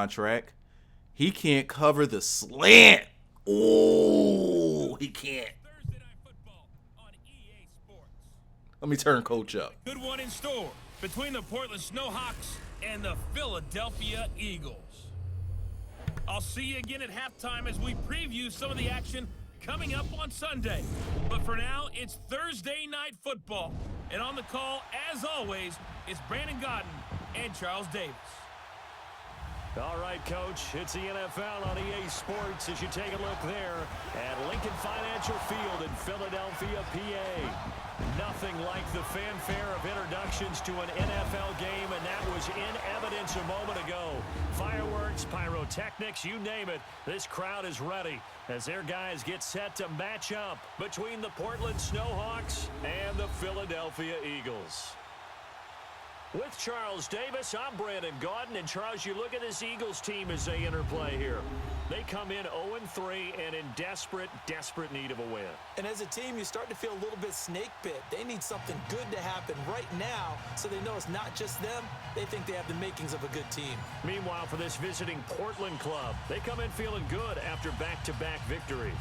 contract. He can't cover the slant. Oh, he can't. Let me turn coach up. Good one in store between the Portland SNOWHAWKS and the Philadelphia Eagles. I'll see you again at halftime as we preview some of the action coming up on Sunday. But for now, it's Thursday Night Football. And on the call, as always, is Brandon Godden and Charles Davis. All right, Coach, it's the NFL on EA Sports as you take a look there at Lincoln Financial Field in Philadelphia, PA. Nothing like the fanfare of introductions to an NFL game, and that was in evidence a moment ago. Fireworks, pyrotechnics, you name it, this crowd is ready as their guys get set to match up between the Portland SNOWHAWKS and the Philadelphia Eagles. With Charles Davis, I'm Brandon Godden. And Charles, you look at this Eagles team as they interplay here. They come in 0-3 and in desperate need of a win. And as a team, you start to feel a little bit snake bit. They need something good to happen right now so they know it's not just them. They think they have the makings of a good team. Meanwhile, for this visiting Portland club, they come in feeling good after back-to-back victories.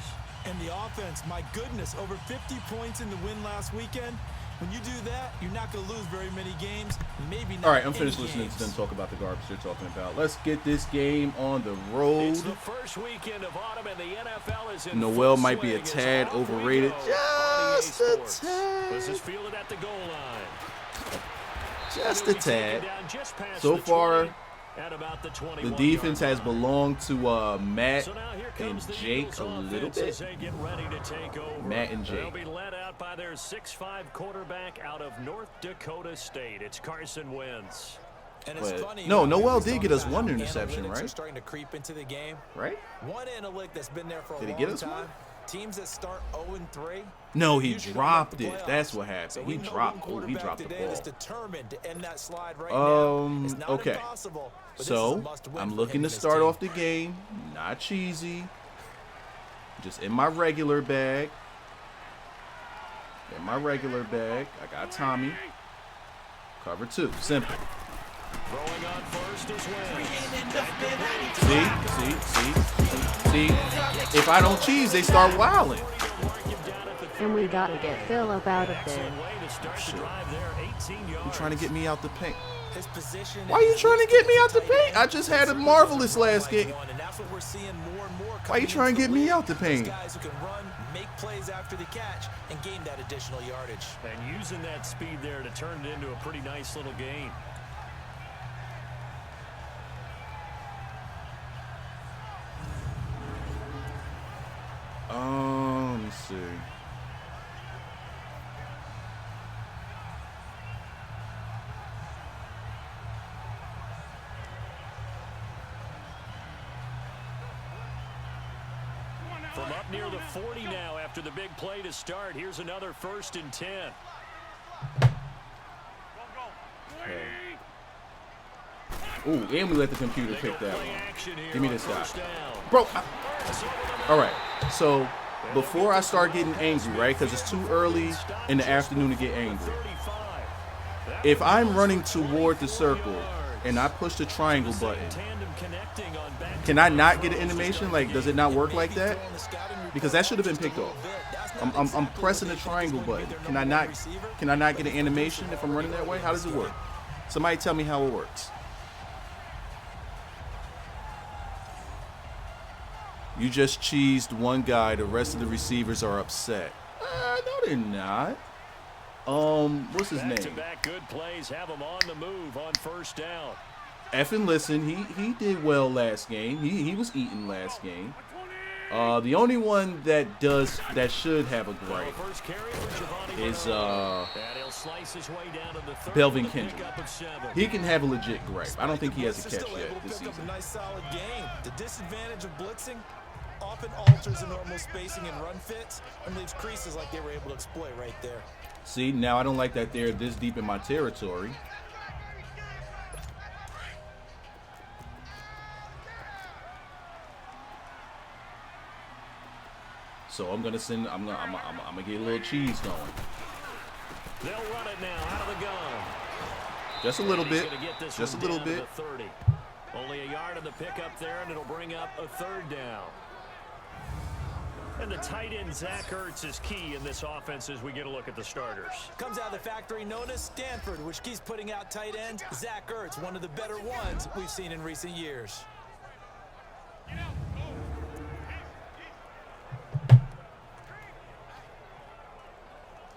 And the offense, my goodness, over 50 points in the win last weekend. When you do that, you're not going to lose very many games. Maybe not. All right, I'm finished listening to them talk about the garbage they're talking about. Let's get this game on the road. It's the first weekend of autumn, and the NFL is in Noel might be a tad overrated. Just a tad. This is fielded at the goal line. Just a tad. So far, the defense has belonged to Matt and Jake a little bit. Matt and Jake. They'll be led out by their 6'5" quarterback out of North Dakota State. It's Carson Wentz. And it's funny, no, Noel did get us one interception, right? Starting to creep into the game. Right? One analytic that's been there for a long time. Did he get us one? Teams that start 0-3. No, he dropped it. That's what happened. So he dropped. Oh, he dropped the ball. Is determined to end that slide right now. It's not okay. So I'm looking to start off the game, not cheesy, just in my regular bag. In my regular bag, I got Tommy. Cover 2, simple. Throwing on first is See. If I don't cheese, they start wilding. And we gotta get Phil up out of there. You trying to get me out the paint? Why are you trying to get me out the paint? I just had a marvelous last game. Why are you trying to get me out the paint? Guys who can run, make plays after the catch, and gain that additional yardage. And using that speed there to turn it into a pretty nice little game. Let me see. From up near the 40 now after the big play to start. Here's another 1st and 10. Okay. Ooh, and we let the computer pick that one. Give me this guy. Bro, all right. So before I start getting angry, right, because it's too early in the afternoon to get angry. If I'm running toward the circle and I push the triangle button, can I not get an animation? Like, does it not work like that? Because that should have been picked off. I'm pressing the triangle button. Can I not get an animation if I'm running that way? How does it work? Somebody tell me how it works. You just cheesed one guy. The rest of the receivers are upset. No, they're not. What's his name? Back-to-back good plays have him on the move on 1st down. Effing listen, he did well last game. He was eating last game. The only one that should have a gripe is Belvin Kendrick. He can have a legit gripe. I don't think he has a catch yet this season. A nice solid game. The disadvantage of blitzing often alters the normal spacing and run fits and leaves creases like they were able to exploit right there. See, now I don't like that they're this deep in my territory. So I'm gonna get a little cheese going. They'll run it now out of the gun. Just a little bit. Just a little bit. Only a yard on the pickup there, and it'll bring up a 3rd down. And the tight end, Zach Ertz, is key in this offense as we get a look at the starters. Comes out of the factory known as Stanford, which keeps putting out tight ends. Zach Ertz, one of the better ones we've seen in recent years.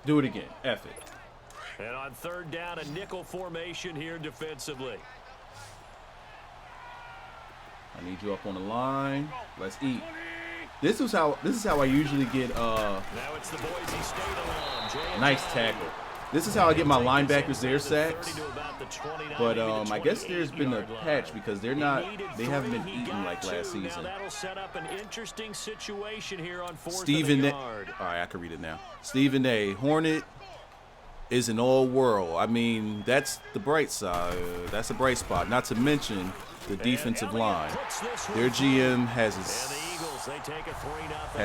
Do it again. F it. And on 3rd down, a nickel formation here defensively. I need you up on the line. Let's eat. This is how I usually get Now it's the Boise State alum. nice tackle. This is how I get my linebackers their sacks. But I guess there's been a patch because they haven't been eating like last season. That'll set up an interesting situation here on 4th Stephen and A. a yard. All right, I can read it now. Stephen A. Hornet is an all-world. I mean, that's the bright side. That's a bright spot. Not to mention the defensive line. Their GM has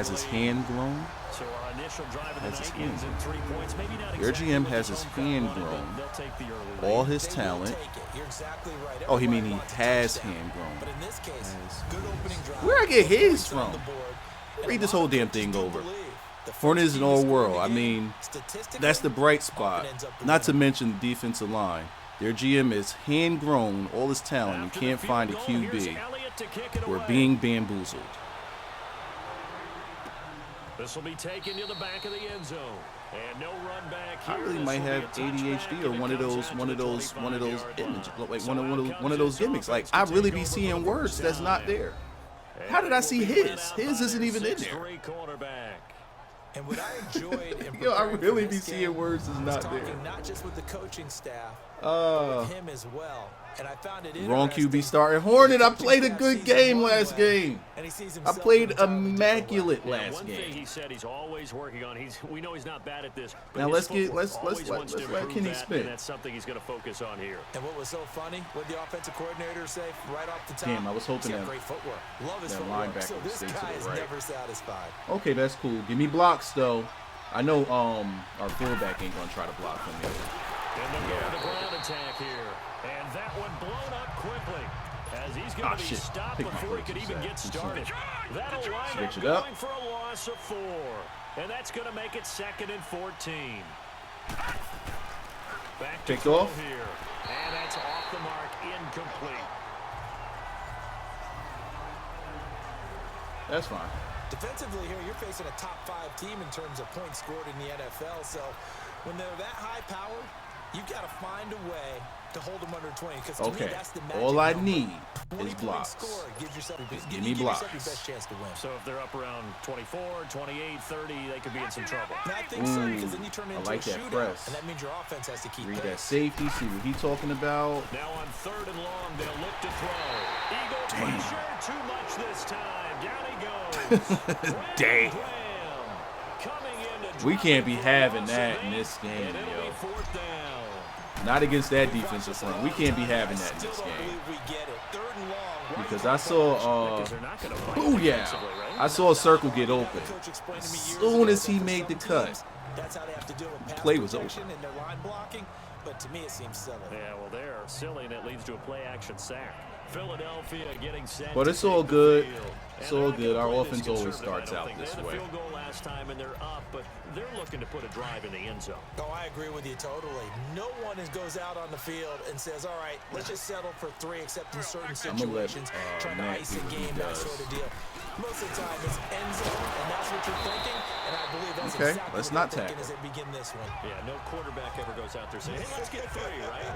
his hand grown. So our initial drive of the Has his night ends in 3 points. Maybe not Their exactly GM what has they his hoped for, hand but grown. they'll take the early All lead. his talent. You're exactly right. Oh, he mean he Everybody has wants a touchdown. hand grown. But in this case, good opening drive. Where I get his Points on from? the board, and Read a this lot whole of damn coaches thing do over. believe the first Hornet is an team to all score world. the I game, mean, statistically, that's the bright spot. often ends up the Not to winner. mention the defensive line. Their GM is hand grown. All his talent. You After can't the find a field goal, here's QB. Elliott to kick it We're away. being bamboozled. This will be taken to the back of the end zone. And no run back here. I really This might will be a have touchback, ADHD and or it one of comes those out to one of the those 25-yard images, line. like So one of those gimmicks. Like I really be seeing words that's not there. How did I see his? His isn't even in there. And what I enjoyed in Yo, I preparing for really this be seeing game words that's was not talking there. not just with the coaching staff, but with him as well. And I found it Wrong interesting. QB starting. Hornet, I The played a coaching good staff sees him game one last way, game. and he sees I himself played an entirely different way. immaculate Yeah, last one thing game. he said he's always working on. We know he's not bad at this. But Now his let's footwork always let wants to let improve Kenny that, spit. and that's something he's going to focus on here. And what was so funny, what the offensive coordinator say right off the top? Damn, I was hoping he's got that- great footwork. Love his that footwork. linebacker So would this stay to guy the is right. never satisfied. Okay, that's cool. Give me blocks though. I know our fullback ain't gonna try to block from me. And they'll go to the ground attack here. And that one blown up quickly. As he's going to be shit. stopped Pick my before he could brakes, even Zach. get started. That'll line Switch up it up. going for a loss of 4. And that's going to make it 2nd and 14. Back to Picked throw off. here. And that's off the mark, incomplete. That's fine. Defensively here, you're facing a top 5 team in terms of points scored in the NFL. So when they're that high powered, you've got to find a way to hold them under 20. Because to me, Okay. that's the magic All I number. need 20 is point blocks. Score gives yourself, Give me yourself your blocks. best chance to win. So if they're up around 24, 28, 30, they could be in some trouble. And I think so, because then you turn it I into like a that shootout, press. and that means your offense has to keep Read pace. that safety. See what he talking about. Now on 3rd and long, they'll look to throw. Eagle pressure, too much this time. Down he goes. Damn. Coming in to We drop can't it be for a having loss of that in 8, this game, and it'll yo. be 4th down. Not against that defensive front. We can't be having that in Still this don't game. believe we get it. 3rd and long. Because I saw Because they're not going to fight booyah. defensively, right? I saw a circle get open. The coach explained to me years Soon ago as he that for made some the cut, teams, that's how they have to deal with pass play was protection over. and their line blocking. But to me, it seems silly. Yeah, well, they're silly, and it leads to a play-action sack. Philadelphia getting set. But to it's all take the good. field. It's And all they're good. not Our gonna play offense this always conservative, I starts don't out think. this They had way. a field goal last time, and they're up, but they're looking to put a drive in the end zone. Oh, I agree with you totally. No one goes out on the field and says, all right, let's just settle for 3, except in certain I'ma let, situations, trying to Matt ice do a what he game, that does. sort of deal. Most of the time, it's end zone, and that's what you're thinking, and I believe that's Okay, exactly let's what not they're thinking tackle. as they begin this one. Yeah, no quarterback ever goes out there saying, hey, let's get 3, right?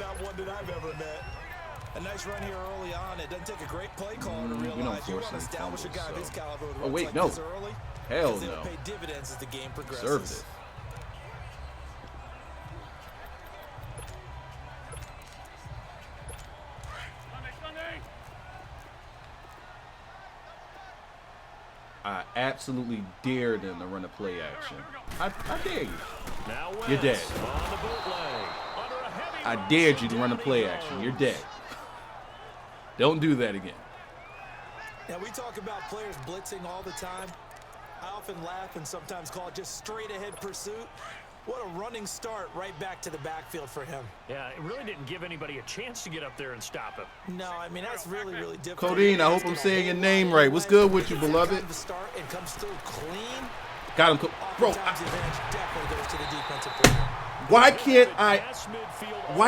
Not one that I've ever met. A nice run here early on. It doesn't take a great play caller to we don't realize you force want to any establish a guy of fumbles, his so. caliber with Oh, runs wait, like no. this early. Hell because it'll no. pay dividends as the game progresses. Conservative. I absolutely dare them to run a play action. I dare you. Now You're dead. Wentz on the bootleg. Under a heavy I rush, dared you to and run a down play he action. goes. You're dead. Don't do that again. Now, we talk about players blitzing all the time. I often laugh and sometimes call it just straight-ahead pursuit. What a running start right back to the backfield for him. Yeah, it really didn't give anybody a chance to get up there and stop him. No, I mean, that's really, really difficult. Codeine, I hope I'm saying your name right. What's good with you, beloved? And comes through clean. Got him. Bro, Definitely goes to the defensive player. why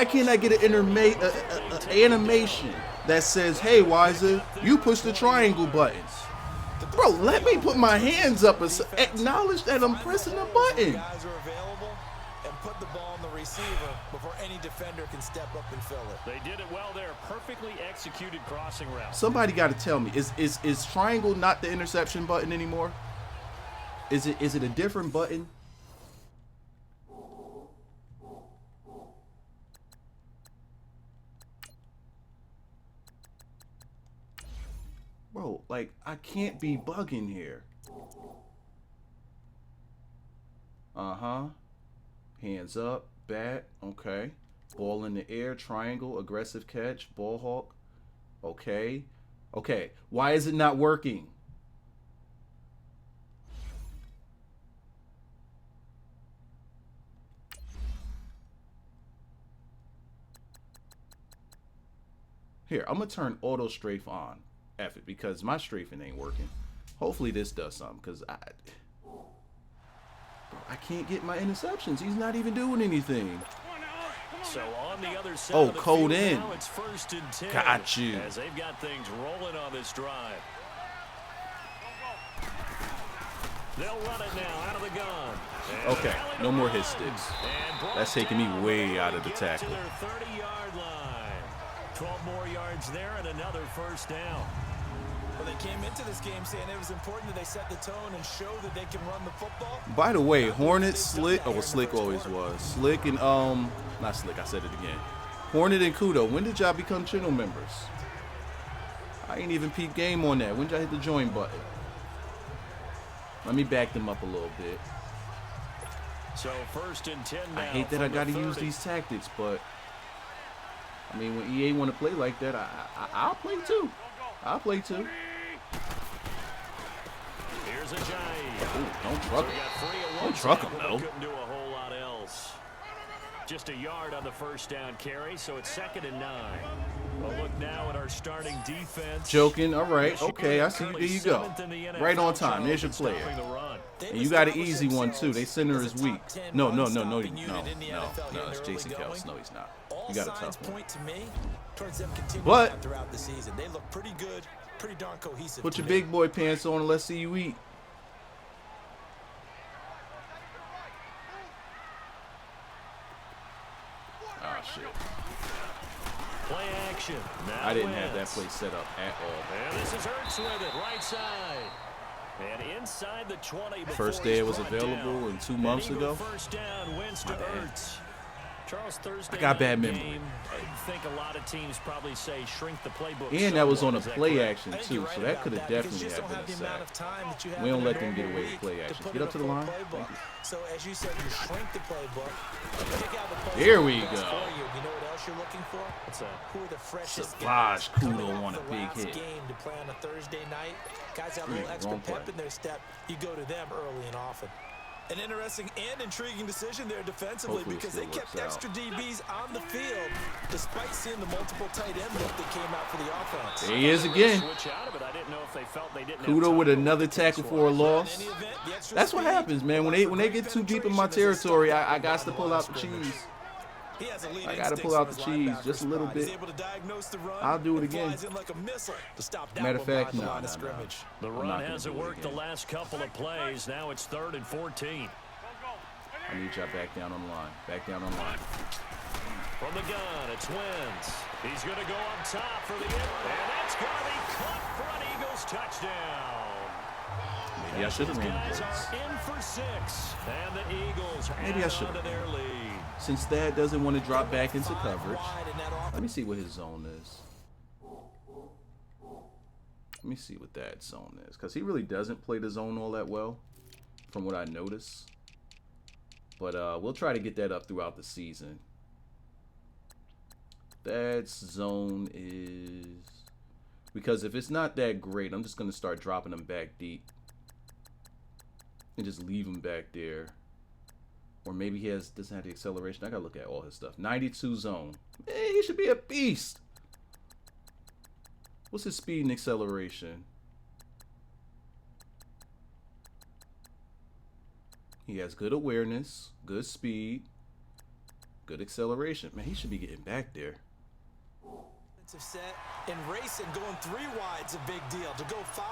can't I get an animation that says, hey, Wiser, you push the triangle buttons? Bro, let me put my hands up and acknowledge that I'm pressing the button. Guys are available and put the ball on the receiver before any defender can step up and fill it. They did it well there. Perfectly executed crossing route. Somebody got to tell me, is triangle not the interception button anymore? Is it a different button? Bro, like, I can't be bugging here. Uh-huh. Hands up, bat, okay. Ball in the air, triangle, aggressive catch, ball hawk. Okay. Okay, why is it not working? Here, I'm gonna turn auto strafe on. F it, because my strafing ain't working. Hopefully this does something, because I can't get my interceptions. He's not even doing anything. So on the other side Oh, of the code field in. now, it's 1st and 10. Got you. As they've got things rolling on this drive. They'll run it now out of the gun. And Okay, no more hit sticks. That's taking me way out of the tackle. To their 30-yard line. 12 more yards there and another 1st down. Well, they came into this game saying it was important that they set the tone and show that they can run the football. By the way, Hornet, Slick, oh, well, Slick always was. Slick and, not Slick, I said it again. Hornet and Kudo, when did y'all become channel members? I ain't even peep game on that. When did y'all hit the join button? Let me back them up a little bit. So 1st and 10 now. I hate that I from got to the use 30. these tactics, but I mean, when EA want to play like that, I'll play too. I'll play too. Here's a giant. Ooh, don't truck We him. got 3 at Don't one truck him, tackle, though. but couldn't do a whole lot else. Just a yard on the 1st down carry, so it's 2nd and 9. Well, look now at our starting defense. Joking. All right. Okay, I see you. There you go. 7th in the NFL, Right on time. There's your stopping player. the run. And you got an easy one too. They center is weak. No. It's Jason Kelce. No, he's not. You got a tough one. Point to me towards them continuing But that throughout the season. They look pretty good, pretty darn cohesive. put to your me. big boy pants on and let's see you eat. Oh shit. Play action. Now I didn't have that Wentz. play set up at all. And this is Hurts with it, right side. And inside the 20 before First day he's it was brought available down. and 2 months An Eagle ago. First down, Wentz to My bad. Hurts. Charles, Thursday I got bad night memory. game, I think a lot of teams probably say shrink the playbook. And that was on a somewhat. Is that play correct? action I think too, you're so right that about could have because definitely you just have don't been a have the amount sack. of time that you have We don't in a let them get normal away with week play to actions. put Get in up to a the full line. playbook. Thank you. So as you said, you shrink the playbook. Pick out the plays There that we are best go. for you. You know what else you're looking for? What's that? Who are the freshest Savage guys coming Kudo off on a the big last hit. game to play on a Thursday night? Guys have a little extra wrong pep play. in their step. You go to them early and often. An interesting and intriguing decision there defensively Hopefully it because they still kept works extra DBs on the field despite seeing the multiple tight end look that came out for the offense. There he is again. Switch out of it. I didn't know if they felt they didn't have Kudo time with to another look at the tackle team for a squad. loss. In any event, the extra That's what speed happens, man. When they get too deep in my territory, I got to pull out the cheese. He has elite I gotta instincts pull out from the his cheese linebacker just a little spot. He's bit. able to diagnose the run I'll do it and again. flies in like a missile to stop that Matter of one fact, behind the no. line of scrimmage. The I'm run not gonna hasn't do it worked the again. last couple of plays. Now it's 3rd and 14. I need y'all back down on the line. Back down on the line. From the gun, it's Wentz. He's going to go up top for the and that's going to be caught for an Eagles touchdown. Maybe I should have These ran the guys blitz. are in for 6, and the Eagles Maybe I add should on to have. their lead. Since Thad doesn't want to drop back into coverage, Wide in that let me see what his zone is. Let me see what that zone is. Because he really doesn't play the zone all that well, from what I notice. But we'll try to get that up throughout the season. That zone is... Because if it's not that great, I'm just going to start dropping them back deep. And just leave them back there. Or maybe he doesn't have the acceleration. I gotta look at all his stuff. 92 zone. Man, he should be a beast. What's his speed and acceleration? He has good awareness, good speed, good acceleration. Man, he should be getting back there. Set and racing, going 3 wide's a big deal. To go 5,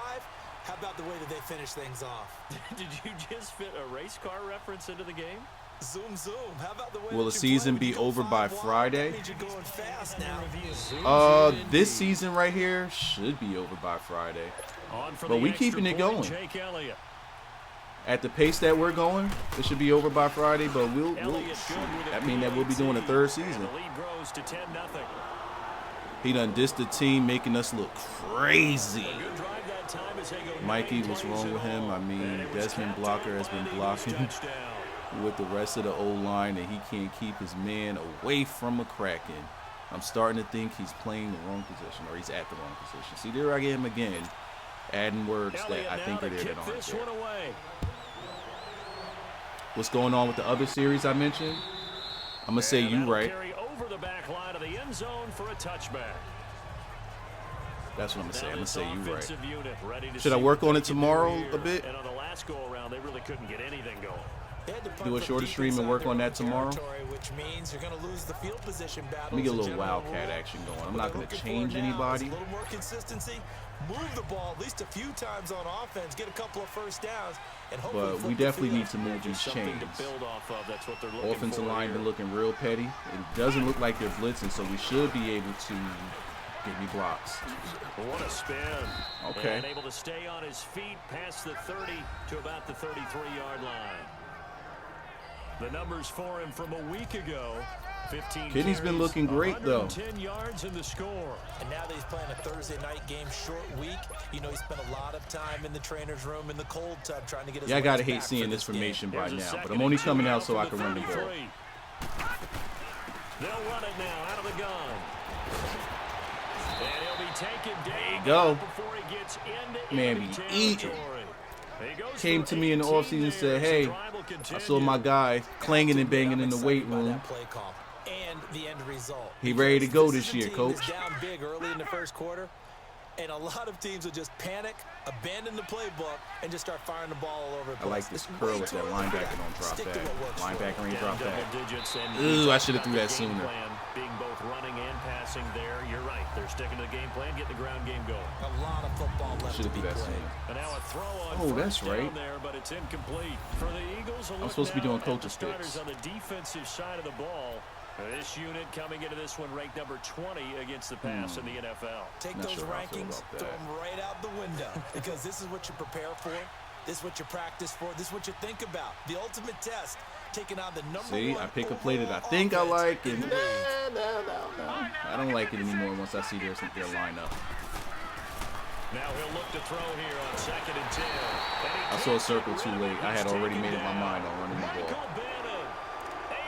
how about the way that they finish things off? Did you just fit a race car reference into the game? Zoom, zoom. How about the way Will the season be over by Friday? That means you're going fast now. This season right here should be over by Friday. But we keeping it going. At the pace that we're going, it should be over by Friday, but that means that we'll be doing a 3rd season. He done dissed the team, making us look crazy. Mikey, what's wrong with him? I mean, Desmond Blocker has been blocking with the rest of the O-line, and he can't keep his man away from a Kraken. I'm starting to think he's playing the wrong position, or he's at the wrong position. See, there I get him again, adding words that I think are there that aren't there. What's going on with the other series I mentioned? I'm going to say you right. Over the back line of the end zone for a touchback. That's what I'm going to say. I'm going to say you right. Should I work on it tomorrow a bit? And on the last go around, they really couldn't get anything going. Do a shorter stream and work on that tomorrow. Which means you're going to lose the field position battle. Let me get a little wildcat action going. I'm not going to change anybody. A little more consistency. Move the ball at least a few times on offense. Get a couple of first downs. But we definitely need to move these chains. Offensive line been looking real petty. It doesn't look like they're blitzing, so we should be able to get me blocks. What a spin. Okay. And able to stay on his feet past the 30 to about the 33-yard line. The numbers for him from a week ago. 15 Kidney's been looking great, though. 10 yards in the score. And now that he's playing a Thursday night game, short week, you know, he spent a lot of time in the trainer's room in the cold tub trying to get his I gotta hate seeing this formation by now, but I'm only coming out so I can run the ball. They'll run it now out of the gun. And he'll be taken down. There you go. Before he gets into Man, be eating. Came to me in the offseason and said, hey, I saw my guy clanging and banging in the weight room. And the end result. He ready to go this year, coach. Down big early in the first quarter, and a lot of teams will just panic, abandon the playbook, and just start firing the ball all over the place. I like this curl with that linebacker don't drop back. Linebacker ain't drop back. Ooh, I should have threw that sooner. Being both running and passing there, you're right. They're sticking to the game plan, getting the ground game going. A lot of football left to be played. And now a throw on that's right. There, but it's incomplete. For the Eagles, I'm supposed to be doing coach's picks. On the defensive side of the ball. This unit coming into this one ranked number 20 against the pass in the NFL. Take those rankings, throw them right out the window, because this is what you prepare for. This is what you practice for. This is what you think about. The ultimate test, taking on the number See, one I pick a play that I think I like, and no. I don't like it anymore once I see their lineup. Now he'll look to throw here on 2nd and 10. I saw a circle too late. I had already made up my mind on running the ball.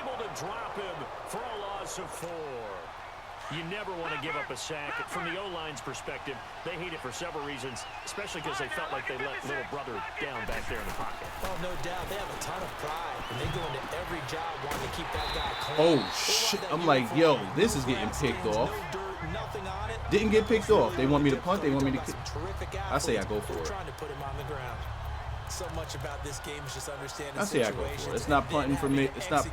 Able to drop him for a loss of 4. You never want to give up a sack. From the O-line's perspective, they hate it for several reasons, especially because they felt like they let little brother down back there in the pocket. Oh, no doubt. They have a ton of pride, and they go into every job wanting to keep that guy clean. Oh, shit. I'm like, yo, this is getting picked off. Didn't get picked off. They want me to punt. They want me to kick. I say I go for it. Trying to put him on the ground. So much about this game is just understanding I say I go for it. It's not punting for me. It's not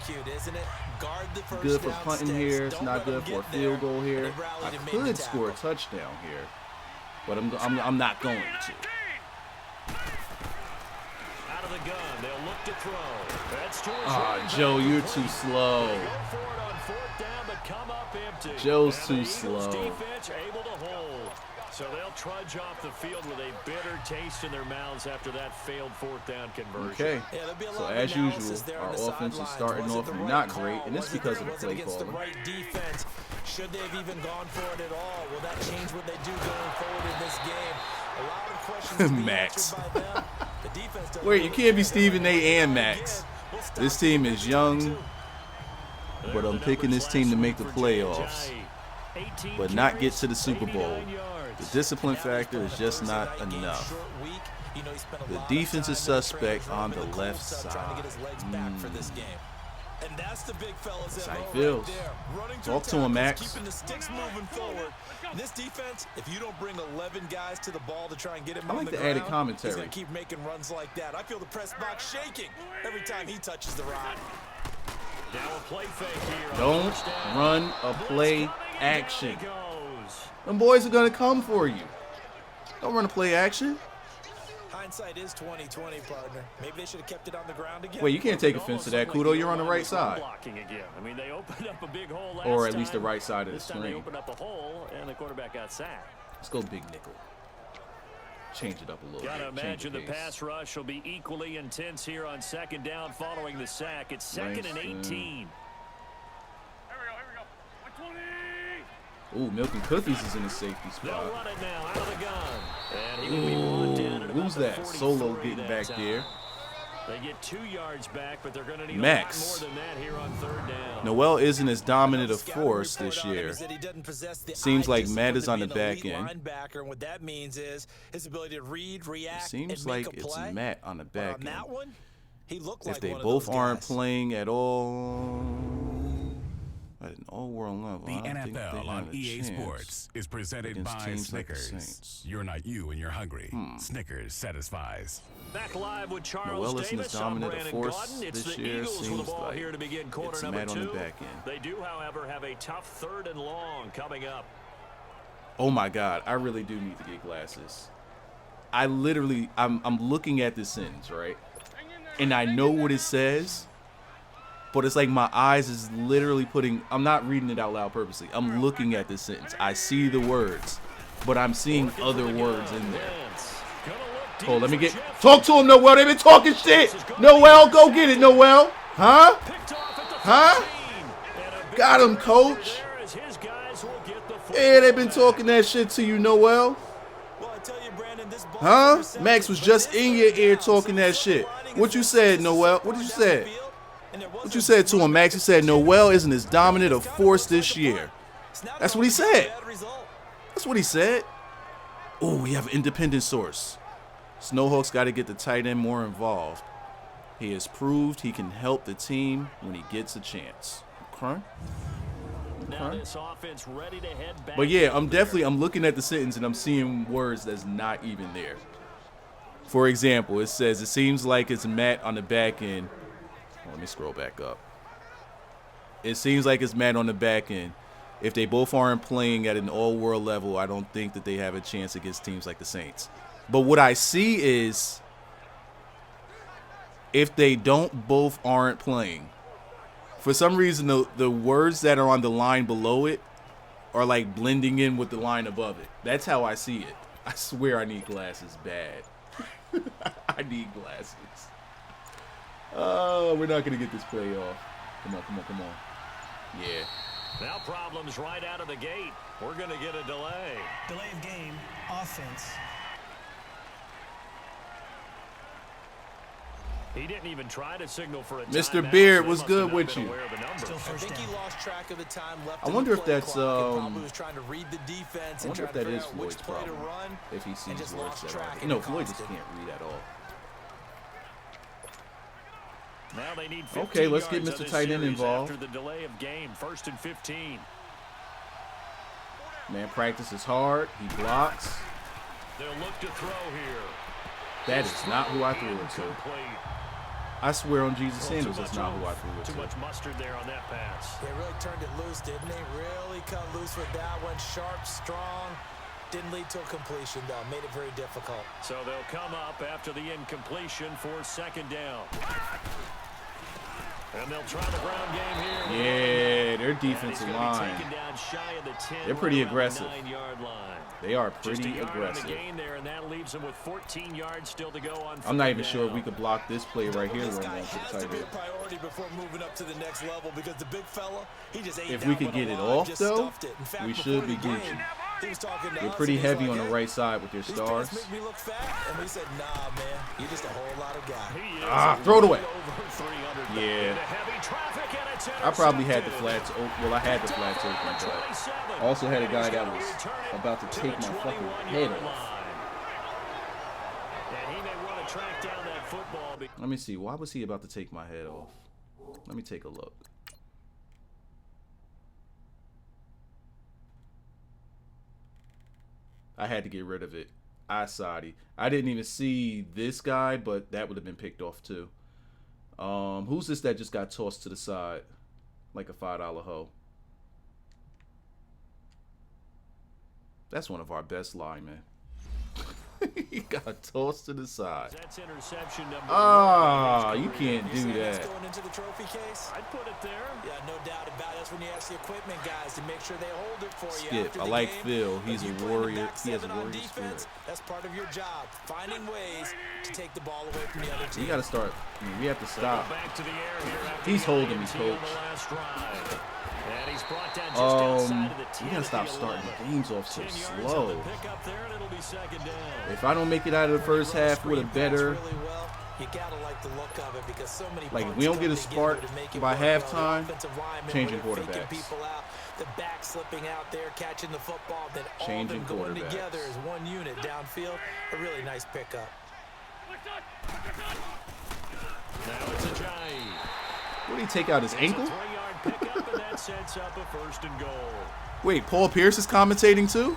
good for punting here. It's not good for a field goal here. I could score a touchdown here, but I'm not going to. Out of the gun, they'll look to throw. That's Joe, you're too slow. Joe's too slow. Defense able to hold. So they'll trudge off the field with a bitter taste in their mouths after that failed 4th down conversion. Okay, so as usual, our offense is starting off not great, and it's because of the play calling. Should they have even gone for it at all? Will that change what they do going forward in this game? A lot of questions to be Max. answered by them. The defense Wait, you can't be Stephen A. and Max. This team is young, but I'm picking this team to make the playoffs, but not get to the Super Bowl. The discipline factor is just not enough. The defense is suspect on the left side. And that's the big fella's That's how he MO feels. right there. Running Talk through to him, tackles, Max. keeping the sticks moving forward. This defense, if you don't bring 11 guys to the ball to try and get him I on like the the added ground, commentary. he's going to keep making runs like that. I feel the press box shaking every time he touches the rock. Now a play fake here. Don't run a play action. Them boys are going to come for you. Don't run a play action. Hindsight is 20/20, partner. Maybe they should have kept it on the ground again. Wait, you can't take offense to that, Kudo. You're on the right side. Blocking again. I mean, they opened up a big hole last Or at least the time. right side of the This time they screen. opened up a hole, and the quarterback got sacked. Let's go big nickel. Change it up a little Gotta bit. Change imagine the pace. pass rush will be equally intense here on second down following the sack. It's second and 18. Ooh, Milk and Cookies is in the safety They'll spot. run it now out of the gun. And he will be brought in at about Who's the that? 44 Solo getting that back time. there. They get 2 yards back, but they're going to need Max. a lot more than that here on third down. Noel isn't as dominant a Scouting force report this on him year. is that he doesn't possess the Seems eye like discipline Matt is to on be the an elite back end. linebacker, and what that means is his ability to read, react, Seems and like make a it's play. Matt on the But back on end. that one, he looked If like they one both of those aren't guys. playing at all at an all-world level, The I think they NFL have on a EA chance Sports is presented against by teams like the Snickers. Saints. You're not you when you're hungry. Snickers satisfies. Back live with Charles Noel isn't Davis. as I'm dominant a Brandon force Gaudin. It's this the year. Eagles with the Seems ball like here to begin quarter it's number Matt on 2. the back end. They do, however, have a tough third and long coming up. Oh my God, I really do need to get glasses. I'm looking at this sentence, right? And I know what it says, but it's like my eyes is literally I'm not reading it out loud purposely. I'm looking at this sentence. I see the words, but I'm seeing other words in there. Oh, let me talk to him, Noel. They've been talking shit. Noel, go get it, Noel. Huh? Huh? Got him, coach. Yeah, they've been talking that shit to you, Noel. Huh? Max was just in your ear talking that shit. What you said, Noel? What did you say? What you said to him, Max? You said Noel isn't as dominant a force this year. That's what he said. That's what he said. Oh, we have an independent source. SNOWHAWKS got to get the tight end more involved. He has proved he can help the team when he gets a chance. Okay. But yeah, I'm looking at the sentence and I'm seeing words that's not even there. For example, it says, it seems like it's Matt on the back end. Oh, let me scroll back up. It seems like it's Matt on the back end. If they both aren't playing at an all-world level, I don't think that they have a chance against teams like the Saints. But what I see is if they both aren't playing, for some reason the words that are on the line below it are like blending in with the line above it. That's how I see it. I swear I need glasses bad. I need glasses. Oh, we're not going to get this play off. Come on. Yeah. Now problems right out of the gate. We're going to get a delay. Delay of game, offense. He didn't even try to signal for a Mr. timeout, Beard, so what's they good must with have not you? been aware of the numbers. Still I first think down. he lost track of the time left. I in wonder the if play that's, clock and probably was trying to read the defense I and wonder if trying to that is figure out which Floyd's play to problem. run. If he sees just words lost that track are. and No, it Floyd cost just him. can't read at all. Now they need 15 Okay, let's get yards Mr. on this Tight end series involved. After the delay of game, 1st and 15. Man, practice is hard. He blocks. They'll look to throw here. That is not who I threw it to. Incomplete. I swear on Jesus Well, Sanders, too that's much not who I oomph. threw it Too to. much mustard there on that pass. They really turned it loose, didn't they? Really cut loose with that one. Sharp, strong. Didn't lead to a completion, though. Made it very difficult. So they'll come up after the incompletion for second down. And they'll try the ground game here. Yeah, their And he's defensive gonna be line. taken down shy of the 10, They're pretty right around the aggressive. 9-yard line. They are Just a pretty yard on aggressive. the gain there, and that leaves them with 14 yards still to go on. I'm not even third sure if down. we could block this play right here. This We're guy going to has the to tight be a end. priority before moving up to the next level because the big fella, he just ate If that we could one get it alive, off, just though, stuffed it. In fact, we before should be the game, Gucci. he was talking to You're us, pretty and he's heavy like, on the "Hey, right side with your these stars. pants make me look fat." And we said, "Nah, man, you're just a whole lot of guy." He is Ah, throw it away. over 300 Yeah. into heavy traffic, and it's I probably had the intercepted. flats open. Well, I had the flats open, but I also had a guy that was about to take my fucking head off. And he may want to track down that football. Let me see. Why was he about to take my head off? Let me take a look. I had to get rid of it. Asadi. I didn't even see this guy, but that would have been picked off too. Who's this that just got tossed to the side like a $5 hoe? That's one of our best linemen. He got tossed to the side. That's interception number you can't do that. Going into the trophy case? I'd put it there. Yeah, no doubt about it. That's when you ask the equipment guys to make sure they hold it for you. Skip. After I the like game. Phil. He's a warrior. He has a On warrior defense, spirit. that's part of your job. Finding ways to take the ball away from the other team. You got to start. I mean, we have to stop. Back to the air here after He's the holding me, INT coach. on the last drive. And he's brought down just outside of the 10 You gotta stop at the starting 11. the games off so 10 yards on slow. the pickup there, and it'll be second down. If I don't make it out of the first half with a better, Really well, you gotta like the look of it because so many like if parts we don't come get a together spark to make it by work well. The halftime, offensive linemen, changing when they're faking quarterbacks. people out, the back slipping out there, catching the football, then all Changing of them going quarterbacks. together as one unit downfield. A really nice pickup. Now it's a Ajayi. what did he take out his ankle? 3-yard pickup, and that sets up a first and goal. Wait, Paul Pierce is commentating too?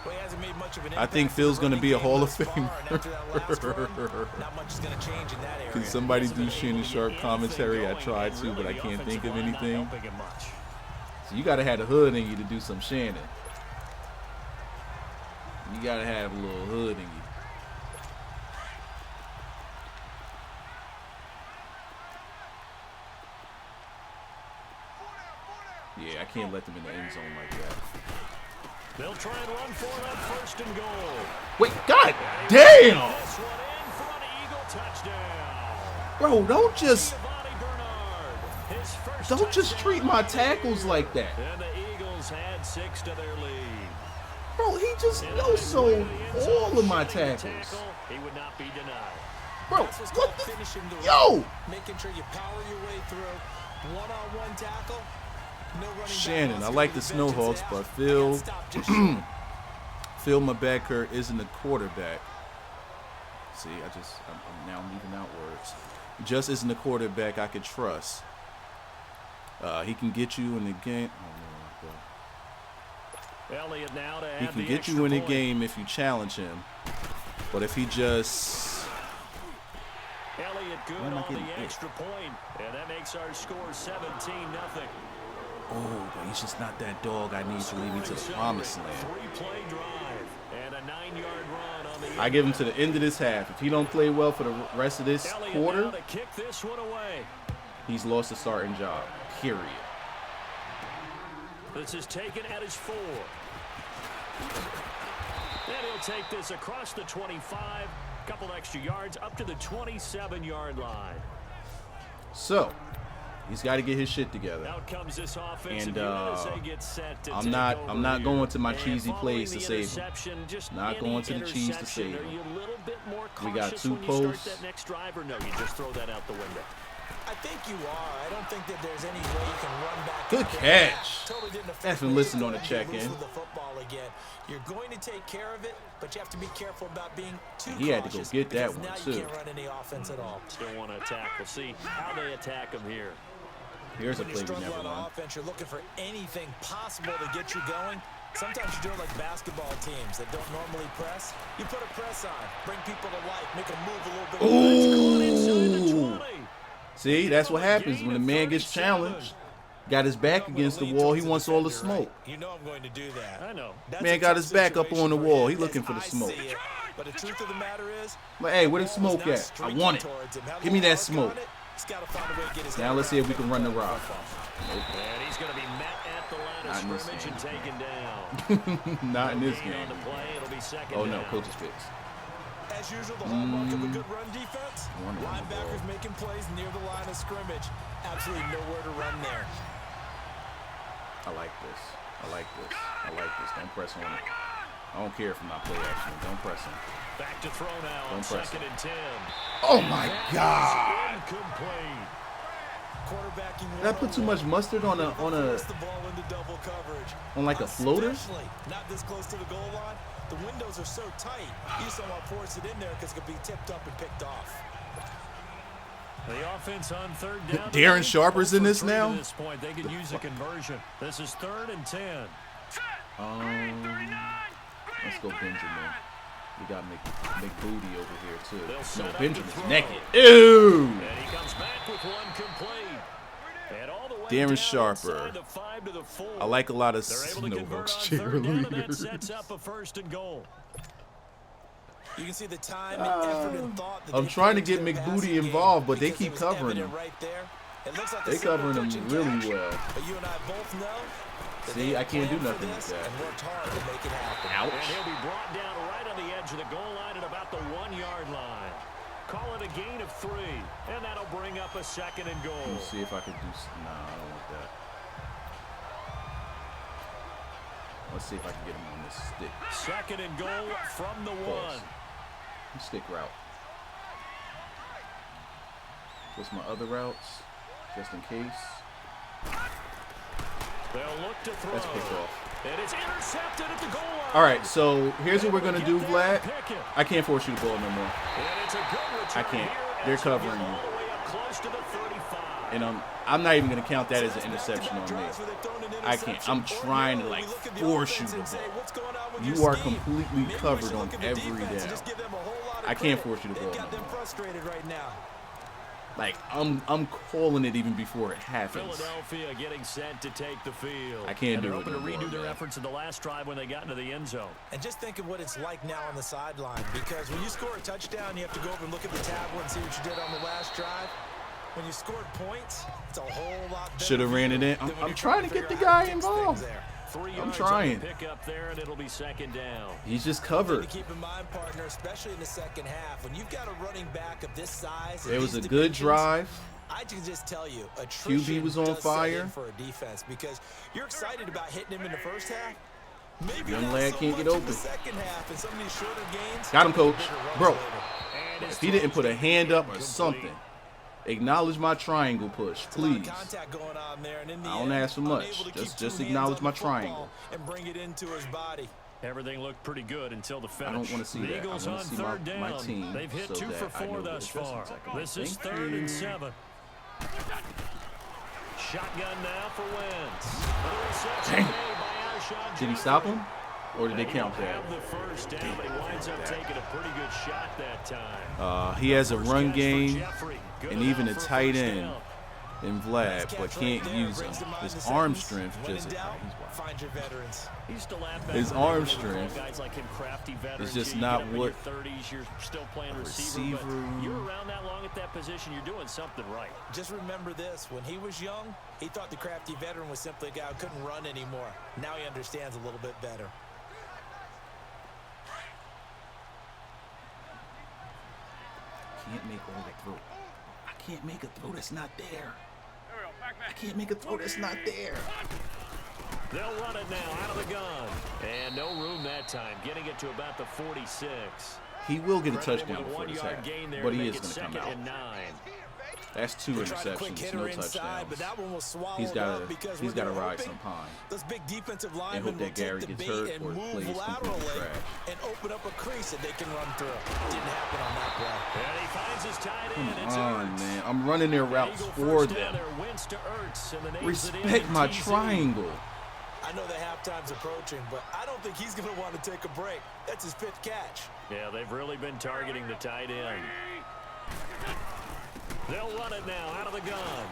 Well, he hasn't made much of an I think impact Phil's in the gonna be a running Hall game of thus far, and after that last Famer. run, not much is gonna change in that area. Can somebody Hasn't do been Shannon able to Sharp get commentary? I anything tried going, to, and but I really can't the think of offensive line not anything. helping him much. So you gotta have the hood in you to do some Shannon. You gotta have a little hood in you. Yeah, I can't let them in the end zone like that. They'll try and run for it on first and goal. Wait, God damn! This one in for an Eagle touchdown. Bro, don't just Giovanni Bernard, his first treat touchdown my of the tackles year. like that. And the Eagles had 6 to their lead. Bro, he just And no-sold in the end zone, all of my shooting the tackles. tackle, he would not be denied. Bro, That's what's what called the finishing the yo? run. Making sure you power your way through. One-on-one tackle. No running back Shannon, wants I to like go the to the bench and Snowhawks, say, but I Phil, gotta stop just short. Phil Mabekar isn't a quarterback. See, now I'm leaving out words. Just isn't a quarterback I could trust. He can get you in the game. Oh, no, Elliott now to he add can the get you extra in the point. game if you challenge him. But if he just Elliott good Why am I on getting the hit? extra point, and that makes our score 17-0. oh, but he's just not that dog I need to lead me to the promised land. 3-play drive and a 9-yard run on the I give him to the end of this half. If he don't play well for the rest of this Elliott quarter, now to kick this one away. he's lost the starting job. Period. This is taken at his 4. And he'll take this across the 25, couple extra yards up to the 27-yard line. So, he's got to get his shit together. Out comes this offensive And, unit as they get set to I'm take not over going to my here. cheesy And plays to following the save him. interception, just Not any going to the cheese to save interception, him. Are you a little bit more We got cautious 2 when you posts. start that next drive, or no, you just throw that out the window? I think you are. I don't think that there's any way you can run back. Good out there. catch. Totally didn't affect That's been me. listening on the Just get check-in. loose with the football again. You're going to take care of it, but you have to be careful about being too He had to go cautious get that because one, now too. you can't run any offense at all. Still want to attack. We'll see how they attack him here. Here's a When you play we struggle never on run. offense, you're looking for anything possible to get you going. Sometimes you do it like basketball teams that don't normally press. You put a press on, bring people to life, make them move a little bit. Ooh. See, that's what happens when the man gets challenged. Got his back against the wall. He wants all the smoke. You know I'm going to do that. I know. That's Man a got tough his back up situation on the for wall. him He looking as for the I smoke. see it. But the truth of the matter is, But hey, where the ball is smoke not at? I streaking want it. towards him. Have a Give me little that arc smoke. on it. He's got to find a way to get his Now head let's see if we around can run the rock. And he's going to be met at the line of Not in this scrimmage and game. taken down. Not in this Gain on game. the play. It'll be second Oh no, down. coach is fixed. As usual, the hallmark of a good run defense, One run linebackers ball. making plays near the line of scrimmage. Absolutely nowhere to run there. I like this. I like this. I like this. Don't press on it. I don't care if I'm not play action. Don't press him. Back to throw now on Don't press second it. and 10. Oh my God! Incomplete. Quarterbacking Did I put too much mustard on force the ball into double coverage. on like a floater? Especially not this close to the goal line. The windows are so tight. You just don't want to force it in there because it could be tipped up and picked off. The offense on third down. Darren Sharper's in this now? At this point, they could use a conversion. This is 3rd and 10. Let's go Benjamin. We got McBooty over here too. No, Benjamin's naked. Ew! And he comes back with one complete. And all the way Darren Sharper. the 5 to the 4. I like a lot of They're able to convert SNOWHAWKS on 3rd down, and that cheerleaders. sets up a 1st and goal. You can see the time and effort and thought that I'm they trying to put get into their McBooty passing game involved, but they because keep it was covering evident him. right there. It looks like a They simple covering him touch and really catch, well. But you and I both know that See, they I can't do planned for nothing with this that. and worked hard to make it happen. And Ouch. he'll be brought down right on the edge of the goal line at about the 1-yard line. Call it a gain of 3, and that'll bring up a 2nd and goal. Let me see if I can do. Nah, I don't want that. Let's see if I can get him on this stick. 2nd and goal from the 1. Pause. Stick route. What's my other routes? Just in case. They'll look to throw. That's picked off. And it's intercepted at the goal line. All right, so here's what we're Able gonna to do, get there and Vlad. pick it. I can't force you to ball no more. And it's a good return I can't. here They're as we get covering you. all the way up close to the 35. And I'm not even gonna count that as an interception on me. I can't. I'm trying to like force you to ball. You are completely covered on every down. I can't force you to ball no more. Like I'm calling it even before it happens. Philadelphia getting set to take the field. I can't and do they're it hoping to no more, redo their man. efforts in the last drive when they got into the end zone. And just think of what it's like now on the sideline, because when you score a touchdown, you have to go over and look at the tablet and see what you did on the last drive. When you scored points, it's a whole lot better. Should have ran it in. I'm trying to get the guy involved. 3 I'm yards trying. on the pick up there, and it'll be 2nd down. He's just To covered. keep in mind, partner, especially in the second half, when you've got a running back of this size, It was a good drive. I can just tell you, attrition QB was on does set fire. in for a defense, because you're excited about hitting him in the first half. Maybe Young not lad so can't get much in open. the second half and some of these shorter gains. Got him, coach. bigger runs Bro, later. And if he didn't put a hand up or something, acknowledge my triangle push, There's a lot of please. contact going on there, and in the I don't end, ask for much. unable to Just keep two hands acknowledge on my the football triangle. and bring it into his body. Everything looked pretty good until the finish. I don't want to see the that. I Eagles want on to see 3rd down. my team They've hit so 2 for that I 4 know thus the far. adjustments I can This make. is Thank 3rd and you. 7. Shotgun now for Wentz. The reception Dang. made by Alshon Did he Jeffrey. stop him? Or did they He count will have that? the first down, but he winds up taking a pretty good shot that time. He has a First run catch for game Jeffrey. Good and even a enough for tight first end down. in Vlad, but can't use him. Brings to mind His the arm sentence, strength when just in doubt, he's wild. find your veterans. He used to laugh back His when they arm were called strength guys like him crafty veterans. just You not get up in what your 30s, you're still playing a receiver, receiver- but you're around that long at that position, you're doing something right. Just remember this, when he was young, he thought the crafty veteran was simply a guy who couldn't run anymore. Now he understands a little bit better. Can't make all the throw. I can't make a throw that's not there. I can't make a throw that's not there. They'll run it now out of the gun. And no room that time, getting it to about the 46. He will get a Credible touchdown with a before this 1-yard half, gain there but to he make is it going to come 2nd out. and 9. That's 2 They tried a quick interceptions, hitter no inside, but touchdowns. that one was swallowed He's got up because to when they were ride hoping, some pine. those big defensive And linemen hope will that Gary take the gets bait hurt and or the play move is completely laterally trash. and open up a crease that they can run through. Didn't happen on that play. And he finds his tight end. Come It's on, Ertz. man. I'm running their routes Eagle for first down them. there, Wentz to Ertz, and the names it in Respect and my TZ. triangle. I know the halftime's approaching, but I don't think he's going to want to take a break. That's his fifth catch. Yeah, they've really been targeting the tight end. They'll run it now out of the gun.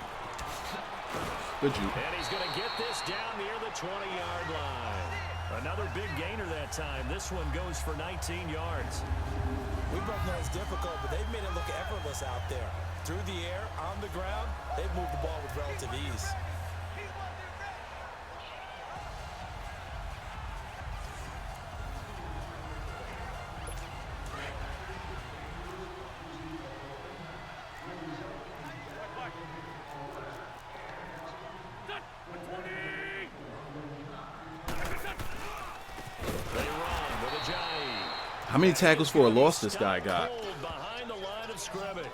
Good you. And he's going to get this down near the 20-yard line. Another big gainer that time. This one goes for 19 yards. We both know it's difficult, but they've made it look effortless out there. Through the air, on the ground, they've moved the ball with relative ease. They run with Ajayi. How many tackles for a loss this guy got? Behind the line of scrimmage.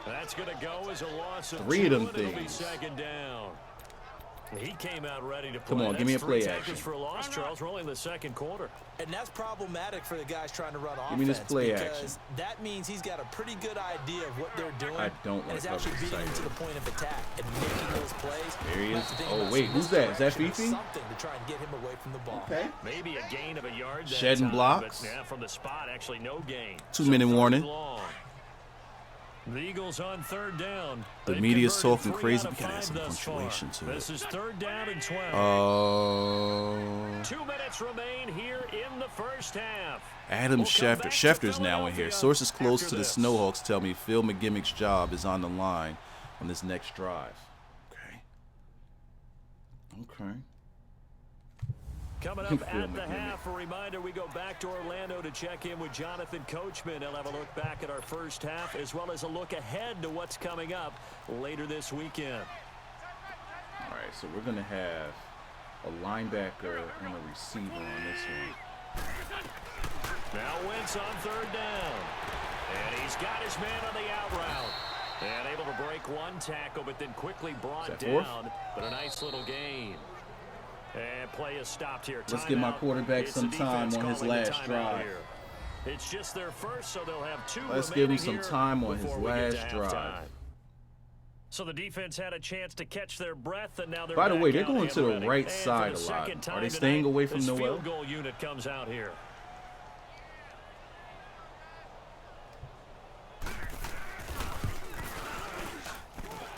That's going to go as a loss of 3 of them 2, and it'll be things. 2nd down. He came out ready to play. Come on, give me a play action. For a loss, Charles. We're only in the second quarter. And that's problematic for the guys trying to run offense. Give me this play because action. That means he's got a pretty good idea of what they're doing. I don't and like it's actually beating him to the point of attack and making those plays. There he is. Oh, wait, who's that? Is that Fifi? Something to try and get him away from the ball. Okay. Maybe a gain of a yard. Shedding blocks. But, yeah, from the spot, actually no gain. 2-minute warning. The Eagles on third down. The media's talking crazy. We gotta add some punctuation to it. This is third down and 12. 2 minutes remain here in the first half. Adam Schefter. Schefter's now in here. Sources close to the SNOWHAWKS tell me Phil McGimmick's job is on the line on this next drive. Okay. Coming up at the half, a reminder, we go back to Orlando to check in with Jonathan Coachman. He'll have a look back at our first half as well as a look ahead to what's coming up later this weekend. All right, so we're going to have a linebacker and a receiver on this one. Now Wentz on third down. And he's got his man on the out route. And able to break one tackle, but then quickly brought down. But a nice little gain. And play is stopped here. Let's give my quarterback some time on his last drive. It's just their first, so they'll have 2 Let's give him some time on his last drive. So the defense had a chance to catch their breath, and now they're By the way, they're back going out to the and right ready. side a lot. Are they staying away from Noel? Field goal unit comes out here.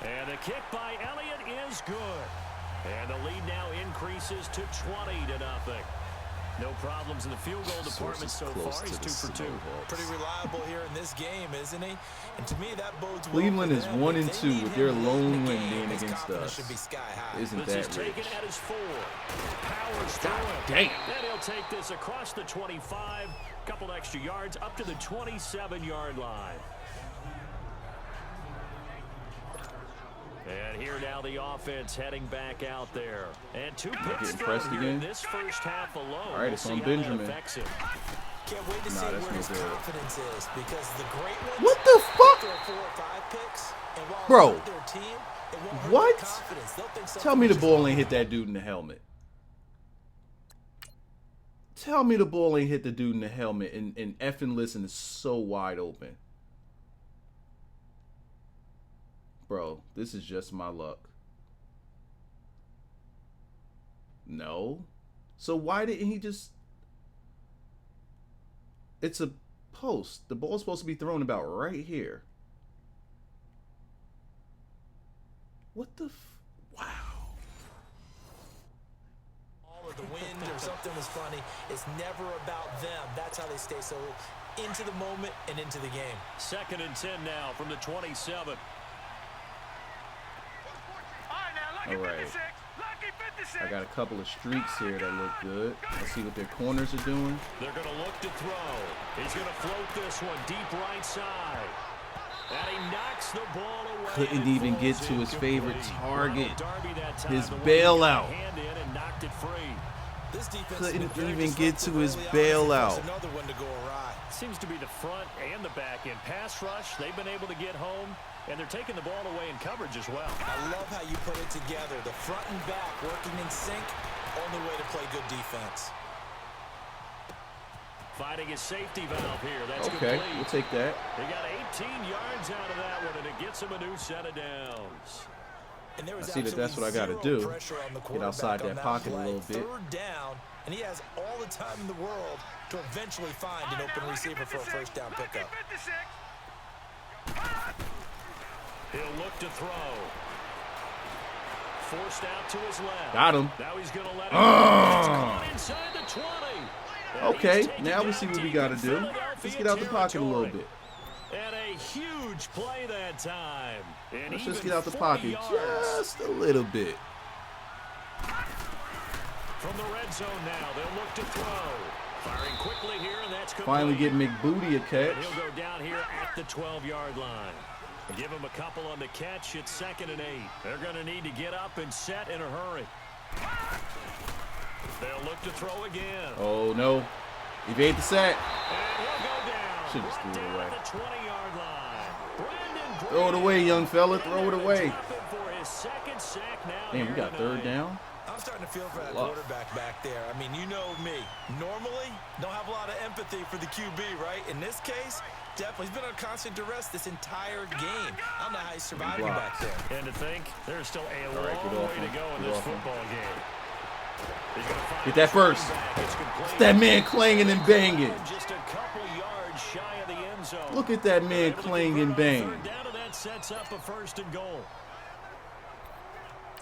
And the kick by Elliott is good. And the lead now increases to 20-0. No problems in the field goal department so far. He's 2 for 2. Pretty reliable here in this game, isn't he? And to me, that bodes well. Cleveland is 1-2 with their lone win being against us. Isn't that rich? Powers Damn. Then he'll take this across the 25, couple extra yards up to the 27-yard line. And here now the offense heading back out there. And 2 picks thrown here in this first half alone. All right, it's on Benjamin. Can't wait to see where his confidence is because the great ones what the fuck? throw 4 or 5 picks, and while Bro, their team, it won't hurt what? their confidence. They'll think Tell me the something ball ain't hit that dude in the helmet. Tell me the ball ain't hit the dude in the helmet and effing listen is so wide open. Bro, this is just my luck. No. So why didn't he just... It's a post. The ball's supposed to be thrown about right here. What the wow. Or the wind or something was funny. It's never about them. That's how they stay so into the moment and into the game. 2nd and 10 now from the 27. All right. I got a couple of streaks here that look good. Let's see what their corners are doing. They're going to look to throw. He's going to float this one deep right side. And he knocks the ball away. Couldn't even get to his favorite target. His bailout. Couldn't even get to his bailout. Another one to go awry. Seems to be the front and the back end. Pass rush, they've been able to get home, and they're taking the ball away in coverage as well. I love how you put it together. The front and back working in sync. Only way to play good defense. Finding his safety valve here. That's okay, complete. we'll take that. They got 18 yards out of that one, and it gets him a new set of downs. And there was I see that that's what I got to do. Get outside that pocket a little bit. 3rd down, and he has all the time in the world to eventually find an open receiver for a 1st down pickup. He'll look to throw. Forced out to his left. Got him. Now he's going to let it inside the 20. Okay, now we see what we got to do. Let's get out the pocket a little bit. And a huge play that time. And let's just get out the pocket just a little bit. From the red zone now, they'll look to throw. Firing quickly here, and that's complete. Finally get McBooty a catch. And he'll go down here at the 12-yard line. Give him a couple on the catch. It's 2nd and 8. They're going to need to get up and set in a hurry. They'll look to throw again. Oh, no. Evade the sack. And he'll go down. Should just threw it away. The 20-yard line. Throw it away, young fella. Throw it away. His second sack now. Damn, we got third down. I'm starting to feel for that quarterback back there. I mean, you know me. Normally, don't have a lot of empathy for the QB, right? In this case, definitely. He's been on constant duress this entire game. I don't know how he's surviving back there. And to think, there's still a long way to go in this football game. Get that first. It's that man clanging and banging. Just a couple yards shy of the end zone. Look at that man clanging and banging. That sets up a 1st and goal.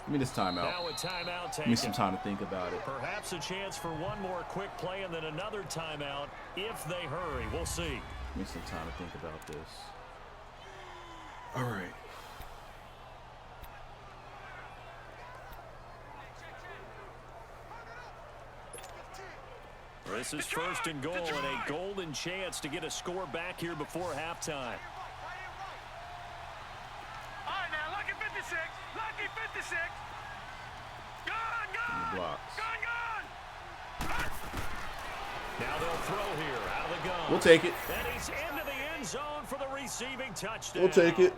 Give me this timeout. Now a timeout taken. Give me some time to think about it. Perhaps a chance for one more quick play and then another timeout if they hurry. We'll see. Give me some time to think about this. All right. This is 1st and goal and a golden chance to get a score back here before halftime. All right, now, lucky 56. Lucky 56. Gone. Blocks. Gone. Now they'll throw here out of the gun. We'll take it. And he's into the end zone for the receiving touchdown. We'll take it.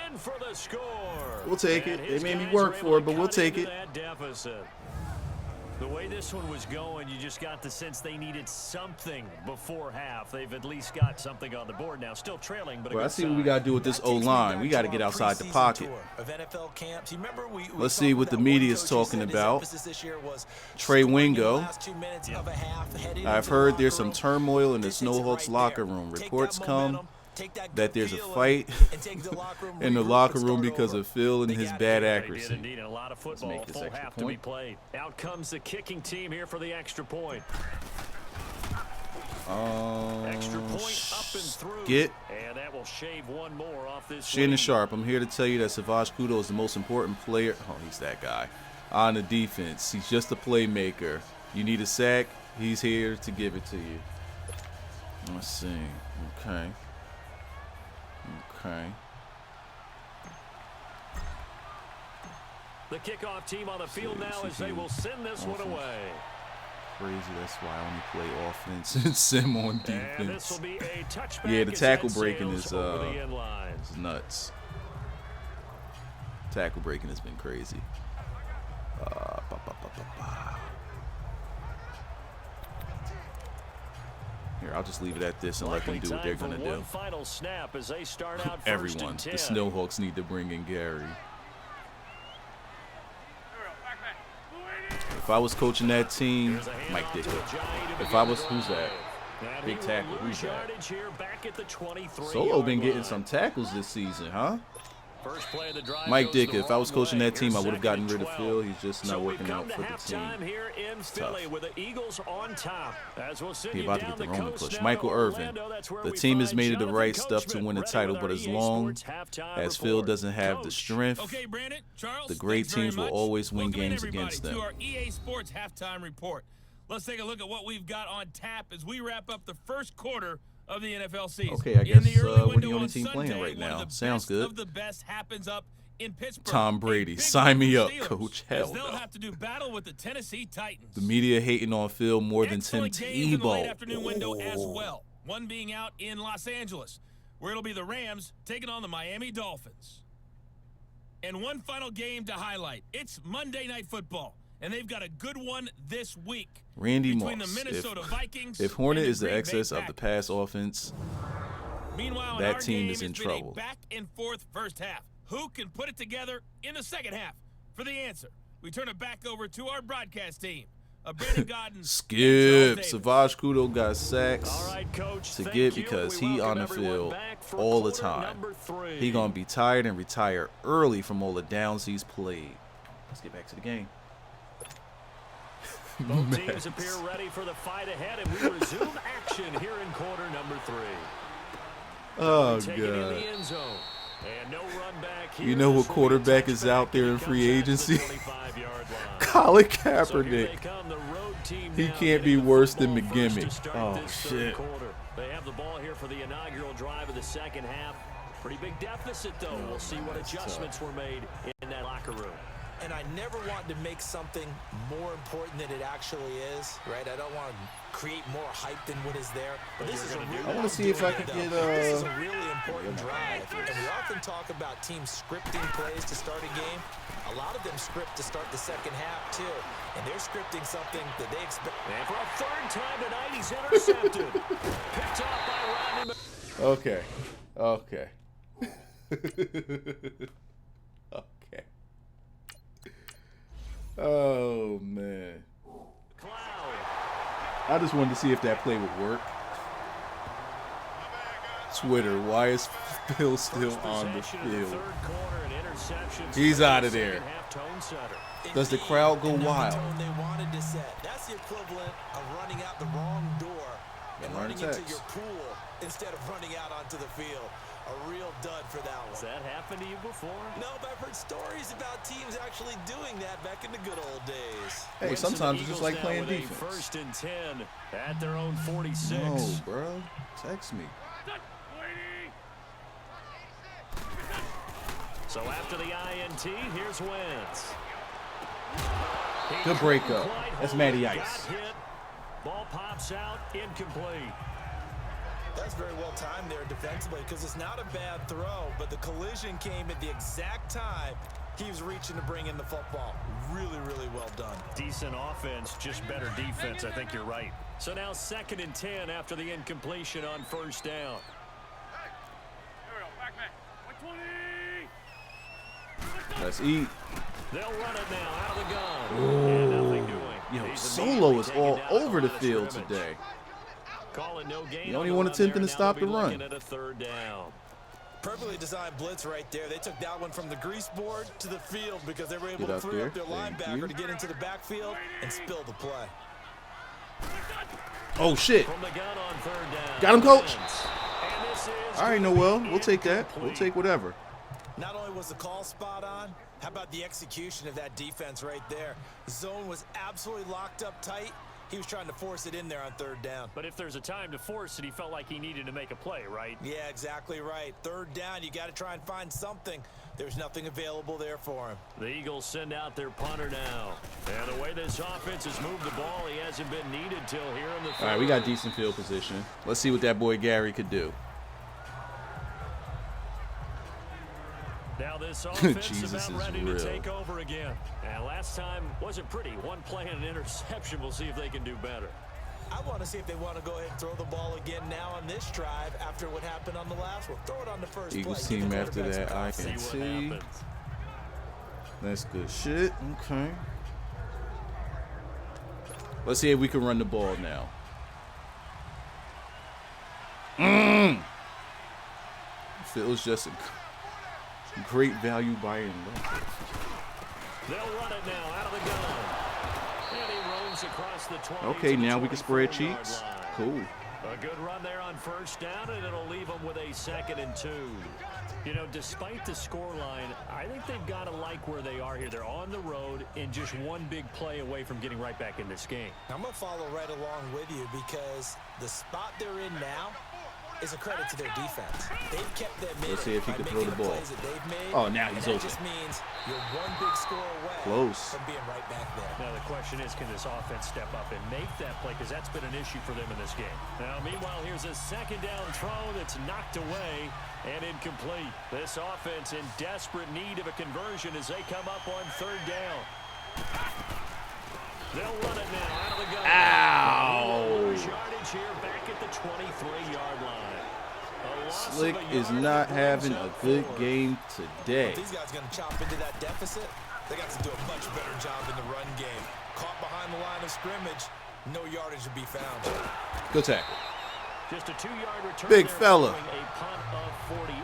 In for the score. We'll take it. And They his made me guys work were for able it, but to we'll cut take into it. that deficit. The way this one was going, you just got the sense they needed something before half. They've at least got something on the board now. Still trailing, but Bro, I see what we got to do with this O-line. We got to get outside the pocket. Let's see what the media is talking about. Trey Wingo. I've heard there's some turmoil in the SNOWHAWKS locker room. Reports come that there's a fight in the locker room because of Phil and his bad accuracy. Indeed, a lot of football, full half to be played. Out comes the kicking team here for the extra point. Extra point up and through. And that will shave one more off this. Shannon Sharp, I'm here to tell you that Savage Kudo is the most important player. Oh, he's that guy on the defense. He's just a playmaker. You need a sack, he's here to give it to you. Let's see. Okay. The kickoff team on the field now as they will send this one away. Crazy, that's why I only play offense and Sim on defense. And this will be a touchback. Yeah, the tackle as that breaking is sails over the end lines. nuts. Tackle breaking has been crazy. Here, I'll just leave it at this and let them do what they're going to do. Final snap as they start out Everyone, the SNOWHAWKS need to bring in Gary. If I was coaching that team, Mike Dicker. If I was, who's that? Big tackle, who's that? Solo been getting some tackles this season, huh? Mike Dicker, if I was coaching that team, I would have gotten rid of Phil. He's just not working out for the team. It's tough. He about to get the Roman push. Michael Irvin, the team has made it the right stuff to win the title, but as long as Phil doesn't have the strength, the great teams will always win games against them. To our EA Sports halftime report. Let's take a look at what we've got on tap as we wrap up the first quarter of the NFL season. Okay, I guess we're the only team playing right now. Sounds good. Of the best happens up in Pittsburgh. Tom Brady, sign me up, Coach. Hell they'll no. have to do battle with the Tennessee Titans. The media hating on Phil more than Tim Tebow. Late Tebow. afternoon window as well. One being out in Los Angeles, where it'll be the Rams taking on the Miami Dolphins. And one final game to highlight. It's Monday Night Football, and they've got a good one this week. Randy between Moss. The Minnesota Vikings if Hornet and is the Green Bay excess of the pass offense, Meanwhile, that team is in it's been trouble. A back and forth first half. Who can put it together in the second half? For the answer, we turn it back over to our broadcast team. Brandon Godden. Skip. Savage Kudo got sacks All right, Coach, to thank get you. because We he welcome on the everyone field back for all the quarter time. number 3. He gonna be tired and retire early from all the downs he's played. Let's get back to the game. Both teams appear ready for the fight ahead, and we resume action here in quarter number 3. Oh, Taken in God. the end zone. And no run back here. You know what This will be quarterback is touchback. out there in He free comes out to the agency? 25-yard line. Colin So here Kaepernick. they come, the road team He now can't getting be the worse than football first to McGimmick. start Oh, this third shit. quarter. They have the ball here for the inaugural drive of the second half. Pretty big deficit, though. We'll see what adjustments were made in that locker room. and I never want to make something more important than it actually is, right? I don't want to create more hype than what is there. But this is a really I want to see if I can get this is a really important drive. And we often talk about teams scripting plays to start a game. A lot of them script to start the second half, too. And they're scripting something that they expect. And for a third time tonight, he's intercepted. Picked off by Rodney. Okay. Okay. Okay. Oh, man. Cloud. I just wanted to see if that play would work. Twitter, why is Phil still on the field? He's out of there. Does the crowd go wild? They wanted to set. That's the equivalent of running out the wrong door and running into your pool instead of running out onto the field. A real dud for that one. Has that happened to you before? No, but I've heard stories about teams actually doing that back in the good old days. Hey, sometimes it's just like playing defense. First and 10 at their own 46. No, bro. Text me. So after the INT, here's Wentz. Good breakup. That's Matty Ice. Ball pops out, incomplete. That's very well timed there defensively because it's not a bad throw, but the collision came at the exact time he was reaching to bring in the football. Really, really well done. Decent offense, just better defense. I think you're right. So now 2nd and 10 after the incompletion on first down. Let's eat. They'll run it now out of the gun. And nothing doing. Yo, Solo is all over the field today. Call it no gain. The only one attempting to stop the run. At a third down. Perfectly designed blitz right there. They took that one from the grease board to the field because they were able to free up their linebacker to get into the backfield and spill the play. Oh, shit. From the gun on third down. Got him, coach. And this is All right, Noel. We'll take that. We'll take whatever. Not only was the call spot on, how about the execution of that defense right there? The zone was absolutely locked up tight. He was trying to force it in there on third down. But if there's a time to force it, he felt like he needed to make a play, right? Yeah, exactly right. Third down, you got to try and find something. There's nothing available there for him. The Eagles send out their punter now. And the way this offense has moved the ball, he hasn't been needed till here in the third. All right, we got decent field position. Let's see what that boy Gary could do. Now this offense Jesus is about ready real. to take over again. And last time wasn't pretty. One play and an interception. We'll see if they can do better. I want to see if they want to go ahead and throw the ball again now on this drive after what happened on the last one. Throw it on the first Eagles play. team after that INT. That's good shit. Okay. Let's see if we can run the ball now. Feels just a great value by him. They'll run it now out of the gun. And he roams across the 20. Okay, now we can spread cheeks. Cool. A good run there on first down, and it'll leave them with a 2nd and 2. You know, despite the scoreline, I think they've got to like where they are here. They're on the road and just one big play away from getting right back in this game. I'm going to follow right along with you because the spot they're in now is a credit to their defense. They've kept them in. Let's see if he can throw the ball. Made, oh, now he's open. That just means you're one big score away Close. from being right back there. Now the question is, can this offense step up and make that play? Because that's been an issue for them in this game. Now, meanwhile, here's a 2nd down throw that's knocked away and incomplete. This offense in desperate need of a conversion as they come up on third down. They'll run it now out of the gun. Ow! Yardage here back at the 23-yard line. Slick is not having a good game today. If these guys going to chop into that deficit, they got to do a much better job in the run game. Caught behind the line of scrimmage, no yardage to be found. Good tackle. Just a 2-yard return. Big fella. A punt of 48.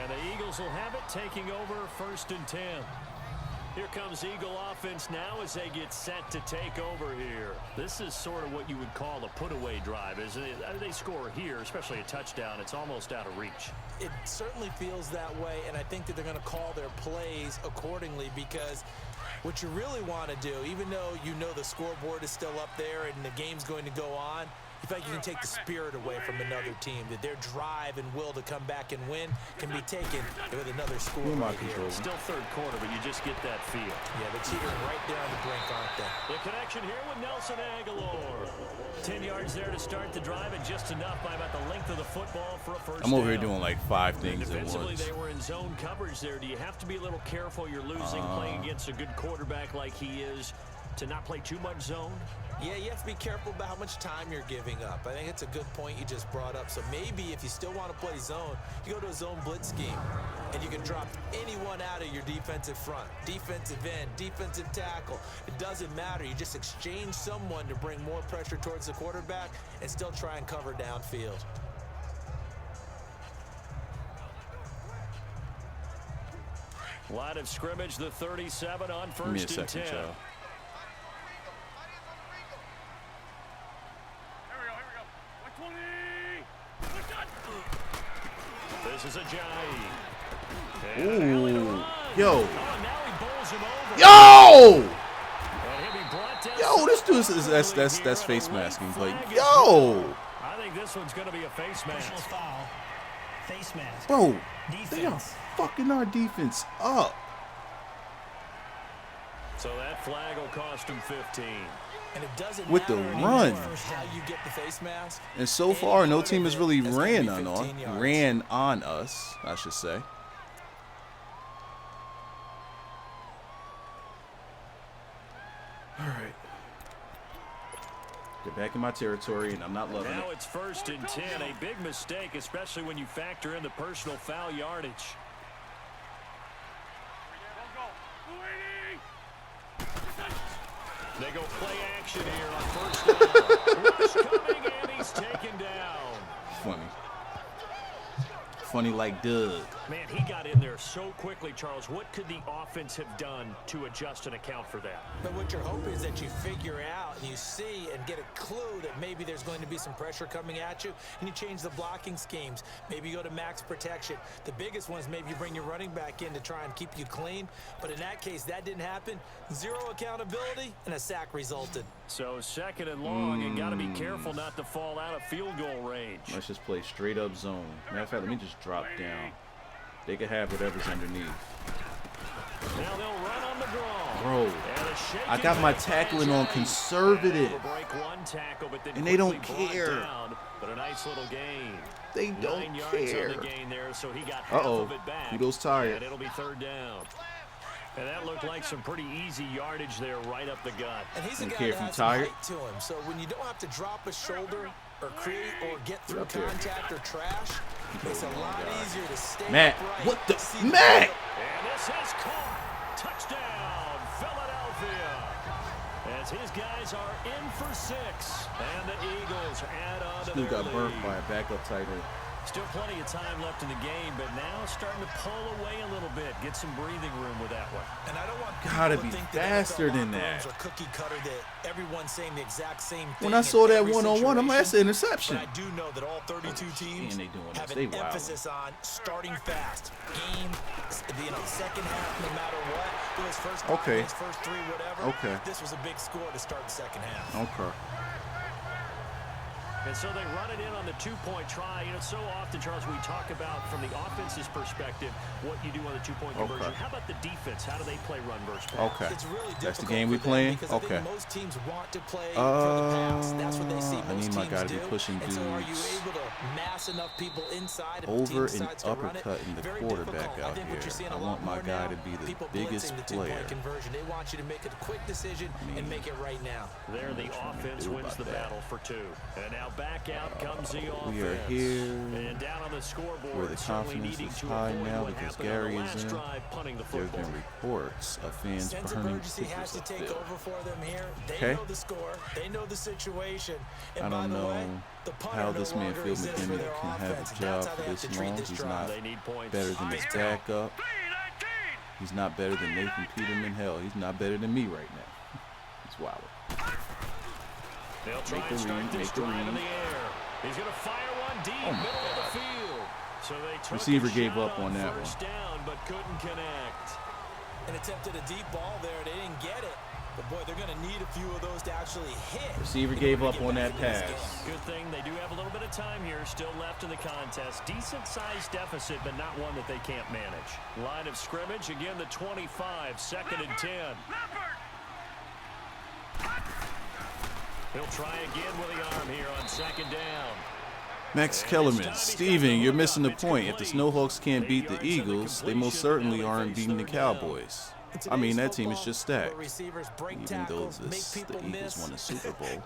And the Eagles will have it, taking over 1st and 10. Here comes Eagle offense now as they get set to take over here. This is sort of what you would call a put-away drive, isn't it? They score here, especially a touchdown. It's almost out of reach. It certainly feels that way, and I think that they're going to call their plays accordingly because what you really want to do, even though you know the scoreboard is still up there and the game's going to go on, you feel like you can take the spirit away from another team, that their drive and will to come back and win can be taken with another score right here. Still third quarter, but you just get that feel. Yeah, they're teetering right there on the brink, aren't they? The connection here with Nelson Aguilar. 10 yards there to start the drive, and just enough by about the length of the football for a first down. I'm over here doing like 5 things at Defensively, once. they were in zone coverage there. Do you have to be a little careful? You're losing playing against a good quarterback like he is to not play too much zone? Yeah, you have to be careful about how much time you're giving up. I think it's a good point you just brought up. So maybe if you still want to play zone, you go to a zone blitz scheme, and you can drop anyone out of your defensive front, defensive end, defensive tackle. It doesn't matter. You just exchange someone to bring more pressure towards the quarterback and still try and cover downfield. Line of scrimmage, the 37 on Give me a first and second, 10. child. This is a Ajayi. Ooh. Yo. Oh, now he bowls him over. Yo! And he'll be brought down Yo, this dude is that's face masking. Like, yo! I think this one's going to be a face mask. Personal foul. Face mask. Bro, they are Defense. fucking our defense up. So that flag will cost him 15. And it doesn't With the matter run. anymore how you get the face mask. And so far, no team has really That's gonna be ran 15 yards. on us, I should say. All right. Get back in my territory, and I'm not loving it. Now it's first and 10. A big mistake, especially when you factor in the personal foul yardage. They go play action here on first down. Rush coming, and he's taken down. Funny. Funny like Doug. Man, he got in there so quickly, Charles. What could the offense have done to adjust and account for that? But what you're hoping is that you figure out and you see and get a clue that maybe there's going to be some pressure coming at you, and you change the blocking schemes. Maybe you go to max protection. The biggest one is maybe you bring your running back in to try and keep you clean. But in that case, that didn't happen. Zero accountability, and a sack resulted. So second and long, you got to be careful not to fall out of field goal range. Let's just play straight up zone. Matter of fact, let me just drop down. They can have whatever's underneath. Now they'll run on the draw. Bro, I got my tackling on conservative. And they don't care. Down, but a nice little gain. They don't 9 yards care. on the gain there, so he got half Uh-oh. of it back. Kudos tired. And it'll be third down. And that looked like some pretty easy yardage there right up the gut. And he's a Don't guy care that if you has some tired. height to him. So when you don't have to drop a shoulder or create or get through up there. contact or trash, it's a lot easier to stay Matt, upright. what the see Matt? And this is caught. Touchdown, Philadelphia. As his guys are in for 6. And the Eagles add on to Dude their got burnt lead. by a backup tight end. Still plenty of time left in the game, but now starting to pull away a little bit. Get some breathing room with that one. And I don't want Gotta people be to think that faster NFL than locker that. rooms are cookie cutter, that everyone's saying the exact same thing. When I saw in that every one-on-one, I'm like, that's an situation. interception. But I do know that all 32 teams And they doing have this. an They wildin'. emphasis on starting fast. Game, second half, no matter what. Those first 5 Okay. minutes, first 3, whatever. Okay. This was a big score to start the second half. Okay. And so they run it in on the 2-point try. You know, so often, Charles, we talk about from the offense's perspective what you do on the 2-point conversion. How about the defense? How do they play run versus pass? Okay. It's really That's the difficult game we for them playing? because I Okay. think most teams want to play for the pass. That's what they see I most need my teams guy to be do. pushing And so are you dudes able to mass enough people inside if the over team and decides to run it? uppercutting the Very quarterback difficult. I out think what you're here. seeing I a want lot my more guy now, to be the people biggest blitzing the two-point player. conversion. They want you to make a quick decision and make it right now. There, the offense do wins the about that? battle for 2. And now back out comes the offense. We are here And down on the scoreboard, where the certainly confidence needing is to high avoid now what because happened on the Gary is last in. drive, punting the There have football. been reports of fans Sense of burning urgency has stickers to up take there. over for them here. They Okay. know the score. They know the situation. And I by don't the way, know the punter how no this man longer Phil exists for McDermott their can have offense. a That's job how for they have this to treat long. this He's drive. not They need points. better than his backup. He's not better than Nathan Peterman. Hell, he's not better than me right now. He's wild. They'll try Make and a start read, this make a drive in read. the air. He's going to fire one deep, Oh my middle of God. the field. So they took Receiver a gave shot up on that first down, but couldn't connect. And attempted a deep ball there. They didn't get it. But boy, they're going to need a few of those to actually hit. Receiver gave up on that pass. Good thing they do have a little bit of time here still left in the contest. Decent-sized deficit, but not one that they can't manage. Line of scrimmage, again, the 25, 2nd and 10. He'll try again with the arm here on 2nd down. Max Kellerman, Steven, you're missing the point. If the SNOWHAWKS can't beat the Eagles, they most certainly aren't beating the Cowboys. I mean, that team is just stacked, even though the Eagles won the Super Bowl.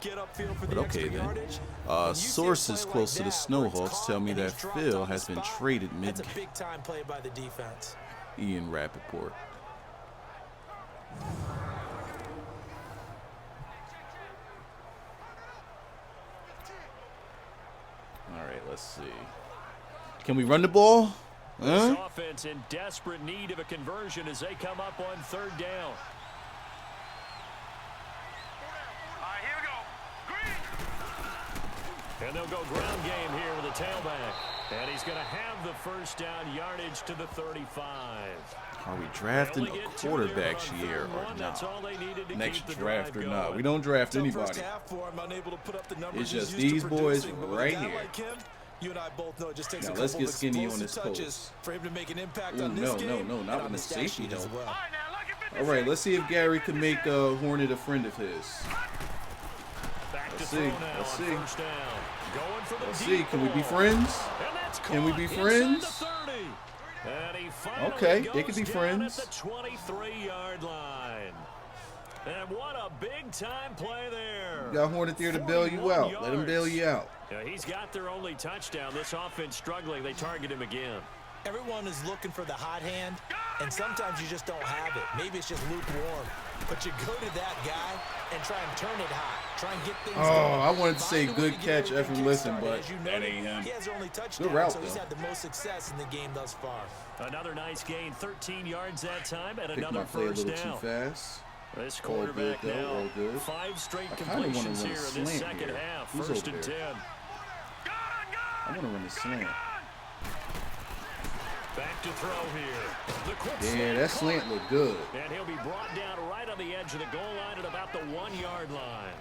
But okay then. Sources close to the SNOWHAWKS tell me that Phil has been traded mid-game. Ian Rappaport. All right, let's see. Can we run the ball? This offense in desperate need of a conversion as they come up on 3rd down. Here we go. And they'll go ground game here with a tailback. And he's going to have the 1st down yardage to the 35. Are we drafting a quarterback here or not? Next draft or not? We don't draft anybody. It's just these boys right here. You and I both know it just takes now a let's couple get skinny on this touches post. For him to make an impact Ooh, on this game. No, not when the safety help. Well. All right, let's see if Gary can make Hornet a friend of his. Let's see. Let's see. Can we be friends? Can we be friends? Okay, they can be friends. At the 23-yard line. And what a big-time play there. You got Hornet there to bail you out. Let him bail you out. Yeah, he's got their only touchdown. This offense struggling. They target him again. Everyone is looking for the hot hand, and sometimes you just don't have it. Maybe it's just lukewarm. But you go to that guy and try and turn it hot. Try and get things going. I wanted to say good catch, Evan Listen, but that ain't him. He has their only touchdown, good route, so he's though. had the most success in the game thus far. Another nice gain, 13 yards that time, and Picked another my play a 1st little down. too fast. This quarterback good, now, all good. 5 straight I kinda wanna completions run a here in this slant 2nd here. half. Who's 1st over and there? 10. I want to run a slant. Back to throw here. The quick Yeah, that slant looked good. And he'll be brought down right on the edge of the goal line at about the 1-yard line.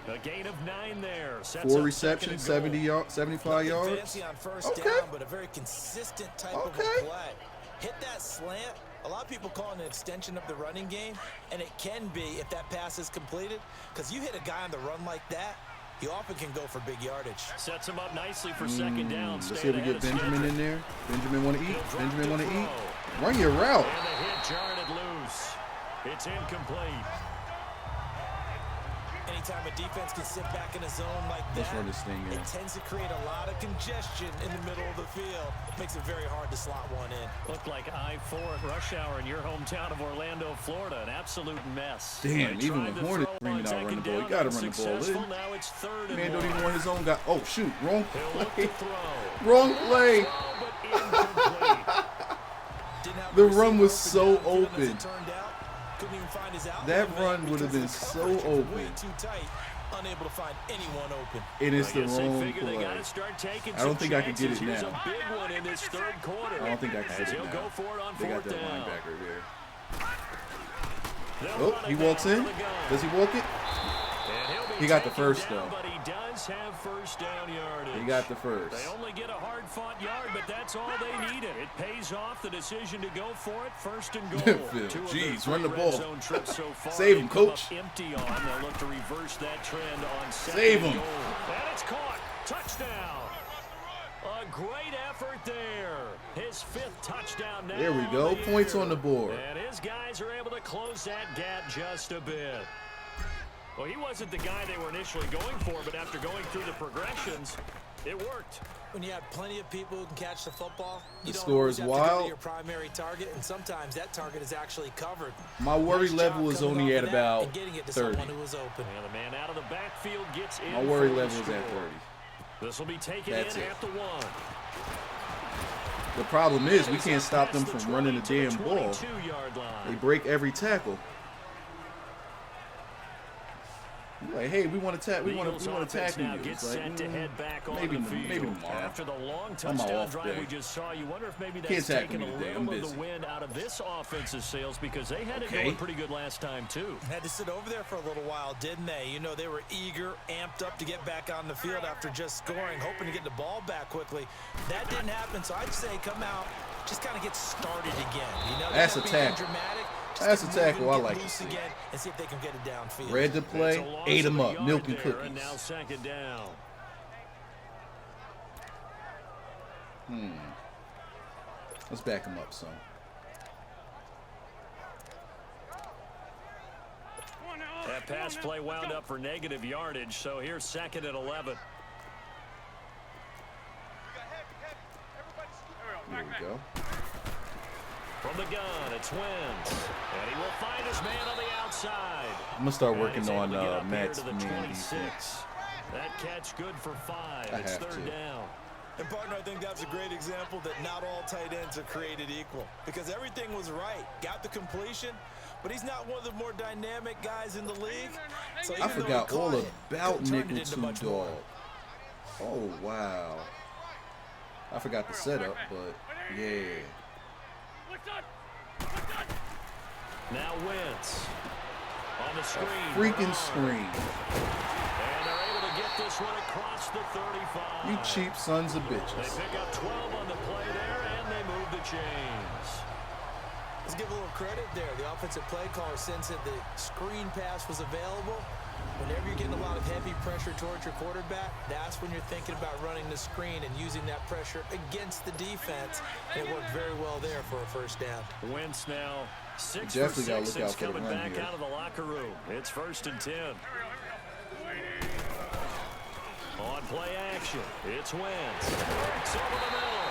A gain of 9 there. 4 receptions, 75 yards. Fancy on 1st down, but a very consistent type of a play. Hit that slant. A lot of people call it an extension of the running game, and it can be if that pass is completed, because you hit a guy on the run like that, you often can go for big yardage. Sets him up nicely for 2nd down. Let's see if we get Benjamin in there. Benjamin want to eat. Benjamin want to eat. Run your route. And the hit jarred loose. It's incomplete. Anytime a defense can sit back in a zone like that, Let's run this thing in. it tends to create a lot of congestion in the middle of the field. Makes it very hard to slot one in. Looked like I-4 at rush hour in your hometown of Orlando, Florida. An absolute mess. Damn, even with Hornet bringing out run the ball, you got to run the ball in. Now it's 3rd and Man 1. don't even want his own guy. Oh, shoot. Wrong He'll look play. to throw. Wrong play. But incomplete. The run was so open. Couldn't even find his outlet. That run would have been so open. Way too tight. Unable to find anyone open. It is the I guess they wrong figure they play. gotta start taking I don't think I can get it chances. Here's now. a big one in this 3rd quarter. I don't think I can As get it he'll now. go for it on They got 4th that down. linebacker there. They'll Oh, run he it walks down in. to the gun. Does he walk it? And he'll be He got the taken first, down, though. But he does have 1st down yardage. He got the first. They only get a hard-fought yard, but that's all they needed. It pays off the decision to go for it. 1st and goal. Phil, 2 of jeez, their run the 3 ball. red zone trips so far. Save him, They come coach. up empty on. They'll look to reverse that trend on 2nd Save and him. goal. And it's caught. Touchdown. A great effort there. His 5th touchdown now. There we go. of the Points year. on the board. And his guys are able to close that gap just a bit. Well, he wasn't the guy they were initially going for, but after going through the progressions, it worked. When you have plenty of people who can catch the football, you The don't score always is have to go to wild. your primary target, and sometimes that target is actually covered. My worry Nice level job is coming only off at of that about and getting it to 30. someone who was open. And the man out of the backfield gets in. My worry for the level is at score. 30. This will be taken That's in it. at the 1. The problem is we can't stop them from running the damn ball. 22-yard line. They break every tackle. You Like, hey, we want to Eagles tackle now you. gets It's like, set to head back on maybe the field. tomorrow. After the long On my touchdown off drive day. we just saw, you wonder if maybe Can't that's tackle taken me a today. I'm little of busy. the wind out of this offense's sails because they had it Okay. going pretty good last time too. Had to sit over there for a little while, didn't they? You know, they were eager, amped up to get back on the field after just scoring, hoping to get the ball back quickly. That didn't happen, so I'd say come out, just kind of get started again. You know, That's a tackle. dramatic. That's a tackle I like to Loose see. again and see if they can get it downfield. Read the play, ate them up, milk and And cookies. now second down. Let's back him up, son. That pass play wound up for negative yardage, so here's second and 11. There we go. From the gun, it's Wentz. And he will find his man on the outside. I'm gonna start And working he's able on to get up here Matt's to the man 26. defense. That catch good for 5. I It's have third to. down. And partner, I think that's a great example that not all tight ends are created equal because everything was right. Got the completion, but he's not one of the more dynamic guys in the league. So I forgot all about couldn't turn it nickel into two much more. dog. Oh wow. I forgot the setup, but yeah. Now Wentz on the screen. Freaking screen. And they're able to get this one across the 35. You cheap sons of They bitches. pick up 12 on the play there, and they move the chains. Let's give a little credit there. The offensive play caller sensed that the screen pass was available. Whenever you're getting a lot of heavy pressure towards your quarterback, that's when you're thinking about running the screen and using that pressure against the defense. And it worked very well there for a first down. Wentz now 6 Definitely for gotta 6 look out since for the coming run back here. out of the locker room. It's 1st and 10. On play action, it's Wentz. Breaks over the middle.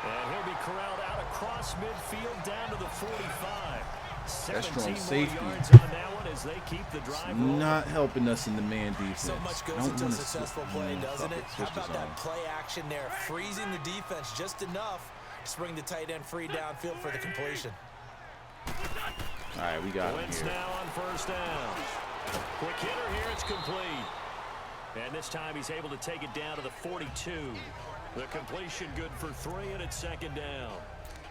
And he'll be corralled out across midfield down to the 45. 17 safety. more yards on that one as they keep the drive rolling. Not helping us in the man defense. So much goes I don't into a wanna successful switch- play, fuck doesn't it? How switch this about that on. play action there? Freezing the defense just enough to bring the tight end free downfield for the completion. All right, we got him Wentz here. now on 1st down. Quick hitter here, it's complete. And this time he's able to take it down to the 42. The completion good for 3, and it's 2nd down.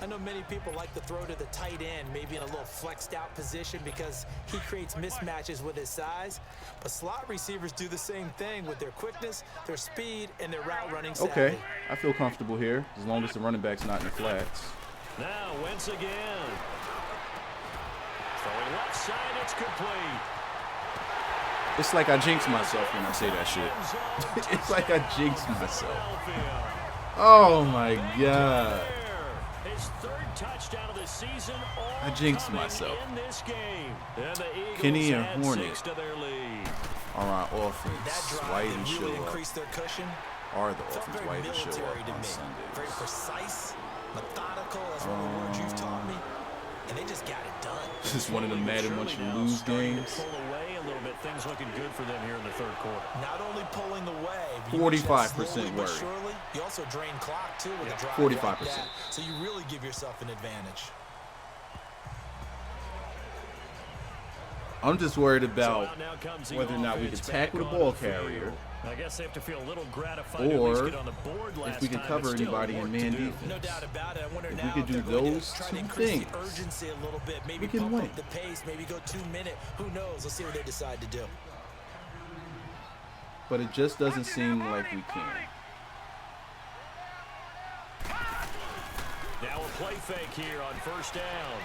I know many people like to throw to the tight end, maybe in a little flexed out position because he creates mismatches with his size. But slot receivers do the same thing with their quickness, their speed, and their route running savvy. Okay, I feel comfortable here as long as the running back's not in the flats. Now Wentz again. Throwing left side, it's complete. It's like I jinx myself when I say that shit. It's like I jinx myself. Oh my god. His 3rd touchdown of the season. I jinxed myself. In this game. And the Eagles Kenny and add Hornet 6 to their lead. are our That offense. drive Why that didn't really show up? increased their cushion. Are the Felt offense? very Why didn't show military up to on me. Very Sundays? precise, methodical. That's one of the words you've taught me. And they just got it done. This is one of the Madden Much Surely now Lose starting to games. Pull away a little bit. Things looking good for them here in the 3rd quarter. Not only pulling away, but 45% slowly but worry. surely, you also drain clock too with a drive 45%. like that. So you really give yourself an advantage. I'm just worried about So out now comes the whether or not we can offense tackle the back on ball the field. carrier, I guess they have to feel a little gratified to at least or get on the board last if we can time, cover but still anybody in work man to do. defense. No doubt about it. I wonder If now we could if do they're going those to try two to increase things, the urgency a little bit, maybe we can pump win. up the pace, maybe go 2-minute. Who knows? Let's see what they decide to do. But it just doesn't seem like we can. Now a play fake here on 1st down.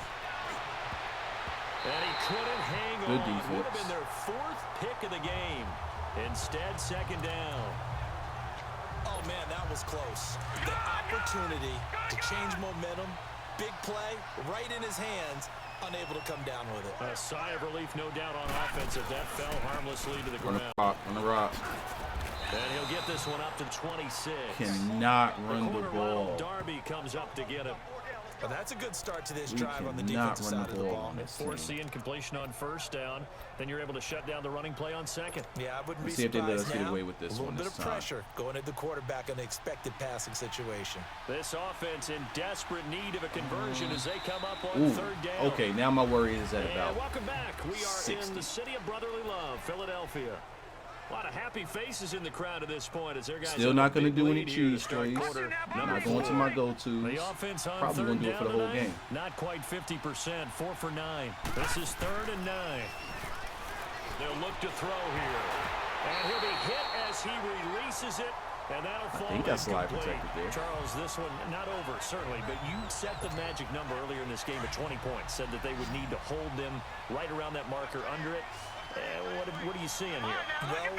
And he couldn't hang Good on. defense. Would have been their 4th pick of the game. Instead, 2nd down. Oh, man, that was close. The opportunity to change momentum, big play, right in his hands, unable to come down with it. A sigh of relief, no doubt, on offense if that fell harmlessly to the On the ground. rock, on the rock. And he'll get this one up to 26. Cannot The run the corner ball. Ronald Darby comes up to get him. Well, that's a good start to this We drive on the cannot defensive run side the of the ball ball. on this Force team. the incompletion on first down. Then you're able to shut down the running play on second. Yeah, I wouldn't be Let's see if they let surprised us get now. away with this A little one bit this of time. pressure going at the quarterback on the expected passing situation. This offense in desperate need of a conversion as they come up on Ooh, third down. okay, now my worry is at And about welcome back. We are 60. in the city of brotherly love, Philadelphia. A lot of happy faces in the crowd at this point as their guys Still have not a going to big do any lead here to cheese start plays. quarter number Not going to 4. my go-tos. The offense on Probably third going to do it down for the whole tonight, game. not quite 50%, 4 for 9. This is 3rd and 9. They'll look to throw here. And he'll be hit as he releases it. And that'll fall think that's slide incomplete. protected there. Charles, this one not over, certainly, but you set the magic number earlier in this game at 20 points. Said that they would need to hold them right around that marker under it. What are you seeing here? Well,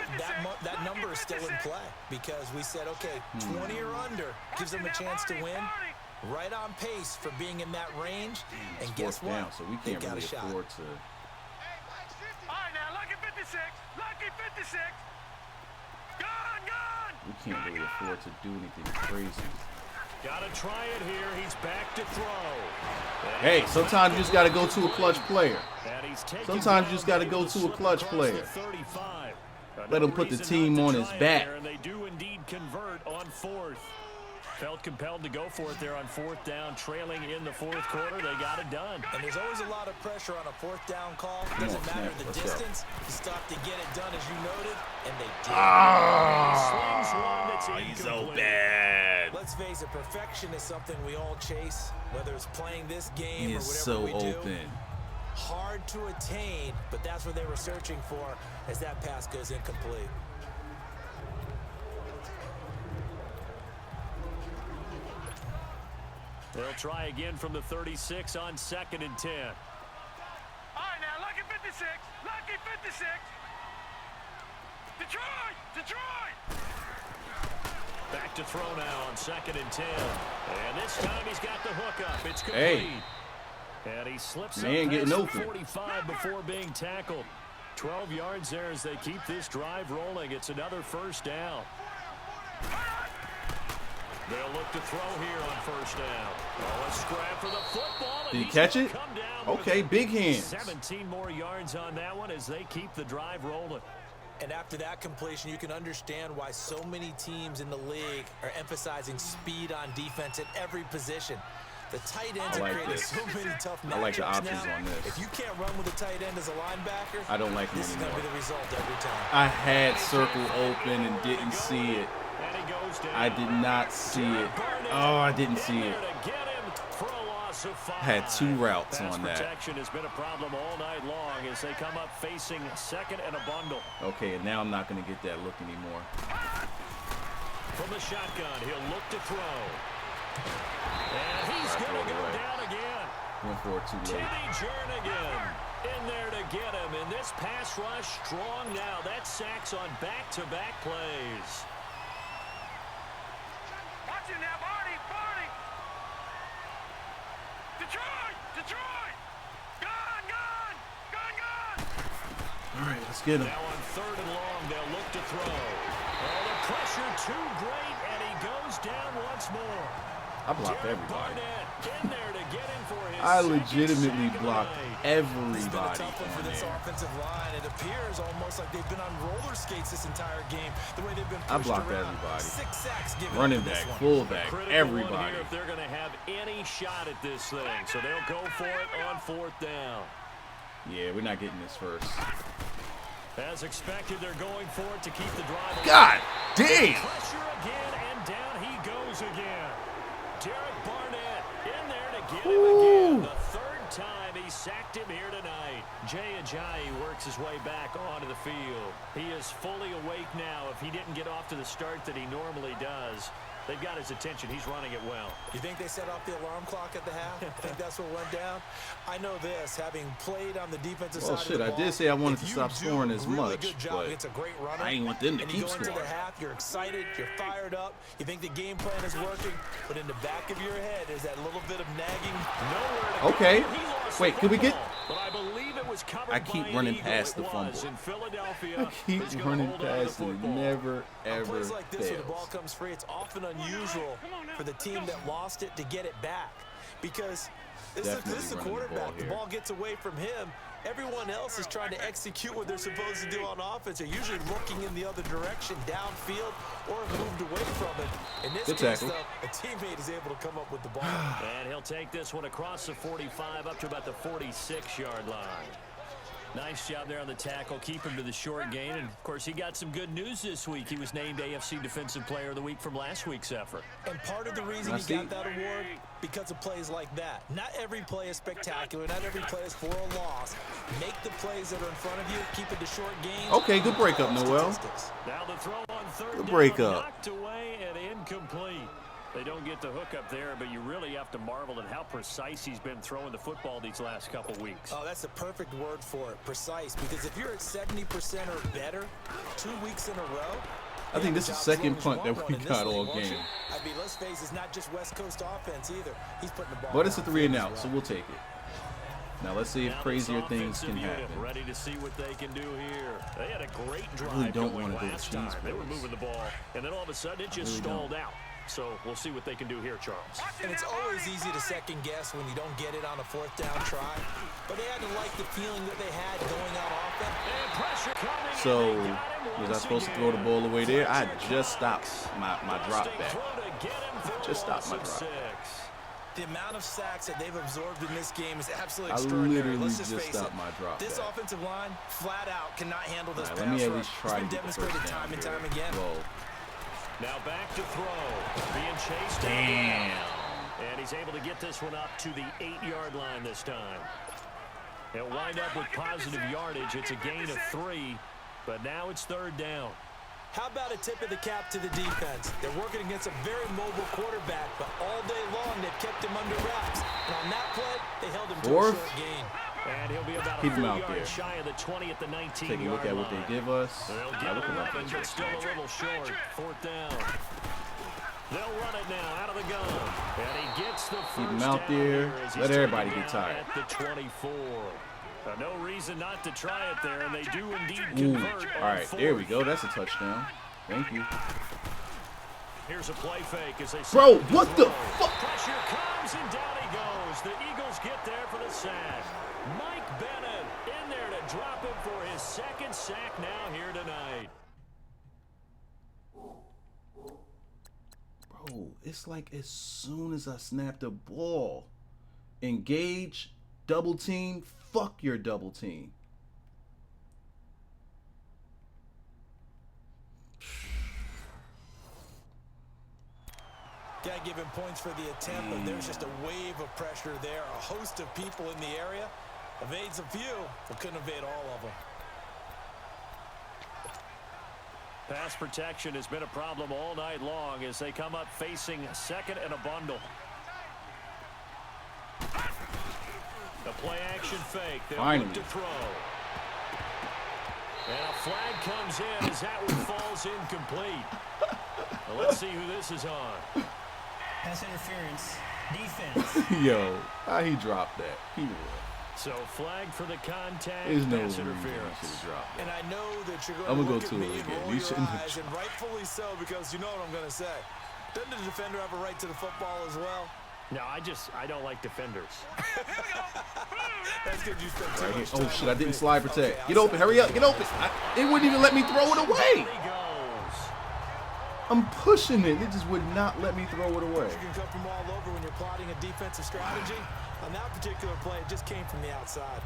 that number is still in play because we said, okay, 20 or under gives them a chance to win. Right on pace for being in that range. And guess what? Down, so we They can't got really a shot. afford to. All right, now, lucky 56. Lucky 56. Gone. We can't really afford to do anything crazy. Gotta try it here. He's back to throw. Hey, sometimes you just got to go to a clutch player. And he's taken Sometimes you down, just gotta able go to a slip clutch across player. the 35. Let him put the reason team not to on his try it back. there, and they do indeed convert on 4th. Felt compelled to go for it there on 4th down, trailing in the 4th quarter. They got it done. And there's always a lot of pressure on a 4th down call. Doesn't matter snap. the Let's go. distance. You stop to get it done, as you noted, and they did. Slings one that's He's so incomplete. bad. Let's face it, perfection is something we all chase, whether it's playing this game He or is whatever so we do. open. Hard to attain, but that's what they were searching for as that pass goes incomplete. They'll try again from the 36 on 2nd and 10. All right, now, lucky 56. Lucky 56. Detroit. Back to throw now on 2nd and 10. And this time he's got the hook up. It's complete. Hey. And he slips Man up getting past open. the 45 before being tackled. 12 yards there as they keep this drive rolling. It's another first down. They'll look to throw here on first down. Oh, a scrap for the football. And Did he he's catch gonna it? come down with Okay, it. big hands. 17 more yards on that one as they keep the drive rolling. And after that completion, you can understand why so many teams in the league are emphasizing speed on defense at every position. The tight ends I are like creating this. so many tough matchups I like the options now. on this. If you can't run with a tight end as a linebacker, I don't like him this is going to anymore. be the result every time. I had circle open and didn't see it. And he goes down. I did not see it. Oh, I didn't see it. Had 2 routes Pass on that. protection has been a problem all night long as they come up facing 2nd and a bundle. Okay, and now I'm not going to get that look anymore. From the shotgun, he'll look to throw. And he's Right, going to throw it go away. down again. Went for it too late. Timmy Jernigan in there to get him. And this pass rush strong now. That's sacks on back-to-back plays. Watch it now, Barney. Detroit. Gone. All right, let's get him. Now on 3rd and long, they'll look to throw. Oh, the pressure too great, and he goes down once more. I blocked Derek everybody. Barnett in there to get him for his I second legitimately sack of the blocked night. It's been a everybody tough one for on this there. offensive line. It appears almost like they've been on roller skates this entire game. The way they've been I pushed blocked around. everybody. 6 sacks given Running up in this back, one. fullback, Critical everybody. one here if they're going to have any shot at this thing. So they'll go for it on 4th down. Yeah, we're not getting this first. As expected, they're going for it to keep the drive alive. God damn! Pressure again, and down he goes again. Derek Barnett in there to get him again. The 3rd time he sacked him here tonight. Jay Ajayi works his way back onto the field. He is fully awake now. If he didn't get off to the start that he normally does, they've got his attention. He's running it well. You think they set off the alarm clock at the half? I think that's what went down. I know this, having played on the defensive Well, side shit, of the I ball. did say I wanted if to you stop do scoring as a really much, good job but against a great runner, I ain't want them to and keep you go into scoring. the half, you're excited, you're fired up, you think the game plan is working, but in the back of your head is that little bit of nagging. Nowhere to Okay. go. He lost Wait, the can we get- football, but I believe it was covered I keep by running an Eagle. past the It fumble. was in Philadelphia. I keep He's gonna running hold on to the past it. It football. never, On ever plays like this where the ball fails. comes free, it's often unusual for the team that lost it to get it back. because this is a quarterback. The ball gets away from him. Everyone else is trying to execute what they're supposed to do on offense. They're usually looking in the other direction, downfield, or have moved away from it. In this case, though, a teammate is able to come up with the ball. And he'll take this one across the 45 up to about the 46-yard line. Nice job there on the tackle. Keep him to the short gain. And, of course, he got some good news this week. He was named AFC Defensive Player of the Week from last week's effort. And part of the reason he got that award, because of plays like that. Not every play is spectacular. Not every play is for a loss. Make the plays that are in front of you. Keep it to short gains. Okay, good breakup, Noel. Now the throw on third good down, breakup. Knocked away and incomplete. They don't get the hook up there, but you really have to marvel at how precise he's been throwing the football these last couple weeks. Oh, that's the perfect word for it, precise. Because if you're at 70% or better 2 weeks in a row, I think this is the second punt that we got all game. I mean, let's face it, it's not just West Coast offense either. He's putting the ball. But it's a 3 and out, so we'll take it. Now let's see if crazier things can happen. Ready to see what they can do here. They had a great drive really don't going want to last do time. cheese They were moving the ball, and then all of a sudden it just stalled out. So we'll see what they can do here, Charles. And it's always easy to second guess when you don't get it on a 4th down try. But they had to like the feeling that they had going out offense. And pressure coming. So was I supposed to throw the ball away there? I just stopped my drop back. Just stopped my drop. The amount of sacks that they've absorbed in this game is absolutely extraordinary. I literally Let's just face stopped it. my drop This back. offensive line, flat out, cannot handle this pass Let me at rush. least try to It's been get the first demonstrated down time and here. time again. Whoa. Now back to throw. Being chased. Damn. And he's able to get this one up to the 8-yard line this time. He'll wind up with positive yardage. It's a gain of 3, but now it's 3rd down. How about a tip of the cap to the defense? They're working against a very mobile quarterback, but all day long they've kept him under wraps. And on that play, they held him to a short gain. And he'll be about Keep a him full out yard there. shy of the 20 at the 19-yard line. Take a look at what they give us. They'll get 11, but still a little short. 4th down. They'll run it now out of the gun. And he gets the first Keep him out down there. here as he's Let everybody taken get down tired. at the 24. No reason not to try it there, and they do indeed convert. All right, there we go. That's a touchdown. Thank you. Here's a play fake as they Bro, what the fuck? Pressure comes and down he goes. The Eagles get there for the sack. Mike Bennett in there to drop him for his 2nd sack now here tonight. Bro, it's like as soon as I snap the ball, engage, double team, fuck your double team. Gotta give him points for the attempt, but there's just a wave of pressure there. A host of people in the area. Evades a few, but couldn't evade all of them. Pass protection has been a problem all night long as they come up facing 2nd and a bundle. The play action fake. They'll look to throw. And a flag comes in as that one falls incomplete. Well, let's see who this is on. Pass interference. Defense. Yo, how he dropped that? He would. So flag for the contact. There's no pass reason he interference. should have dropped that. And I know that you're I'm going gonna to go look to at me it and again. roll You your shouldn't have eyes, and rightfully so, because you know what I'm going to say. Doesn't the defender have a right to the football as well? No, I don't like defenders. That's because you spent too Right much here. time Oh shit, I didn't with slide me. protect. Okay, Get open, hurry up, get open. It wouldn't even let me throw it away. There he goes. I'm pushing it. It just would not let me throw it away. You can come from all over when you're plotting a defensive strategy. On that particular play, it just came from the outside.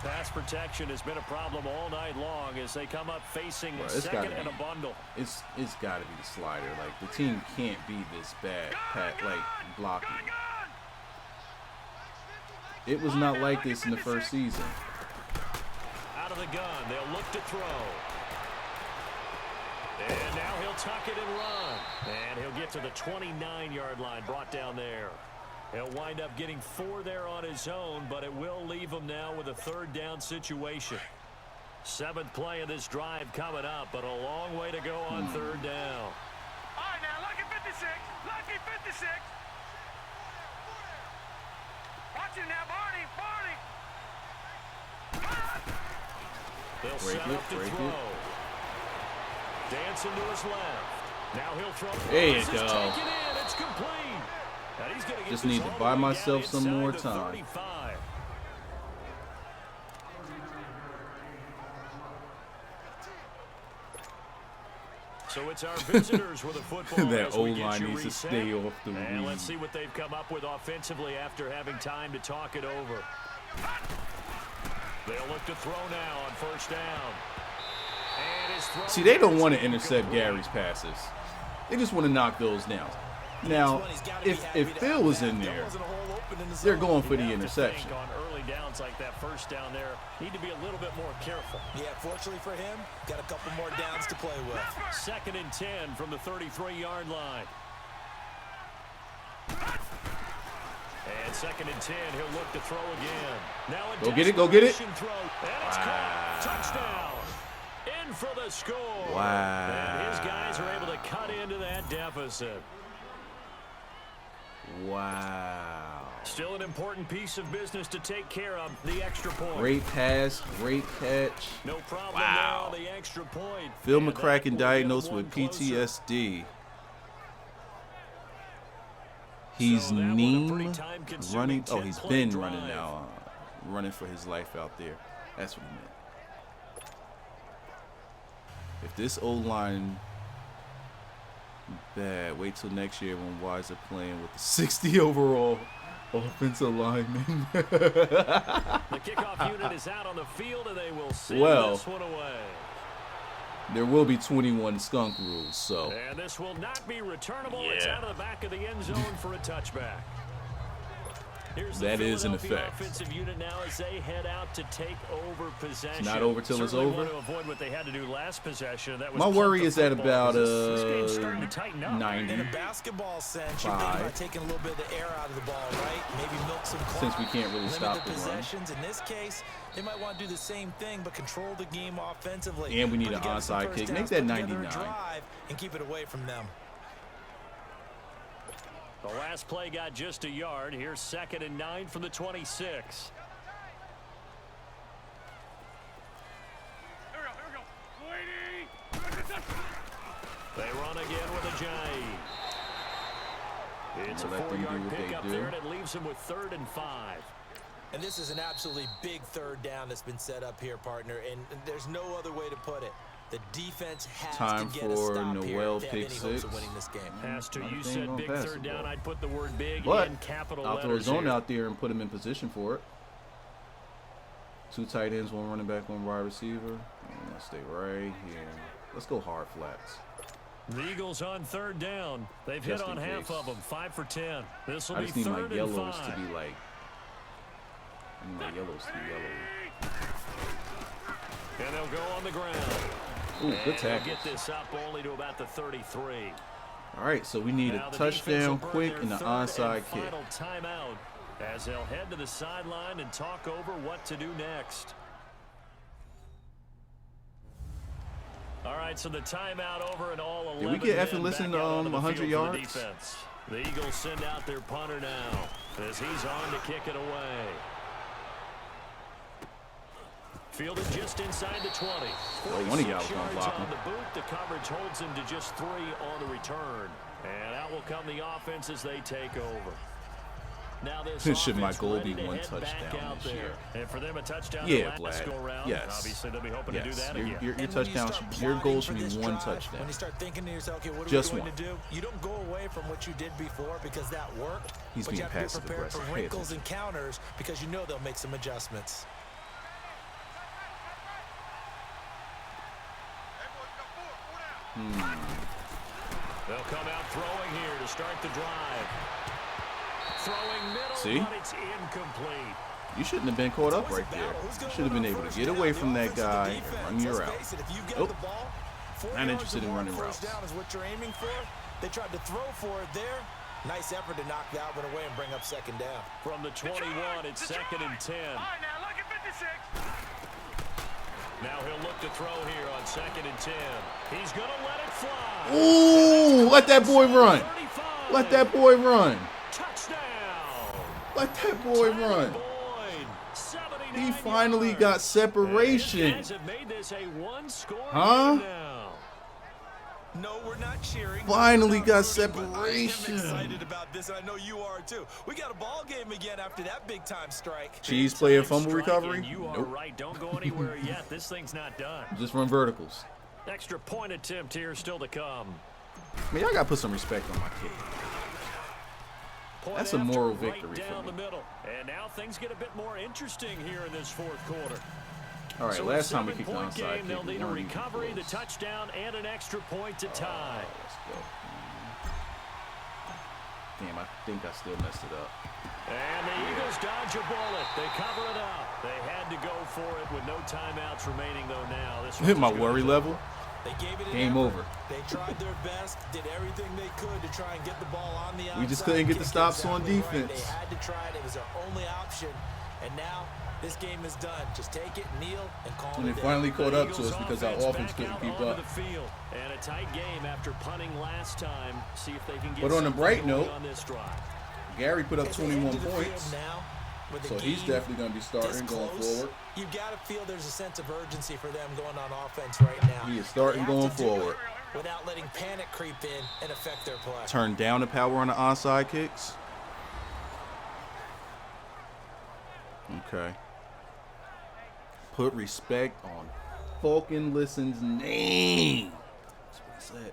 Pass protection has been a problem all night long as they come up facing Bro, it's 2nd and a bundle. It's got to be the slider. Like the team can't be this bad like blocking. It was not like this in the first season. Out of the gun, they'll look to throw. And now he'll tuck it and run. And he'll get to the 29-yard line, brought down there. He'll wind up getting 4 there on his own, but it will leave him now with a 3rd down situation. 7th play of this drive coming up, but a long way to go on 3rd down. All right, now, lucky 56. Lucky 56. Watch him now, Barney. They'll Break set it, up to break throw. it. Dancing to his left. Now he'll throw. There you This is go. taken in. It's It's complete. And he's gonna get Just this need to all buy the way myself down some more inside the time. 35. So it's our visitors with a football. That as we get O-line you needs to reset. stay off the And weed. let's see what they've come up with offensively after having time to talk it over. They'll look to throw now on first down. And his throw See, they don't want to is intercept incomplete. Gary's passes. They just want to knock those down. Now, if Phil was in there, they're going for the You have to interception. think on early downs like that first down there, need to be a little bit more careful. Yeah, fortunately for him, got a couple more downs to play with. 2nd and 10 from the 33-yard line. And 2nd and 10, he'll look to throw again. Now a Go get it, go get it. desperation throw, and it's caught. Touchdown. In for the score. Wow. And his guys are able to cut into that deficit. Wow. Still an important piece of business to take care of, the extra point. Great pass, great catch. No problem Wow. there on the extra point. Phil And McCracken that will diagnosed get with one closer. PTSD. He's So that one a pretty Neem time-consuming running. Oh, he's 10-play been drive. running now. Running for his life out there. That's what he meant. If this O-line bad, wait till next year when Wise are playing with the 60 overall offensive lineman. The kickoff unit is out on the field, and they will send Well. this one away. There will be 21 skunk rules, so And this will not be returnable. It's out of the back of the end zone for a touchback. Here's the That is in Philadelphia effect. offensive unit now as they head out to take over possession. It's not over till it's Certainly over. want to avoid what they had to do last possession. That was my punt worry the is at football, about 'cause this game's starting to tighten up. 90. In a basketball sense, you're thinking about taking a little bit of the air out of the ball, right? Maybe milk some clock. Since we can't really limit stop the the run. possessions. In this case, they might want to do the same thing, but control the game offensively. And we need Put an together some onside first kick. downs, Make that put together a 99. drive and keep it away from them. The last play got just a yard. Here's 2nd and 9 from the 26. They run again with a Giant. It's a Let them do 4-yard what they pickup do. there, and it leaves them with 3rd and 5. And this is an absolutely big third down that's been set up here, partner, and there's no other way to put it. The defense has Time to get a for stop here Noel if they have pick any hopes 6. of winning this game. Pastor, I you think said gonna big pass third the down. ball. I'd put the word big But in capital I'll throw a letters zone here. out there and put him in position for it. 2 tight ends, 1 running back, 1 wide receiver. I'm gonna stay right here. Let's go hard flats. The Eagles on 3rd down. They've hit Just on in half case. of them, 5 for 10. This will I be just need my 3rd and yellows 5. to be like. I need my yellows to be yellow. And they'll go on the ground. Ooh, good And they'll tackle. get this up only to about the 33. All right, so we need Now a the touchdown defense will burn quick their and an 3rd onside and kick. final timeout as they'll head to the sideline and talk over what to do next. All right, so the timeout over and all 11 Did we get effing men listen back to out onto the 100 field for the yards? defense. The Eagles send out their punter now as he's on to kick it away. Fielded just inside the 20. Well, one of y'all 46 gonna yards block on him. the boot. The coverage holds him to just 3 on the return. And out will come the offense as they take over. Now this Should my offense goal ready be to 1 head back touchdown out this there. year? And for them, a touchdown Yeah, the last Vlad. go round. Yes. Obviously, they'll be hoping to do that Your, again. your And when you touchdown, start your goal plotting should for be this 1 drive, touchdown. When you start thinking to yourself, okay, what are Just we going one. to do? You don't go away from what you did before because that worked. He's but being you have to be passive prepared for aggressive. Pay wrinkles and counters because you know they'll make some adjustments. They'll come out throwing here to start the drive. Throwing middle, See? but it's incomplete. You shouldn't have been caught up right there. You should have been able to get away from that guy and run your route. Nope. Not interested in running routes. First down is what you're aiming for. They tried to throw for it there. Nice effort to knock that one away and bring up 2nd down. From the 21, it's 2nd and 10. Now he'll look to throw here on 2nd and 10. He's going to let it fly. Ooh, let that boy run. 35. Let that boy run. Touchdown. Let that boy run. Boyd, 79 He finally yards. got And separation. these guys have made this a 1-score Huh? game now. No, we're not cheering. Finally We're not got rooting, but separation. I am excited about this, and I know you are too. We got a ball game again after that big time strike. Cheese play and fumble recovery? You are Nope. right. Don't go anywhere yet. This thing's not done. Just run verticals. Extra point attempt here still to come. Man, y'all gotta put some respect on my kid. Point That's a after, moral right victory down for the me. middle. And now things get a bit more interesting here in this fourth quarter. All right, So last a time we kicked the 7-point onside game, they'll kick, we need a weren't even recovery, the close. touchdown, and an extra point to tie. Let's go. Damn, I think I still messed it up. And the Eagles dodge a bullet. They cover it up. They had to go for it with no timeouts remaining, though, now. This Hit my one's worry good. level. They gave it an Game effort. over. They tried their best, did everything they could to try and get the ball on the outside. We just couldn't get the Kick stops on exactly right. defense. They had to try it. It was their only option. And now this game is done. Just take it, kneel, and call And it it a finally day. caught up to Eagles us because our offense back couldn't out keep onto up. the field. And a tight game after punting last time. See if they can get But on a something bright going note, on this drive. Gary put up As they head 21 to the field points, now, with so the he's game definitely going to be this starting going close, forward. You got to feel there's a sense of urgency for them going on offense right now. He is starting They have going to do forward. it without letting panic creep in and affect their play. Turn down the power on the onside kicks. Okay. Put respect on Falcon Listen's name. That's what he said.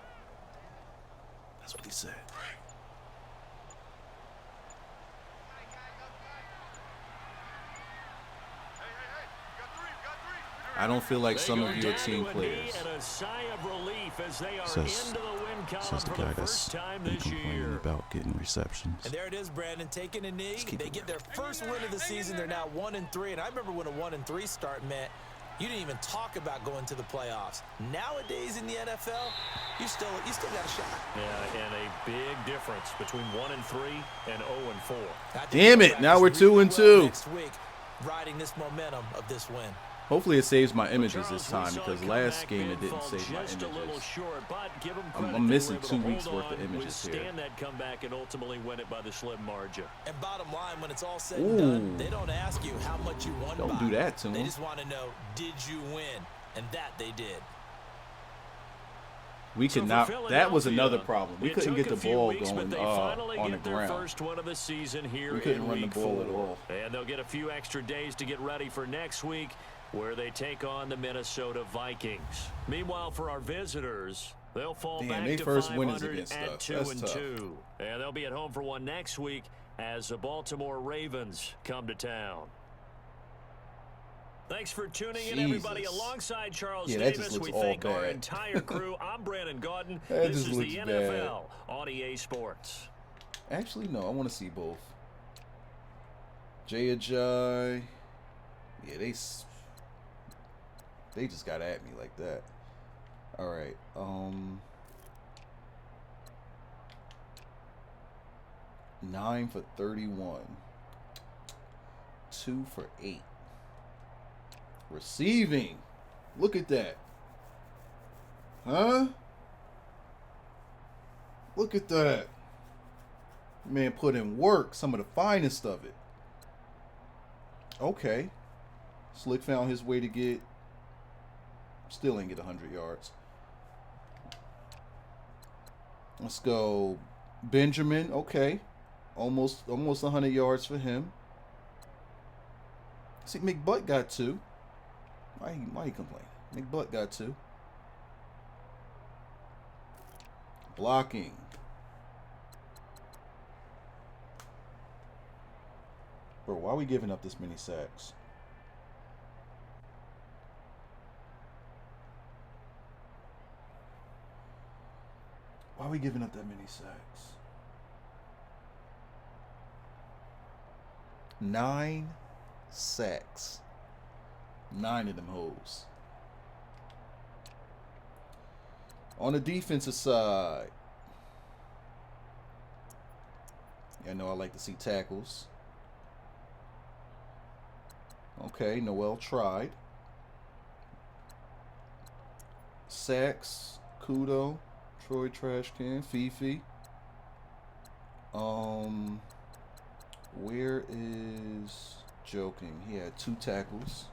That's what he said. I don't feel like some of you are team players. Says the guy that's been complaining about getting receptions. And there it is, Brandon, taking a knee. They get their first win of the season. They're now 1-3. And I remember when a 1-3 start meant you didn't even talk about going to the playoffs. Nowadays in the NFL, you still got a shot. Yeah, and a big difference between 1-3 and 0-4. Damn it! Now we're 2-2. Next week, riding this momentum of this win. Hopefully it saves my images this time because last game it didn't save my images. I'm missing 2 weeks worth of images here. Stand that comeback and ultimately win it by the slim margin. And bottom line, when it's all said and done, they don't ask you how much you won by. Don't do that to They them. just want to know, did you win? And that they did. We could not. That was another problem. We couldn't get the ball going on the ground. First one of the season here We couldn't in run the week ball 4. at all. And they'll get a few extra days to get ready for next week, where they take on the Minnesota Vikings. Meanwhile, for our visitors, they'll fall back they to first win is 500 against at us. 2-2. And they'll be at home for one next week as the Baltimore Ravens come to town. Thanks for tuning in, everybody. Jesus. Alongside Charles Yeah, that just Davis, looks we all thank our bad. entire crew. I'm Brandon Gaudin. That This just is looks the bad. NFL on EA Sports. Actually, no. I want to see both. Jay Ajay. Yeah, they just got at me like that. All right. 9 for 31. 2 for 8. Receiving. Look at that. Huh? Look at that. Man put in work. Some of the finest of it. Okay. Slick found his way to get. Still ain't get 100 yards. Let's go. Benjamin. Okay. Almost 100 yards for him. See, McButt got 2. Why he complain? McButt got 2. Blocking. Bro, why are we giving up this many sacks? Why are we giving up that many sacks? 9 sacks. 9 of them hoes. On the defensive side, I know I like to see tackles. Okay, Noel tried. Sacks, Kudo, Troy Trashcan, Fifi. Where is Joking? He had 2 tackles.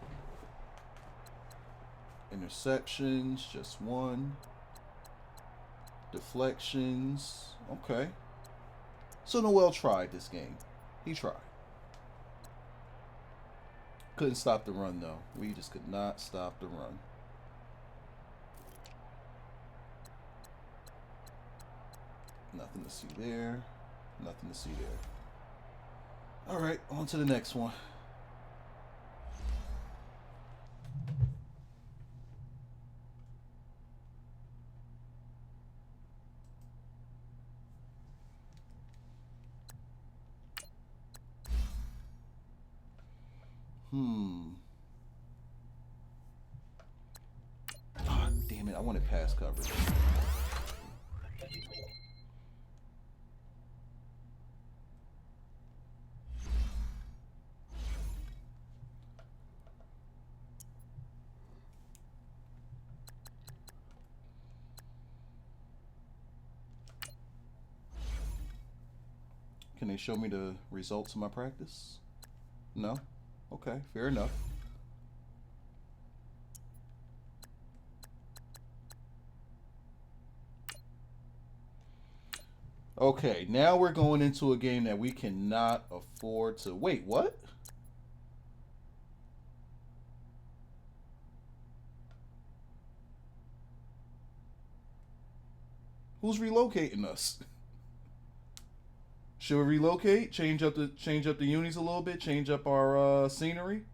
Interceptions, just 1. Deflections. Okay. So Noel tried this game. He tried. Couldn't stop the run, though. We just could not stop the run. Nothing to see there. Nothing to see there. All right, on to the next one. Oh, damn it. I wanted pass coverage. Can they show me the results of my practice? No? Okay, fair enough. Okay, now we're going into a game that we cannot afford to... Wait, what? Who's relocating us? Should we relocate? Change up the unis a little bit? Change up our scenery?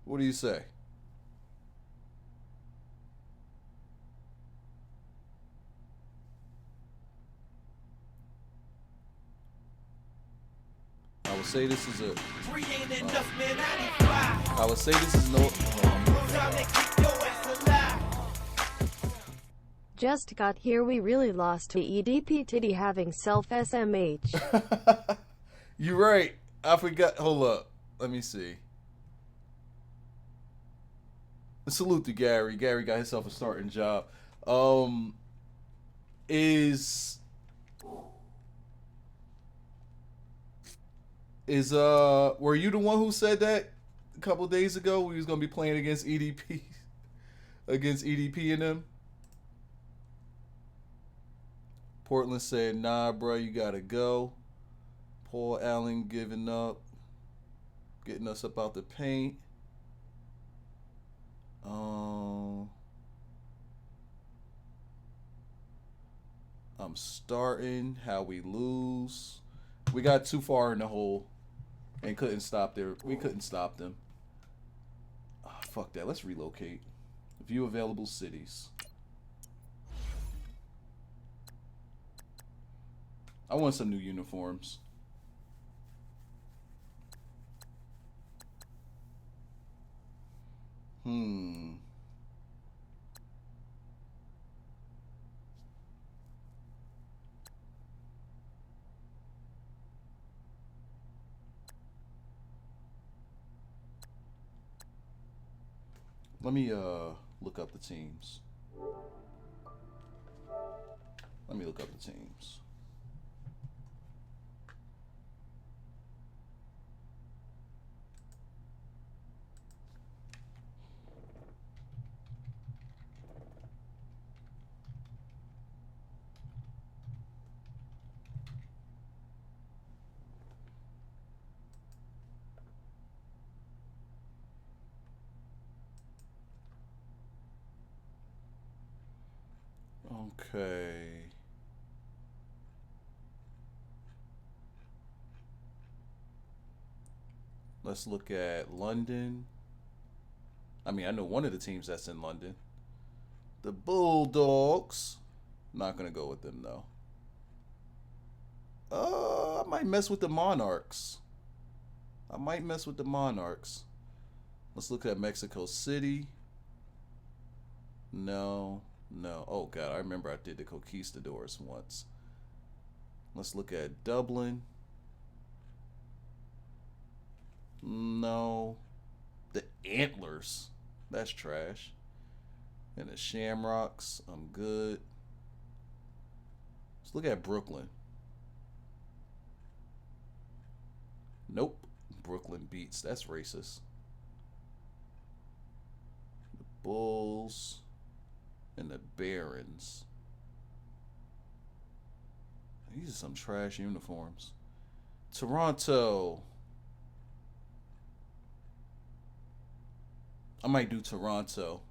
What do you say? I would say this is a... I would say this is no... Just got here, we really lost to EDP Titty having self SMH. You're right. I forgot. Hold up. Let me see. Salute to Gary. Gary got himself a starting job. Were you the one who said that a couple of days ago? We was gonna be playing against EDP, against EDP and them. Portland said, "Nah, bro, you gotta go." Paul Allen giving up, getting us up out the paint. I'm starting. How we lose? We got too far in the hole and couldn't stop there. We couldn't stop them. Oh, fuck that. Let's relocate. View available cities. I want some new uniforms. Let me look up the teams. Okay. Let's look at London. I mean, I know one of the teams that's in London. The Bulldogs. Not going to go with them, though. I might mess with the Monarchs. Let's look at Mexico City. No. Oh, God. I remember I did the Conquistadors once. Let's look at Dublin. No. The Antlers. That's trash. And the Shamrocks. I'm good. Let's look at Brooklyn. Nope. Brooklyn beats. That's racist. Bulls and the Barons. These are some trash uniforms. Toronto. I might do Toronto.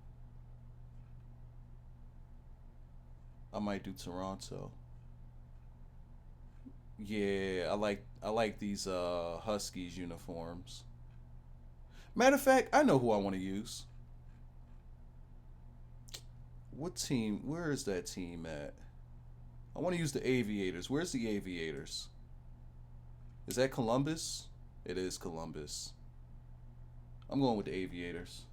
Yeah, I like these Huskies uniforms. Matter of fact, I know who I want to use. What team? Where is that team at? I want to use the Aviators. Where's the Aviators? Is that Columbus? It is Columbus. I'm going with the Aviators.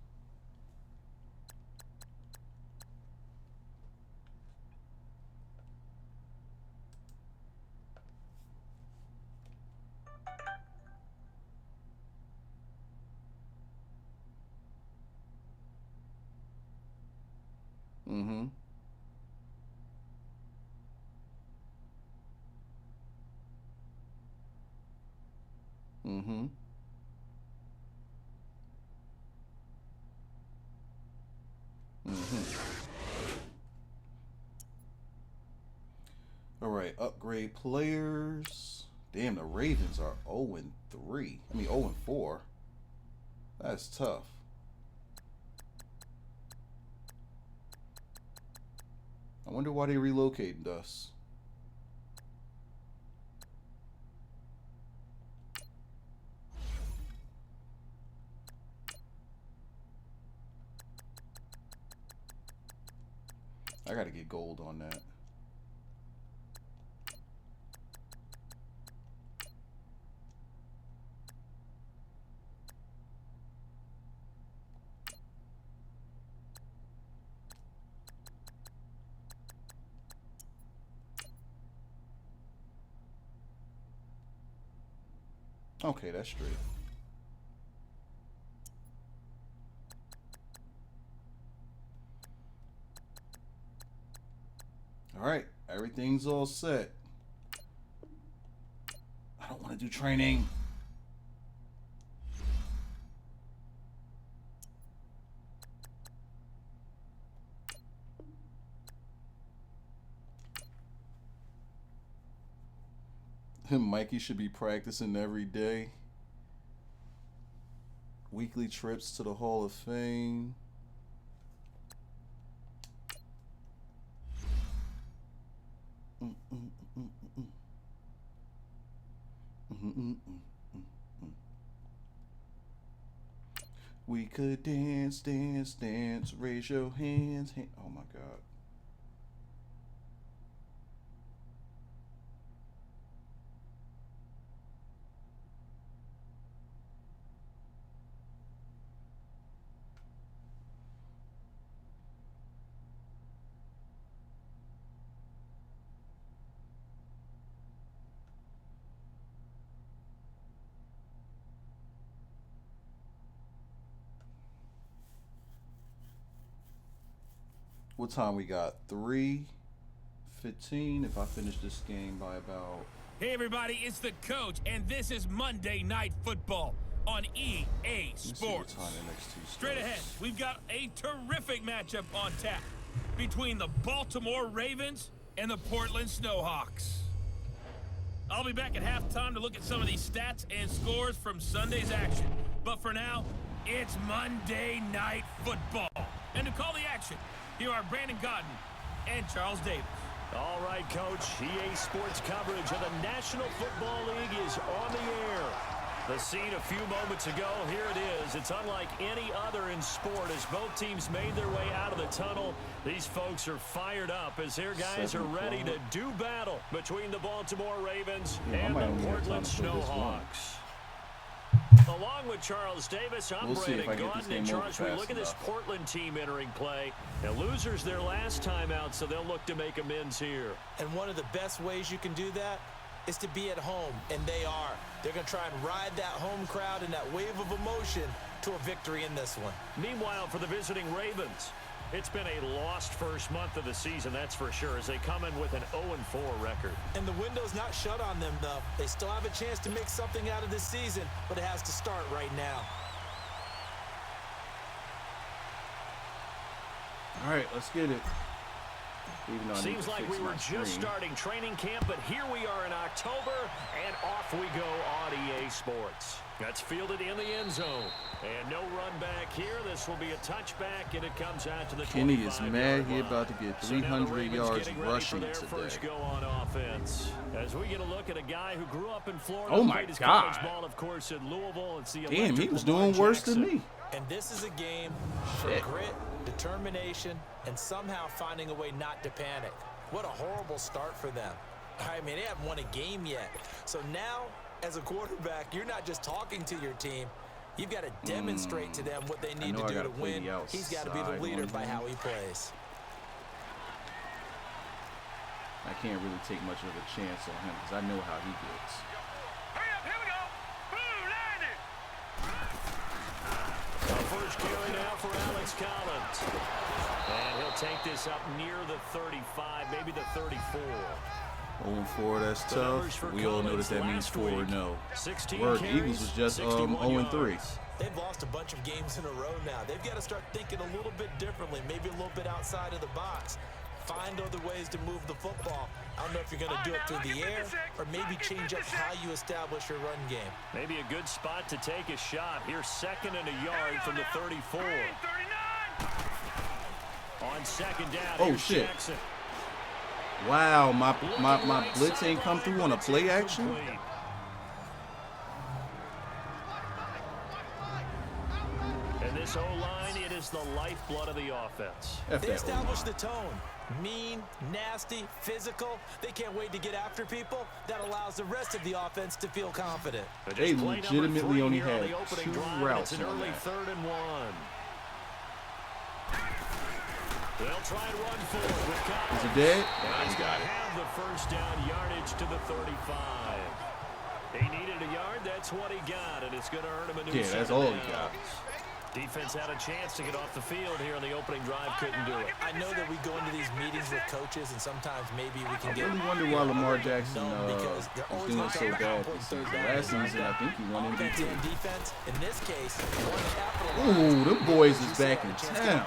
Mm-hmm. Mm-hmm. Mm-hmm. All right, upgrade players. Damn, the Ravens are 0-3. I mean 0-4. That's tough. I wonder why they relocated us. I gotta get gold on that. Okay, that's straight. All right, everything's all set. I don't want to do training. Mikey should be practicing every day. Weekly trips to the Hall of Fame. We could dance, dance, dance. Raise your hands. Oh my God. What time we got? 3:15. If I finish this game by about... Hey everybody, it's the coach, and this is Monday Night Football on EA Sports. Straight ahead, we've got a terrific matchup on tap between the Baltimore Ravens and the Portland SNOWHAWKS. I'll be back at halftime to look at some of these stats and scores from Sunday's action. But for now, it's Monday Night Football. And to call the action, here are Brandon Godden and Charles Davis. All right, Coach. EA Sports coverage of the National Football League is on the air. The scene a few moments ago, here it is. It's unlike any other in sport as both teams made their way out of the tunnel. These folks are fired up as their guys are ready to do battle between the Baltimore Ravens and the Portland SNOWHAWKS. Along with Charles Davis, I'm Brandon Godden. And Charles, we look at this Portland team entering play. And losers their last time out, so they'll look to make amends here. And one of the best ways you can do that is to be at home, and they are. They're going to try and ride that home crowd and that wave of emotion to a victory in this one. Meanwhile, for the visiting Ravens, it's been a lost first month of the season, that's for sure, as they come in with an 0-4 record. And the window's not shut on them, though. They still have a chance to make something out of this season, but it has to start right now. All right, let's get it. Even though Seems like we were just starting training camp, but here we are in October, and off we go on EA Sports. That's fielded in the end zone. And no run back here. This will be a touchback, and it comes out to the 25-yard line. Kenny is mad. He about to get 300 yards rushing today. First go on offense. As we get a look at a guy who grew up in Florida. Oh, my God. Ball, of course, in Louisville. It's the damn, he was doing worse than me. And this is a game for grit, determination, and somehow finding a way not to panic. What a horrible start for them. I mean, they haven't won a game yet. So now, as a quarterback, you're not just talking to your team. You've got to demonstrate to them what they need to do to win. He's got to be the leader by how he plays. I can't really take much of a chance on him because I know how he gets. First carry now for Alex Collins. And he'll take this up near the 35, maybe the 34. 0-4, that's tough. We all know that means 4-0. Word, Eagles was just 0-3. They've lost a bunch of games in a row now. They've got to start thinking a little bit differently, maybe a little bit outside of the box. Find other ways to move the football. I don't know if you're going to do it through the air or maybe change up how you establish your run game. Maybe a good spot to take a shot. Here's 2nd and a yard from the 34. On 2nd down, oh, shit. Jackson. Wow, my blitz ain't come through on a play action? And this O-line, it is the lifeblood of the offense. They establish the tone. Mean, nasty, physical. They can't wait to get after people. That allows the rest of the offense to feel confident. They legitimately only had 2 routes on on early that. 3rd and 1. They'll try and run forward with Collins. Is it dead? He's got it. Have the first down yardage to the 35. He needed a yard. That's what he got, and it's going to earn him a new Yeah, that's all he got. Defense had a chance to get off the field here on the opening drive, couldn't do it. I know that we go into these meetings with coaches, and sometimes maybe we can get. I really wonder why Lamar Jackson is doing so bad this season. Last season, I think he won MVP. Defense, in this case, ooh, them boys is back in town.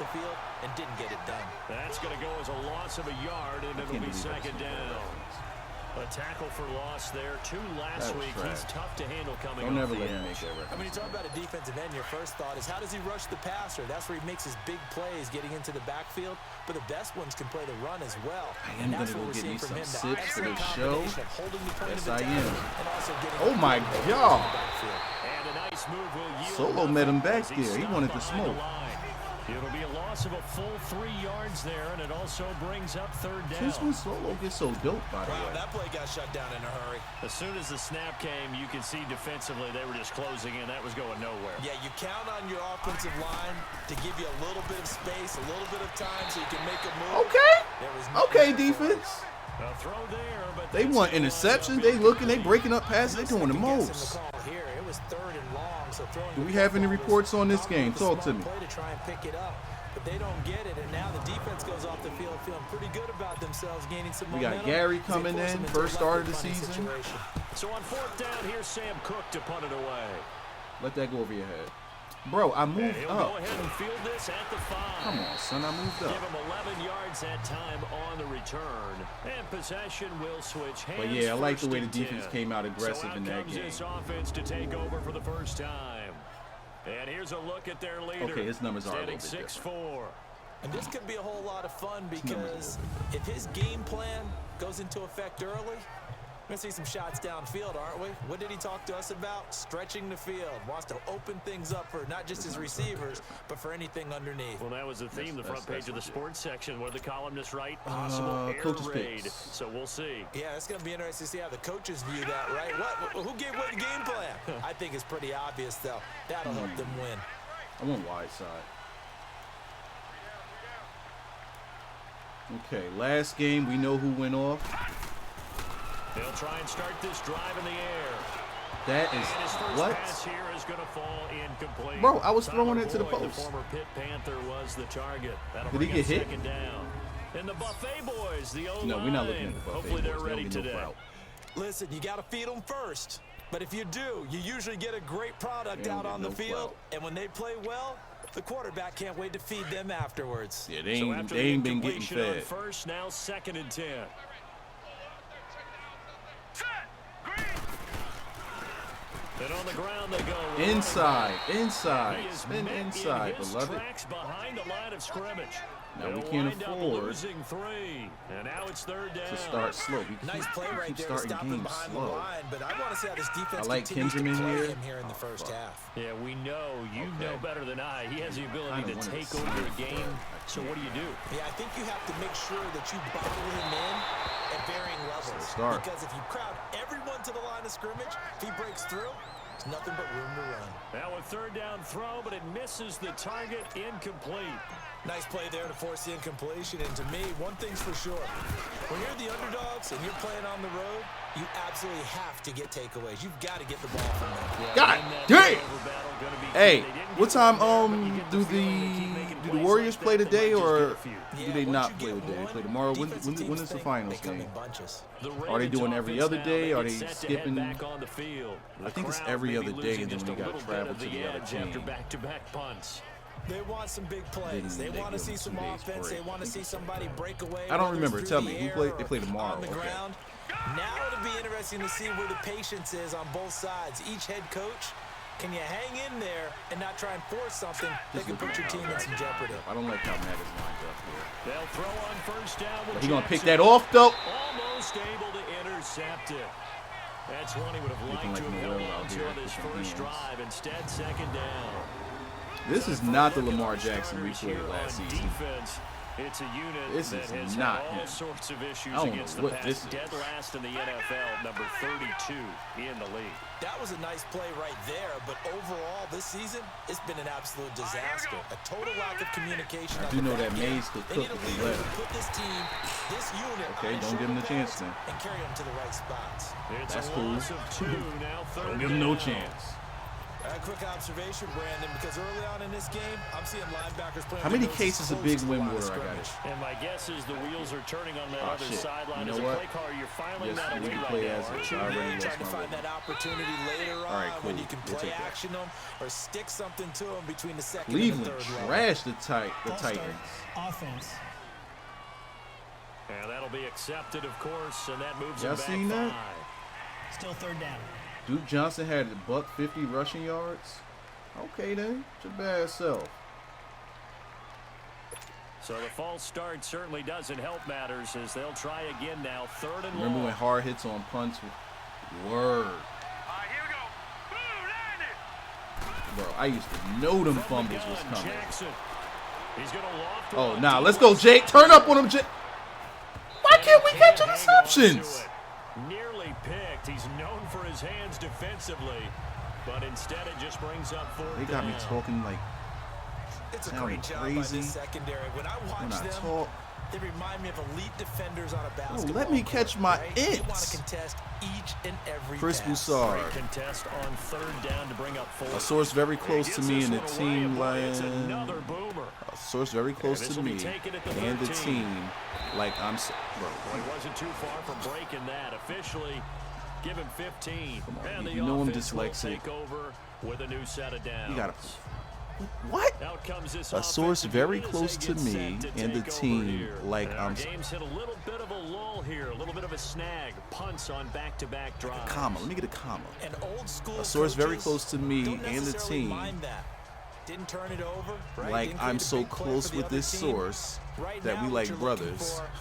And didn't get it done. That's going to go as a loss of a yard, and it'll be 2nd down. A tackle for loss there. 2 last week. He's tough to handle coming off the edge. Don't ever let him make that record. I mean, you talk about a defensive end, your first thought is how does he rush the passer? That's where he makes his big plays getting into the backfield. But the best ones can play the run as well. I am going to go get me some sips for the show. Yes, I am. Oh, my God. And a nice move will yield. Solo met him back there. He wanted to smoke. It'll be a loss of a full 3 yards there, and it also brings up 3rd down. Since when Solo gets so dope, by the way? That play got shut down in a hurry. As soon as the snap came, you could see defensively they were just closing in. That was going nowhere. Yeah, you count on your offensive line to give you a little bit of space, a little bit of time so you can make a move. Okay, defense. A throw there, but they want interceptions. They looking, they breaking up passes. They doing the most. It was 3rd and long, so do we have any reports on this game? Talk to me. To try and pick it up, but they don't get it, and now the defense goes off the field feeling pretty good about themselves, gaining some momentum. We got Gary coming in, first start of the season. So on 4th down, here's Sam Cook to punt it away. Let that go over your head. Bro, I moved up. Go ahead and field this at the 5. Come on, son, I moved up. Give him 11 yards that time on the return. And possession will switch hands. But yeah, I like the way the defense came out aggressive in that game. This offense to take over for the first time. And here's a look at their leader. Okay, his numbers are a little bit 6'4". And this could be a whole lot of fun because if his game plan goes into effect early, we're going to see some shots downfield, aren't we? What did he talk to us about? Stretching the field. Wants to open things up for not just his receivers, but for anything underneath. Well, that was the theme, the front page of the sports section, where the columnists write possible air raid. So we'll see. Yeah, it's going to be interesting to see how the coaches view that, right? Who gave away the game plan? I think it's pretty obvious, though. That'll help them win. I want wide side. Okay, last game, we know who went off. They'll try and start this drive in the air. That is what? Pass here is going to fall incomplete. Bro, I was throwing it to the post. The former Pitt Panther was the target. Did he get hit? Down. And the Buffet boys, the O-line. No, we're not looking at the Buffet Hopefully boys. They're ready today. Listen, you got to feed them first. But if you do, you usually get a great product out on the field. And when they play well, The quarterback can't wait to feed them afterwards. Yeah, they ain't been getting fed. First, now 2nd and 10. And on the ground they go. Inside, spin inside, beloved. Tracks behind the line of scrimmage. Now we can't afford losing 3, and now it's 3rd down. to start slow. We Nice play right keep there, starting stopping games behind the slow. line, but I want to see how this defense I like continues to Kinderman play here. him here in the first half. Yeah, we know. You know better than I. He has the ability I to don't take wanna over see a game. So what do you do? Yeah, I think you have to make sure that you bottle him in at varying levels. Start. Because if you crowd everyone to the line of scrimmage, if he breaks through, there's nothing but room to run. Now a 3rd down throw, but it misses the target. Incomplete. Nice play there to force the incompletion. And to me, one thing's for sure. When you're the underdogs and you're playing on the road, you absolutely have to get takeaways. You've got to get the ball from them. God damn! Hey, what time do the Warriors play today, or do they not play today? They play tomorrow. When is the finals game? Are they doing every other day? Are they skipping? I think it's every other day, and then we got to travel to the other team. They want some big plays. They want to see some offense. They want to see somebody break away. I don't remember. Tell me, they play tomorrow. On the ground. Now it'll be interesting to see where the patience is on both sides. Each head coach, can you hang in there and not try and force something that could put your team in some jeopardy? I don't like how Matt is lined up here. They'll throw on 1st down. But he gonna pick that off though. Almost able to intercept it. That's one he would have liked to have held on to on his first drive. Instead, 2nd down. This is not the Lamar Jackson we played last season. Defense, it's a unit This that is has not had all him. sorts of issues I don't know against the what pass. this is. Dead last in the NFL, number 32 in the league. That was a nice play right there, but overall this season, it's been an absolute disaster. A total lack of communication. I do know that Mays could They cook need a if he leader let to him. put this team, this unit, Okay, on don't give him the shoulder chance pads then. and carry them to the right spots. It's That's a cool. loss of 2, now 3rd Don't give him no down. chance. A quick observation, Brandon, because early on in this game, I'm seeing linebackers playing. How many their noses cases of close big to the win line of water I got scrimmage. it? And my guess is the wheels are turning on that Oh, other shit. sideline. You As know a what? play caller, you're filing Yes, that we away can right play now, as aren't is. you? I already Trying lost to my find rhythm. that opportunity later on All right, when cool. you can We'll play take that. action them or stick something to them between the second Cleveland and the third level. trashed the False start, Titans. offense. And that'll be accepted, of course, and that moves Y'all him back seen that? 5. Still 3rd down. Duke Johnson had $150 rushing yards. Okay then, it's your bad self. So the false start certainly doesn't help matters as they'll try again now. 3rd and Remember long. when hard hits on punts? Word. Bro, I used to know them From the fumbles was gun, coming. Jackson. He's gonna loft Oh, one. nah, let's go, Jake. Turn up on him, Jake. Why can't we catch Hang on to interceptions? it. Nearly picked. He's known for his hands defensively, but instead it just brings up 4th They got me down. talking like It's a sounding great job by crazy this secondary. When I when watch I them, talk. they remind me of elite defenders on a basketball let me court, catch my right? They want its. to contest each and every Chris pass. Broussard. Great contest on 3rd down to bring up 4th. A source very close to me and the team, It's like another boomer. a source very close this to will be me taken at the and the 13. team, like I'm. Bro, Well, he wasn't too far from breaking that. Officially, give him 15. Come on, and the you know I'm offense will dyslexic. take over with a new set of downs. you gotta. What? Out comes this A source offensive very unit as close they to get me set to and the take over team, here. like And I'm. our game's hit a little bit of a lull here, a little bit of a snag. Punts on back-to-back drives. Comma. Let me get a comma. And old school A source very coaches close to me don't and the necessarily team. mind that. Didn't turn it over, right? Like Didn't I'm create a so big play close for the with other this team. source Right that now, we what like you're brothers. looking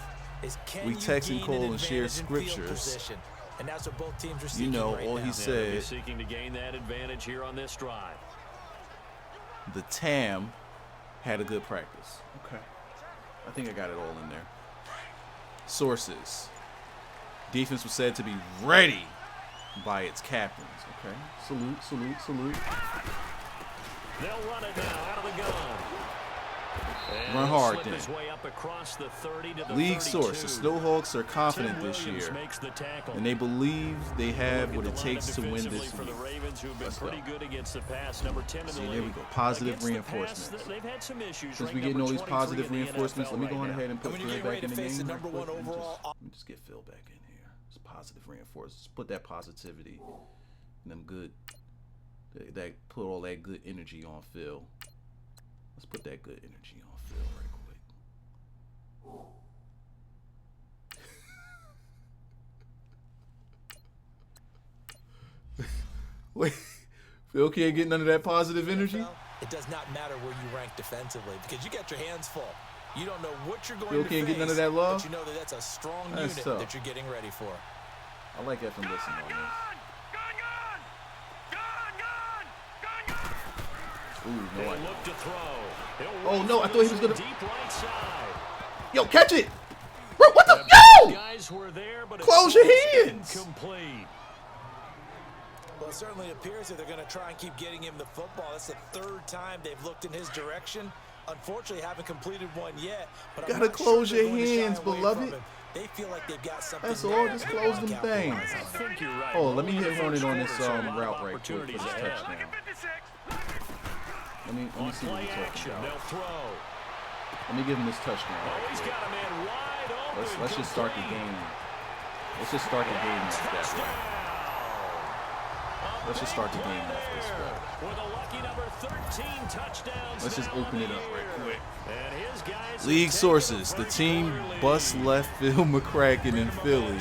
for is can We you text and gain call an and share advantage in field scriptures. position? And that's what both teams are You seeking know, right all now. he They'll be said, seeking to gain that advantage here on this drive. the TAM had a good practice. Okay. I think I got it all in there. Sources. Defense was said to be ready by its captains. Okay. Salute, salute, salute. They'll run it now out of the gun. And Run he'll hard slip then. his way up across the 30 to the League 32. source. The SNOWHAWKS are confident Tim this Williams year, makes the tackle. and they believe they have Look what at it the takes to lineup win defensively this for the week. Ravens, who've been Let's pretty go. good against the pass. Number 10 in the See, league. there we go. Positive Against the reinforcements. pass, they've had some issues. Since Ranked we getting number all these 23 positive in the reinforcements, NFL let me go right on now. ahead and put And when you Phil get back ready in to the face game. the real number quick. one overall Let me just get Phil back in here. It's positive reinforcements. Put that positivity and them good, that put all that good energy on Phil. Let's put that good energy on Phil right quick. Wait, Phil can't get none of that positive energy? It does not matter where you rank defensively because you got your hands full. You don't know what you're going Phil to can't face, get none of that love? but you know that that's a strong That's unit tough. that you're getting ready for. I like having to listen on this. Ooh, no idea. Look to throw. Oh, no, I thought he was going to... Deep right side. Yo, catch it! Bro, what the... Yo! Guys were there, but Close your hands! Incomplete. Well, it certainly appears that they're going to try and keep getting him the football. That's the third time they've looked in his direction. Unfortunately, haven't completed one yet. But I'm Gotta not close sure your they're going to hands, shy away beloved. from him. They feel like they've got something. That's all. there Just that close they them can things. capitalize on. I think you're right. Oh, let me Only hit the Hornet first on this quarter, so a lot route of right quick for opportunities this ahead. touchdown. Let me On see what play we're action, talking they'll about. throw. Let me give him this touchdown Oh, right he's quick. got a man wide open. Let's just start the game. Let's just start the game off this way. Let's just start the game off this way. With a lucky number 13 touchdowns. Let's just open it up right quick. And his guys League sources: the team bust left Phil McCracken in Philly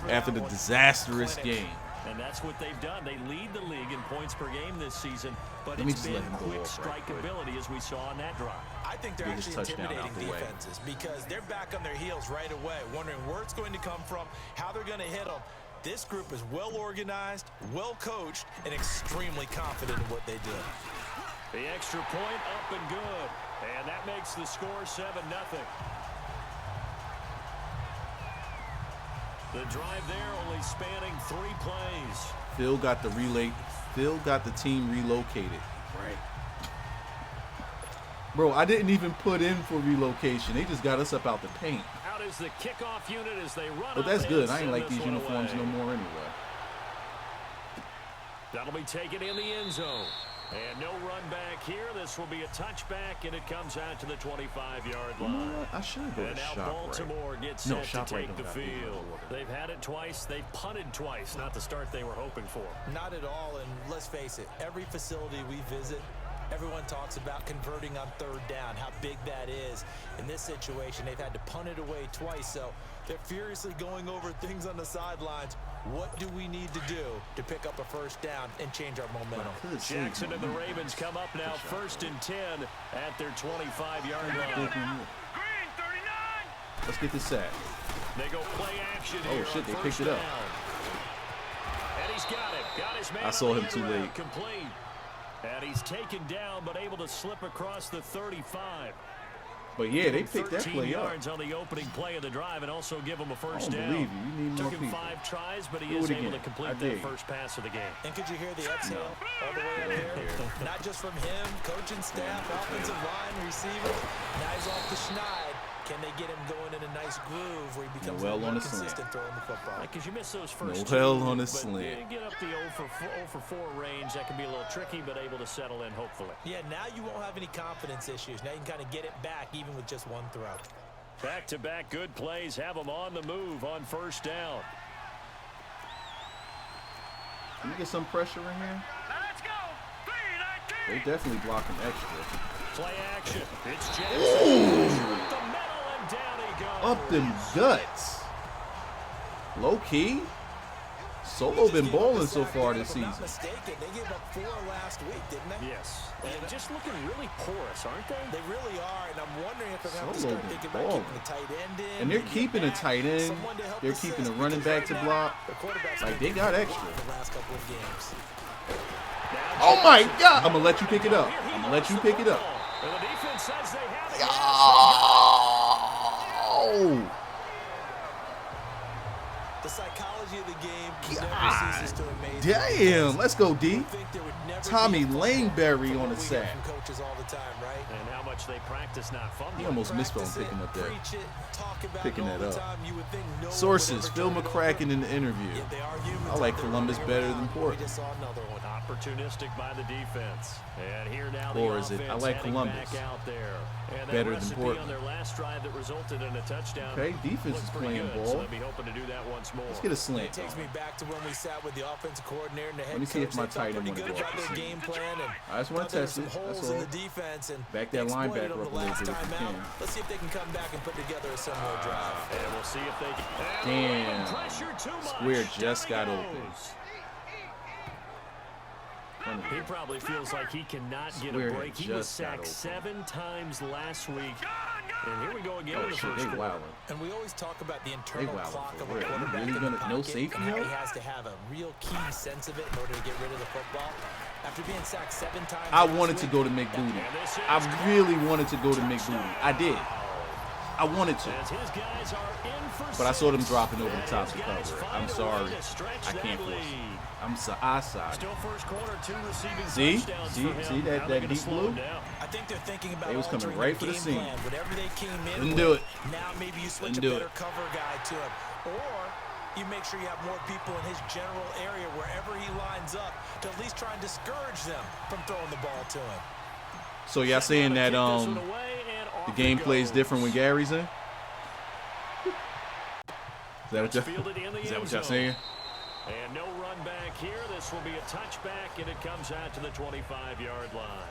after the disastrous game. And that's what they've done. They lead the league in points per game this season, but Let me it's just been let him go quick off right strike quick. ability as we saw on that drive. I think they're Biggest actually touchdown out intimidating the way. defenses because they're back on their heels right away, wondering where it's going to come from, how they're going to hit them. This group is well organized, well coached, and extremely confident in what they do. The extra point up and good. And that makes the score 7-0. The drive there only spanning 3 plays. Phil got the team relocated. Right. Bro, I didn't even put in for relocation. They just got us up out the paint. Out is the kickoff unit as they run. But that's up good. and I ain't send like this these one uniforms away. no more anyway. That'll be taken in the end zone. And no run back here. This will be a touchback, and it comes out to the 25-yard You know line. what? I should go And to now ShopRite. Baltimore gets No, set to ShopRite take don't the got these in field. order. They've had it twice. They've punted twice. Not the start they were hoping for. Not at all, and let's face it, every facility we visit, everyone talks about converting on third down, how big that is. In this situation, they've had to punt it away twice, so they're furiously going over things on the sidelines. What do we need to do to pick up a first down and change our momentum? Jackson and the Ravens come up now 1st and 10 at their 25-yard line. Let's get this sack. They go play action Oh, here shit, on they first picked it up. down. And he's got it. Got his man I saw on the him too end route, late. Complete. And he's taken down, but able to slip across the 35. But yeah, they picked that 13 play up. yards on the opening play of the drive and also give him a I first don't down. believe you. You need more Took him people. 5 tries, but he Do is it able again. to complete I that dare you. first pass of the game. And could you hear the exhale all the way up there? Not just from him, coaching staff, offensive line, receivers. Now he's off the schneid. Can they get him going in a nice groove where he becomes Noel more on the slant. consistent throwing the football? Because you miss those first Noel two, on the but slant. you get up the 0 for 4 range. That can be a little tricky, but able to settle in, hopefully. Yeah, now you won't have any confidence issues. Now you can kind of get it back even with just one throw. Back-to-back good plays have them on the move on first down. Can we get some pressure in here? They definitely blocking extra. Play action. It's Jackson. With the middle, and down he goes. Up them guts. Low key. Solo been balling so far this If I'm not season. mistaken, they gave up 4 last week, didn't they? Yes. And just looking really porous, aren't they? They really are, and I'm wondering if they're going to Solo start been thinking about balling. keeping the tight end in. And they're maybe keeping a back, tight end. someone to help They're assist, keeping a running because back to right block. now, the quarterback's Like, been they got getting extra. the last couple of games. Oh my God! I'm gonna let you pick it up. I'm gonna let you pick it up. And the defense says they have it. Oh! The psychology of the game never ceases to amaze me. Damn! Let's go, D. You think there would never Tommy be a fumble Langberry from on what the we hear sack. from coaches all the time, right? And how much they practice not fumbling. He almost missed on picking up that. Preach it, talk about Picking it all that the up. time. You would think no one Sources: would ever Phil turn it McCracken over. in the interview. Yet they are humans I like out there Columbus running better around. than Portland. We just saw another one. Opportunistic by the defense. And here now the Or is it, offense I like heading Columbus back out there. And better that than recipe Portland. on their last drive that resulted in a touchdown. Okay, defense looks is pretty playing good, ball. So they'll be hoping to do that once more. Let's get a slant. It takes me back to when we sat with the offensive coordinator and the head Let me see if coach. my They felt tight end pretty wanna good go about off the their scene. game plan, and I just want thought to there test were it. some That's holes in all. the defense, and Back they that exploited linebacker them up the a little last bit if time you out. can. Let's see if they can come back and put together a similar drive. And we'll see if they can. Damn. Pressure too much. Square just Down got he open. goes. He probably feels like he cannot get Square a break. He was just got sacked open. 7 times last week. And here we go again Oh in the shit, first they quarter. wildin'. And we always talk about the internal wildin' clock for of a real. You quarterback really in the gonna- no pocket, safety and how help? he has to have a real keen sense of it in order to get rid of the football. After being sacked 7 times, I last wanted to week, go to McBooty. I really wanted to go to McBooty. I did. I wanted to. As his guys are in for But I saw them 6. dropping over the And top his to guys cover it. find I'm a way sorry. to stretch I that can't force lead. it. I'm side. Still first quarter, 2 receiving See? touchdowns See? for him. See that- Now that they're gonna deep slow blue? him down. I think they're thinking about They was coming altering right their for the game seam. plan. Whatever they came in Didn't with, do it. now maybe you switch Didn't a do better it. cover guy to him. Or you make sure you have more people in his general area wherever he lines up to at least try and discourage them from throwing the ball to him. So y'all saying that Kick this one away, and the off gameplay it is goes. different when Gary's in? Is that Fielded in the what y'all end zone. saying? And no run back here. This will be a touchback, and it comes out to the 25-yard line.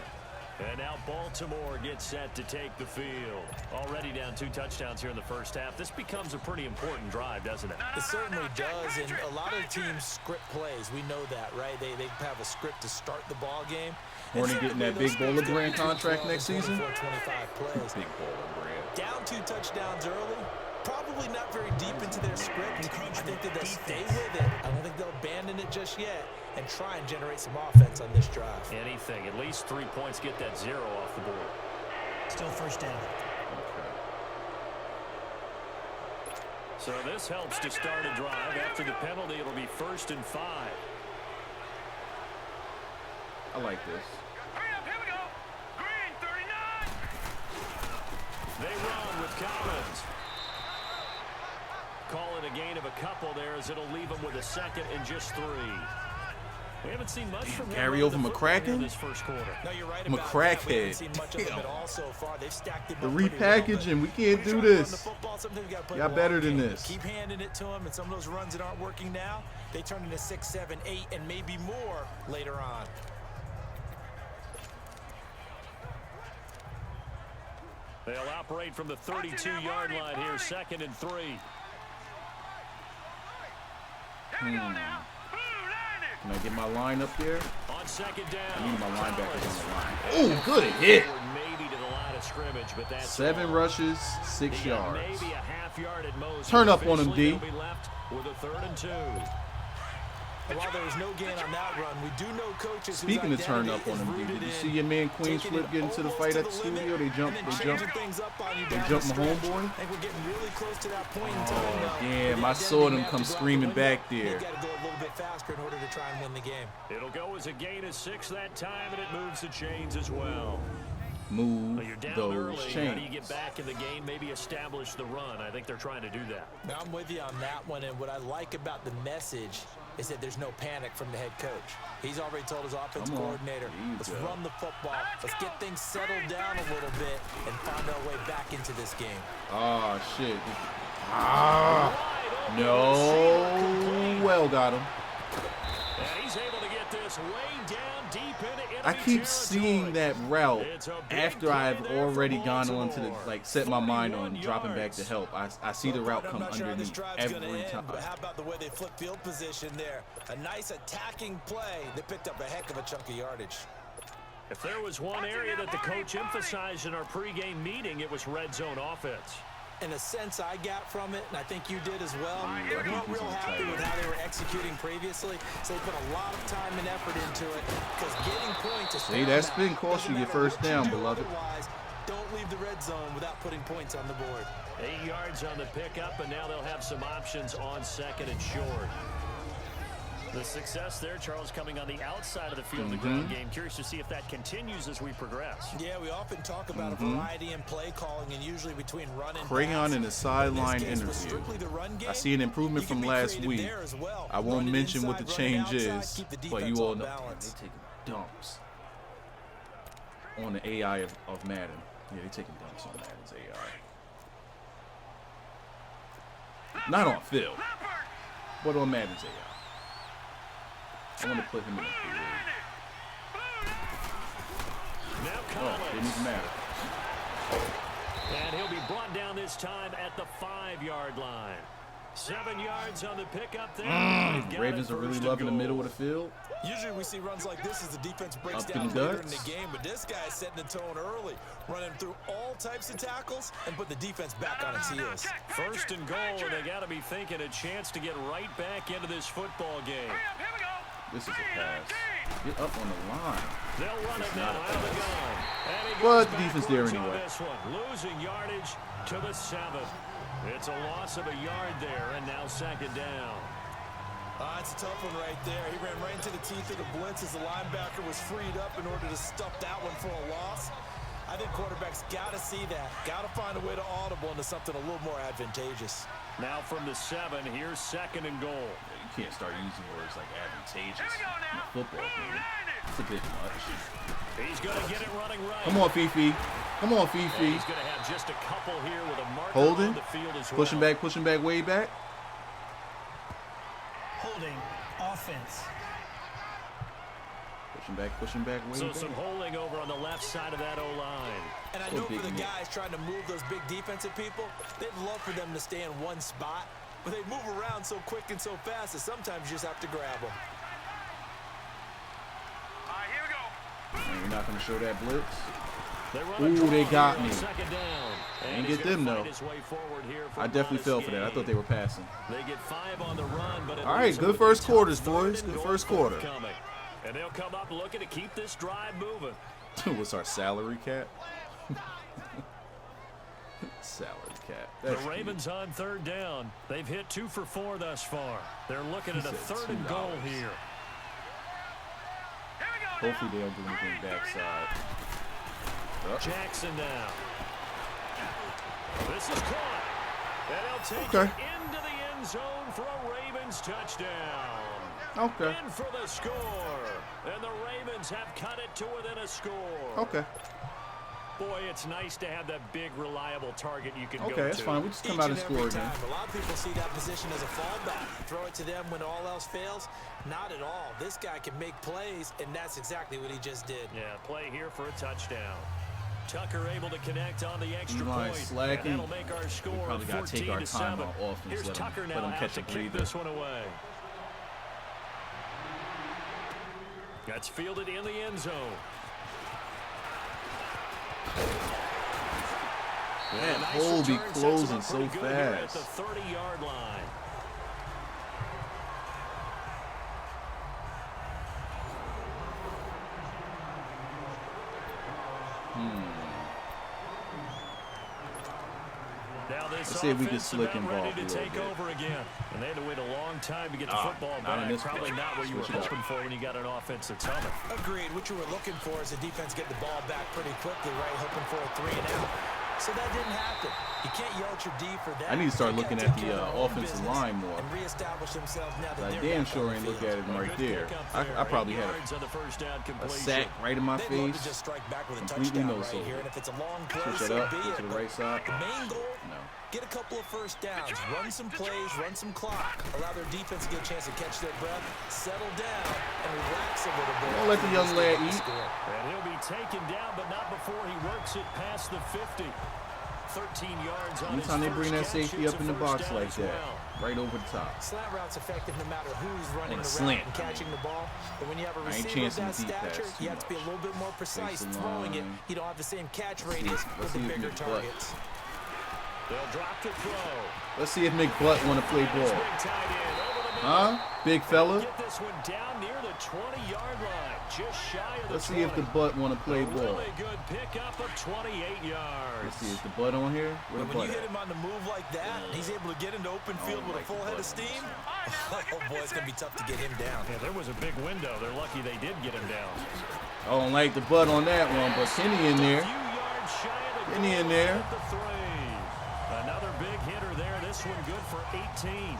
And now Baltimore gets set to take the field. Already down 2 touchdowns here in the first half. This becomes a pretty important drive, doesn't it? It certainly does, and a lot of teams script plays. We know that, right? They have a script to start the ball game. Horny getting that big Bowler Brand contract next season? 25 plays. Big Bowler Brand. Down 2 touchdowns early. Probably not very deep into their script. I think that they'll stay with it. I don't think they'll abandon it just yet and try and generate some offense on this drive. Anything. At least 3 points. Get that 0 off the board. Still first down. So this helps to start a drive. After the penalty, it'll be 1st and 5. I like this. They run with Collins. Call it a gain of a couple there as it'll leave them with a 2nd and just 3. We haven't seen much from him Gary running over the football here McCracken? this first quarter. No, you're right about McCrackhead. that. We haven't seen much of him at all so far. They've stacked him The up pretty well, but repackaging, we can't when you're do trying to run this. the football, sometimes you gotta play Y'all the better long than game. this. Keep handing it to him, and some of those runs that aren't working now, they turn into 6, 7, 8, and maybe more later on. They'll operate from the 32-yard line here, 2nd and 3. Can I get my line up there? On 2nd down. I need my linebackers on the line. Oh, good hit. Maybe to the line of scrimmage, but that's 7 long. rushes, 6 He got yards. maybe a half yard at most. Turn up on him, Officially, D. they'll be left with a 3rd and 2. And while there was no gain on that run, we do know coaches Speaking whose of turn identity up on is him, D, rooted did you in see your man Queens taking Flip it get into the almost fight to at the limit studio? They and jumped, then they changing jumped. things up on you They down jumped the my stretch. homeboy? I think we're getting really close to that point in time Oh, now. damn, The I saw them identity come map is out the screaming window. back there. You got to go a little bit faster in order to try and win the game. It'll go as a gain of 6 that time, and it moves the chains as well. Move Well, you're down those early. How do you chains. get back in the game? Maybe establish the run. I think they're trying to do that. Now, I'm with you on that one, and what I like about the message is that there's no panic from the head coach. He's already told his offensive Come on. coordinator, There you let's go. run the football, let's get things settled down a little bit, and find our way back into this game. Oh, shit. Ah, no. Well, got him. And he's able to get this way down deep into enemy I keep territory. seeing that route It's a big after play I've there already for gone on to the, Baltimore. like, set my mind on 41 dropping back to yards. help. I see the route I'm come not sure how this underneath drive's gonna every end, time. But how about the way they flip field position there? A nice attacking play. They picked up a heck of a chunk of yardage. If there was one area that the coach emphasized in our pregame meeting, it was red zone offense. In a sense I got from it, and I think you did as well, they think weren't he's real on happy tight with how they were executing previously, so they put a lot of time and effort into it, because getting points is See, that spin cost you your first down, beloved. Otherwise, don't leave the red zone without putting points on the board. 8 yards on the pickup, and now they'll have some options on 2nd and short. The success there, Charles, coming on the outside of the field, the ground game. Curious to see if that continues as we progress. Yeah, we often talk about a variety in play calling, and usually between run and Crayon in the sideline interview. I see an improvement from last week. I won't mention what the change is, but you all know. They're taking dumps on the AI of Madden. Yeah, they're taking dumps on Madden's AI. Not on Phil, but on Madden's AI. I want to put him in the field. Oh, didn't even matter. And he'll be brought down this time at the 5-yard line. 7 yards on the pickup there. Ravens are really loving the middle of the field. Usually we see runs like this as the defense breaks down later in the game, but this guy is setting the tone early, running through all types of tackles and put the defense back on its heels. 1st and goal, and they got to be thinking a chance to get right back into this football game. This is a pass. Get up on the line. They'll run it now out of the gun. But the defense there anyway. Losing yardage to the 7. It's a loss of a yard there, and now 2nd down. It's a tough one right there. He ran right into the teeth of the blitz as the linebacker was freed up in order to stuff that one for a loss. I think quarterbacks got to see that. Got to find a way to audible into something a little more advantageous. Now from the 7, here's 2nd and goal. You can't start using words like advantageous in a football game. It's a bit much. He's going to get it running right. Come on, Fifi. Come on, Fifi. And he's going to have just a couple here with a marker holding. On the field as well. Pushing back, way back. Holding, offense. Pushing back, way so back. Some holding over on the left side of that O-line. And I know for the guys trying to move those big defensive people, they'd love for them to stay in one spot, but they move around so quick and so fast that sometimes you just have to grab them. Here we go. And you're not going to show that blitz. Ooh, they got me. I didn't get them, though. I definitely fell for that. I thought they were passing. They get 5 on the run, but all right, good first quarters, boys. Good first quarter. And they'll come up looking to keep this drive moving. What's our salary cap? Salary cap. That's the Ravens cute. on 3rd down. They've hit 2 for 4 thus far. They're looking at a 3rd and goal here. Hopefully they don't do anything backside. Jackson now. This is caught. And they'll take it into the end zone for a Ravens touchdown. Okay. In for the score. And the Ravens have cut it to within a score. Okay. Boy, it's nice to have that big, reliable target you can go to. Okay, that's fine. We just come out and score again. A lot of people see that position as a fallback. Throw it to them when all else fails. Not at all. This guy can make plays, and that's exactly what he just did. Yeah, play here for a touchdown. Tucker able to connect on the extra point. Slacking. And that'll make our score we probably got to take our time off offense. Here's Tucker now let him catch to a kick breather. this one away. That's fielded in the end zone. Man, hole be closing so fast. At the 30-yard line. Let's see if we can slick involved ready to take over again. And they had to wait a long time to get the football back. Probably not what you were hoping for when you got an offense that's humming. Agreed. What you were looking for is the defense get the ball back pretty quickly, right? Hoping for a 3 and out. So that didn't happen. You can't yell at your D for that. I need to start looking at the offensive line more. And reestablish themselves now that I damn sure ain't look at it right there. I probably had a sack right in my face. Just strike back with a completely touchdown no right here. And if it's a long play, switch it up to the right side. The main goal, no. Get a couple of first downs, run some plays, run some clock, allow their defense to get a chance to catch their breath, settle down, and relax a little bit. Don't let the young lad eat. And he'll be taken down, but not before he works it past the 50. 13 yards on anytime they bring that safety up in the box like that, right over the top. Slant route's effective no matter who's running the route and catching the ball. But when you have a receiver of that stature, you have to be a little bit more precise throwing it. You don't have the same catch radius with the bigger targets. They'll drop the throw. Let's see if McButt want to play ball. Big tight end over the Huh? Big fella? Get this one down near the 20-yard line, just shy of the Let's see if the butt want to play ball. Really good pickup of 28 yards. Let's see, is the butt on here? Where the When butt you hit at? him on the move like that, he's able to get into open field with a full head of steam. Oh, boy, it's going to be tough to get him down. Yeah, there was a big window. They're lucky they did get him down. I don't like the butt on that one, but Kenny in there. Kenny in there. Another big hitter there. This one good for 18.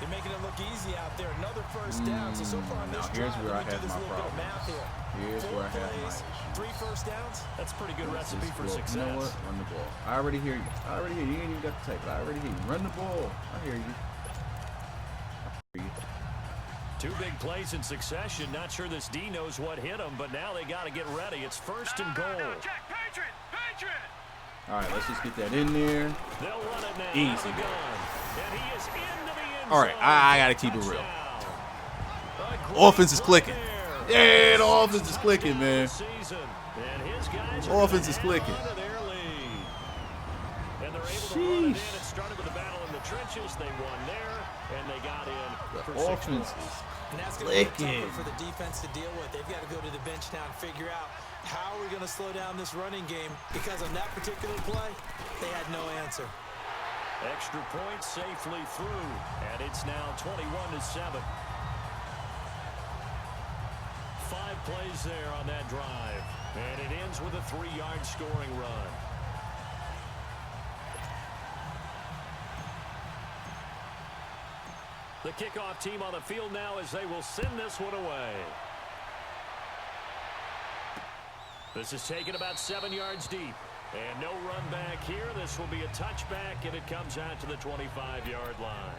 They're making it look easy out there. Another first down. So far on this Here's drive, where I let me do have this my little bit of problems. math here. Here's where I have my Plays, issues. 3 first downs. That's a pretty good recipe for Well, success. you know what? Run the ball. I already hear you. I already hear you. You ain't even got to type it. I already hear you. Run the ball. I hear you. I hear you. 2 big plays in succession. Not sure this D knows what hit him, but now they got to get ready. It's 1st and goal. All right, let's just get that in there. They'll run it now. Easy. And he is into the end All right, zone. I got to keep it real. Touchdown. Offense is clicking. Yeah, the offense is clicking, man. And his guys Offense is clicking. out of their lead. And they're able to run it in. It started with a battle in the trenches. They won there, and they got in for The 6 offense points. is And that's going to be clicking. tougher for the defense to deal with. They've got to go to the bench now and figure out how are we going to slow down this running game, because on that particular play, they had no answer. Extra point safely through, and it's now 21-7. 5 plays there on that drive, and it ends with a 3-yard scoring run. The kickoff team on the field now as they will send this one away. This is taken about 7 yards deep. And no run back here. This will be a touchback, and it comes out to the 25-yard line.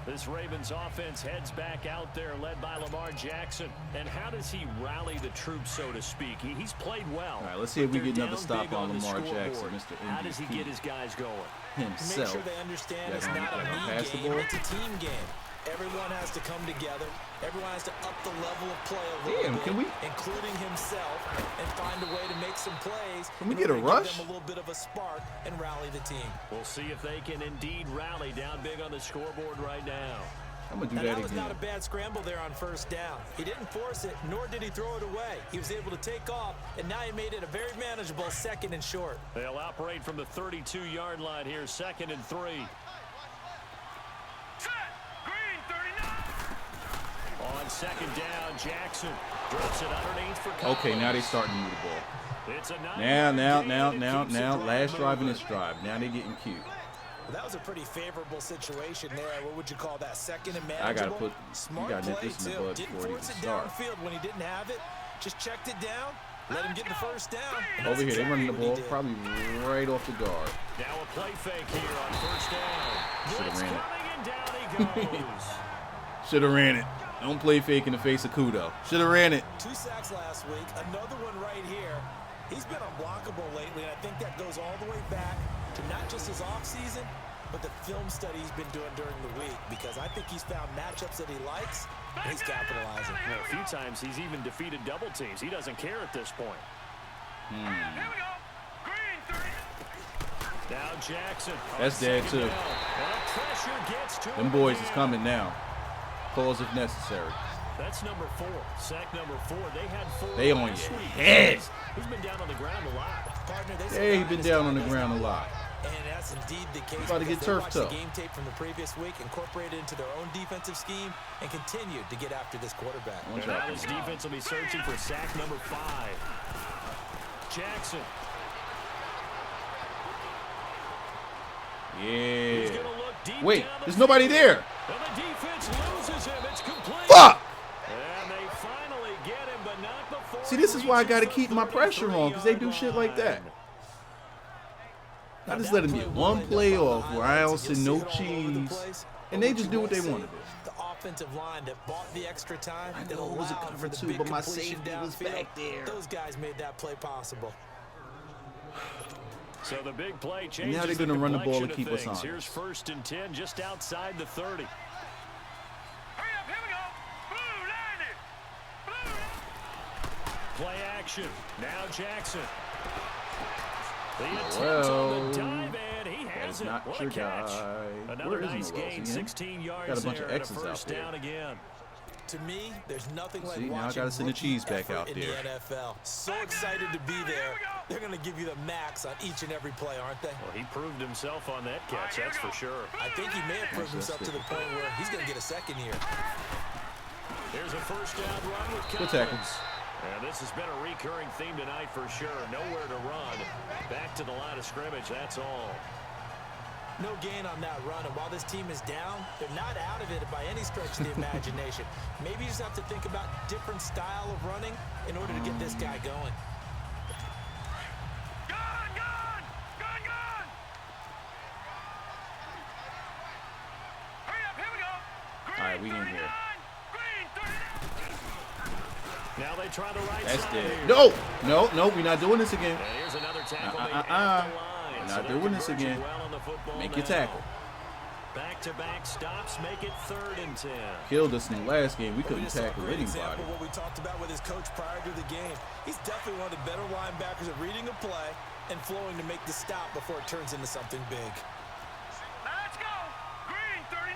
This Ravens offense heads back out there, led by Lamar Jackson. And how does he rally the troops, so to speak? He's played well. All right, let's see if we They're get another down stop big on the Lamar Jackson, scoreboard. Mr. How does he MVP get his guys going? himself. Make sure they understand it's Yeah, not a gonna me pass the game, ball. it's a team game. Everyone has to come together. Everyone has to up the level of play a little Damn, bit, can we- including himself, and find a way to make some plays. Can we in get a order to rush? Give them a little bit of a spark and rally the team. We'll see if they can indeed rally down big on the scoreboard right now. I'm going to do And that that was again. not a bad scramble there on first down. He didn't force it, nor did he throw it away. He was able to take off, and now he made it a very manageable 2nd and short. They'll operate from the 32-yard line here, 2nd and 3. On 2nd down, Jackson drops it underneath for Collins. Okay, now they starting to move the ball. It's a Now. Last drive in this drive. Now they getting cute. Well, that was a pretty favorable situation there. What would you call that? 2nd and manageable? I gotta put- Smart you gotta nip play, this in the too. bud Didn't before it force it even starts. downfield when he didn't have it. Just checked it down. Let him get the first down. and Over that's here, they running the exactly ball what he did. probably right off the guard. Now a play fake here on first down. Should've Blitz ran it. coming, and down he goes. Should have ran it. Don't play fake in the face of Kudo. Should have ran it. 2 sacks last week. Another one right here. He's been unblockable lately, and I think that goes all the way back to not just his offseason, but the film study he's been doing during the week, because I think he's found matchups that he likes, and he's capitalizing. Well, a few times he's even defeated double teams. He doesn't care at this point. Now Jackson. That's dead, too. And pressure gets to Them him boys again. is coming now. Calls if necessary. That's number 4. Sack number 4. They had 4 They on last your week. head. He's been down on the ground a lot. Partner, they Yeah, he been down on the ground a lot. And that's indeed the case. About to because get they turf watched toe. the game tape from the previous week, incorporated into their own defensive scheme, and continued to get after this quarterback. One And shot. now his defense will be searching for sack number 5. Jackson. He's Yeah. gonna look deep Wait, down the there's nobody field. there. And the defense loses him. It's complete. Fuck! And they finally get him, but not before. See, this is why I got to reaches keep the my pressure on, because they do shit like that. 33-yard I just let them get one play off where I don't see no cheese, and they just do what they want to do. The offensive line that bought the extra time. I that know it was a allowed cover for the two, big but my completion safety was downfield. back there. Those guys made that play possible. So the big play changes. now they're the gonna run the ball to complexion keep of us things. honest. Here's 1st and 10, just outside the 30. Play action. Now Jackson. Well, Dive in. He that has is it. not What a your catch. guy. Another Where is nice Noel? gain, Is he in? 16 yards Got a bunch there of and a X's out first there. down again. To me, there's nothing like See, now I watching gotta send the rookie cheese back effort out in there. the NFL. So excited to be there. They're going to give you the max on each and every play, aren't they? Well, he proved himself on that catch, that's for sure. I think he may have proved himself to the point where he's going to get a second here. Here's a first down run with Good tackle. Collins. And this has been a recurring theme tonight for sure. Nowhere to run. Back to the line of scrimmage, that's all. No gain on that run, and while this team is down, they're not out of it by any stretch of the imagination. Maybe you just have to think about different style of running in order to get this guy going. All right, we in here. Now they try the right That's side dead. here. No, we're not doing this again. And here's another tackle made We're at the line. not they're doing this converging again. well on the football Make now. your tackle. Back-to-back stops make it 3rd and 10. Killed us in the last game. We We couldn't just saw a tackle great anybody. example of what we talked about with his coach prior to the game. He's definitely one of the better linebackers at reading a play and flowing to make the stop before it turns into something big. Let's go. Green 39.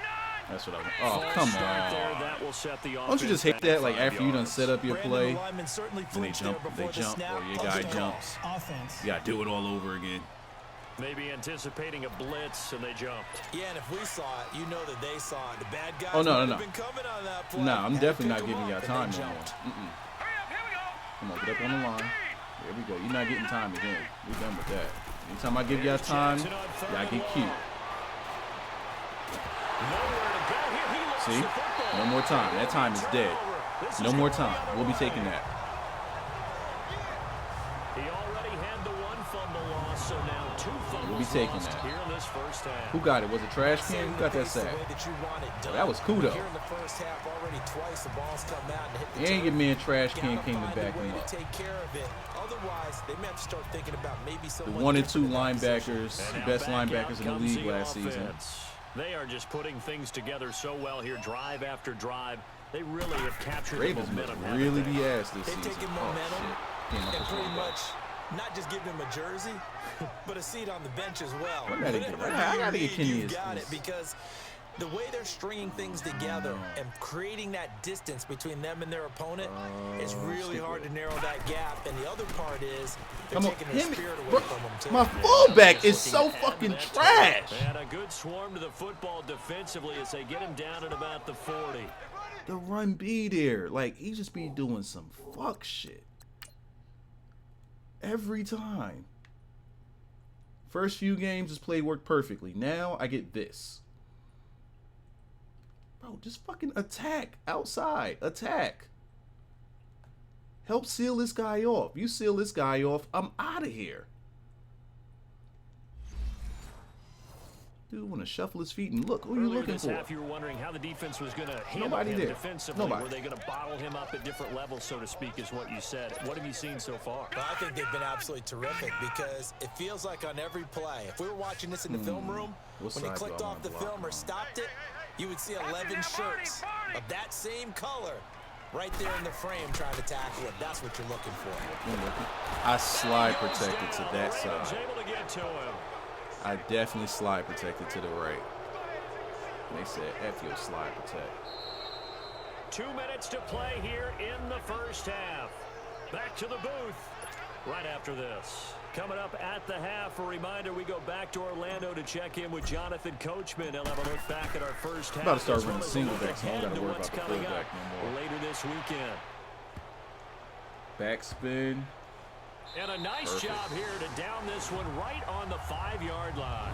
That's what I want. Oh, come Start there, on. that will set the Don't you just hate offense that, like, back after you done 5 set up your Brandon, play, the lineman certainly and they flinched there jump, before the snap. or your That was guy a call. jumps. Offense. You gotta do it all over again. Maybe anticipating a blitz, and they jumped. Yeah, and if we saw it, you know that they saw it. The bad guys Oh, no, might no, have no. been coming on that play. Nah, I'm Had to definitely pick not 'em giving up, y'all and time they no more. jumped. Hurry up, here we go. Come on, get up on the line. There we go. You're not getting time again. We're done with that. Anytime I give y'all time, y'all get cute. Nowhere to go here. He lost See? the football. No more time. That time is dead. This No is more going time. the other We'll be way. taking that. He already had the one fumble loss, so now 2 fumbles We'll be taking lost that. here in this first half. Who got it? Was it trash can? Who got that Pace the sack? way that you want it done. That was Kudo. Here in the first half, already twice the balls come out and hit the And turf. your man trash can Gotta came to find a back way him to up. take care of it. Otherwise, they may have to start thinking about maybe The someone 1 and 2 different in that position. linebackers, And the now best back out linebackers in the comes league last season. offense. They are just putting things together so well here, drive after drive. They really have captured Ravens the must momentum. really haven't they? be asked this They've season. taken Oh, momentum shit. Came up and with pretty one. much not just giving him a jersey, but a seat on the bench as well. I gotta get- Whatever I you gotta get need, Kenny you've his- got his- it, because the way they're stringing things together and creating that distance between them and their opponent, it's really hard to narrow that gap. And the other part is they're Come on, taking their hit me. spirit away Bro, from them too. my fullback Just is so looking to add fucking to that trash. total. And a good swarm to the football defensively as they get him down at about the 40. The run be there. Like, he just be doing some fuck shit. Every time. First few games, his play worked perfectly. Now, I get this. Bro, just fucking attack. Outside. Attack. Help seal this guy off. You seal this guy off, I'm out of here. Dude want to shuffle his feet and look. Who are you Earlier looking this for? half, you were wondering how the defense was going to handle Nobody him there. defensively. Nobody. Were they going to bottle him up at different levels, so to speak, is what you said. What have you seen so far? Well, I think they've been absolutely terrific because it feels like on every play, if we were watching this in the film room, What when he side clicked do I off the wanna block film or on? stopped it, you would see 11 shirts of that same color right there in the frame trying to tackle it. That's what you're looking for. I slide protected to that Ravens side. able to get to him. I definitely slide protected to the right. They said, F your slide protect. 2 minutes to play here in the first half. Back to the booth right after this. Coming up at the half, a reminder, we go back to Orlando to check in with Jonathan Coachman. He'll have a look back at our first half. About to start as well running as a single look back, so I don't ahead gotta to worry what's about the coming fullback up no more. later this weekend. Backspin. And a nice Perfect. job here to down this one right on the 5-yard line.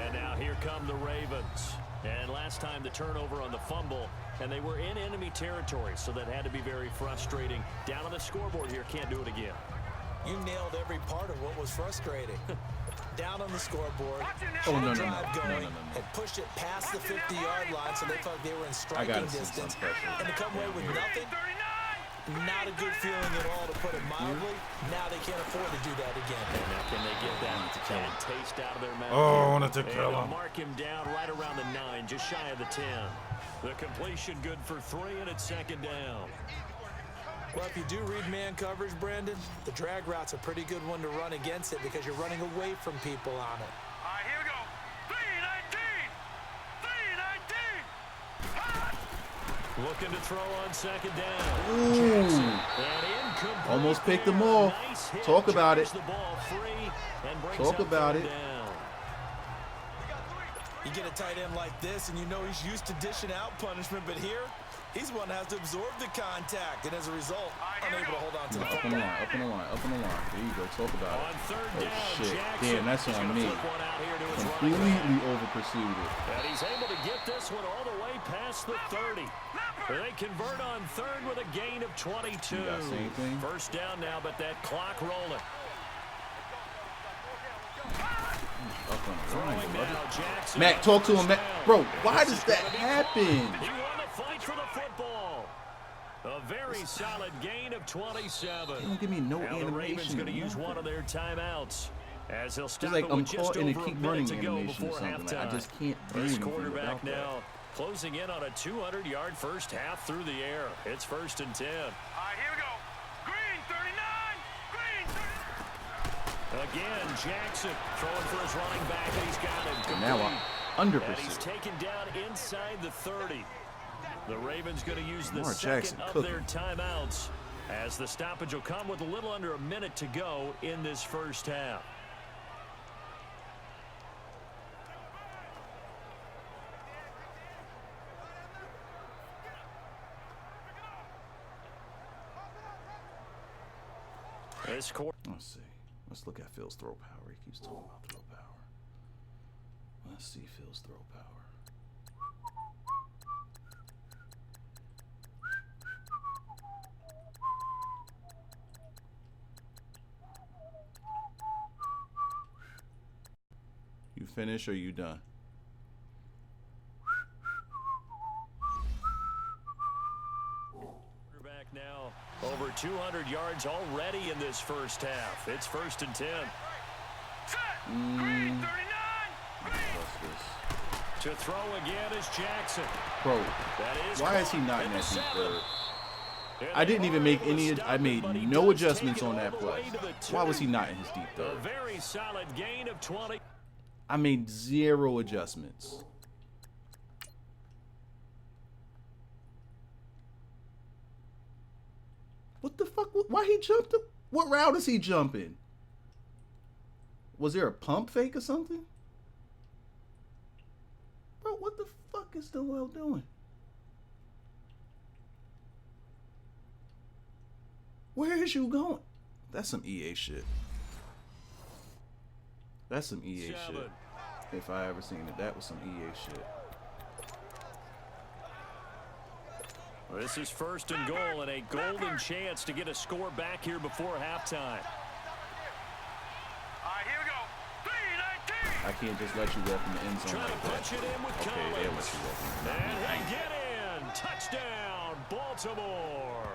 And now here come the Ravens. And last time the turnover on the fumble, and they were in enemy territory, so that had to be very frustrating. Down on the scoreboard here, can't do it again. You nailed every part of what was frustrating. Down on the scoreboard, Oh, no, no, no. drive No, going, no, no, no. and pushed it past the 50-yard line so they felt they were in striking gotta see distance. some pressure. And to come away with nothing, not a good feeling at all, to put it mildly. Now they can't afford to do that again. And now can they get that taste out of their mouth? Oh, I wanted to kill him. Mark him down right around the 9, just shy of the 10. The completion good for 3, and it's second down. Well, if you do read man coverage, Brandon, the drag route's a pretty good one to run against it because you're running away from people on it. All right, here we go. 3-19. Looking to throw on second down. Ooh. Almost picked them off. Nice Talk about it. The ball free and brings Talk up about third it. down. You get a tight end like this, and you know he's used to dishing out punishment, but here, he's one that has to absorb the contact, and as a result, unable to hold on to the Up on the line, up on the line, up on the line. There you go. Talk about On it. third Oh, down, shit. Jackson Damn, that's is on gonna me. flip one out here to his running back. Completely over-pursued it. And he's able to get this one all the way past the 30. They convert on third with a gain of 22. You got the same thing? First down now, but that clock rolling. Up on the line, Throwing brother. now, Jackson. Mac, talk to him, Mac. Bro, why This does is that gonna be happen? He won the fight for the football. A very solid gain of 27. They don't give me no Now the Ravens animation. going to or use one nothing. of their timeouts as he'll stop It's like it I'm with just caught in a over keep minute running to go animation or before something. Like, I halftime. just can't do This anything quarterback without that. now closing in on a 200-yard first half through the air. It's 1st and 10. All right, here we go. Green 39. Green 39. Again, Jackson throwing for his running back, and he's got him. And now I'm under And he's pursuit. taken down inside the 30. The Ravens going to use the Lamar second Jackson of cooking. their timeouts as the stoppage will come with a little under a minute to go in this first half. This quarter. Let's see. Let's look at Phil's throw power. He keeps talking about throw power. Let's see Phil's throw power. You finish or you done? Back now, over 200 yards already in this first half. It's 1st and 10. Green 39. What's this? To throw again is Jackson. Bro, That is why is he caught not in at the that deep 7. third? And I didn't they even were make able to any. stop I it, made but he no does adjustments take it on all that the play. way to the Why was 2. he not in his deep A third? very solid gain of 20. I made 0 adjustments. What the fuck? Why he jumped? What route is he jumping? Was there a pump fake or something? Bro, what the fuck is Noel doing? Where is you going? That's some EA shit. That's some EA 7. shit. If I ever seen it, that was some EA shit. This is 1st and goal and a golden chance to get a score back here before halftime. All right, here we go. 3-19. I can't just let you walk in the end zone Trying to like that. punch it in with Okay, Collins. they'll let you walk in. And he get in. Touchdown, Baltimore.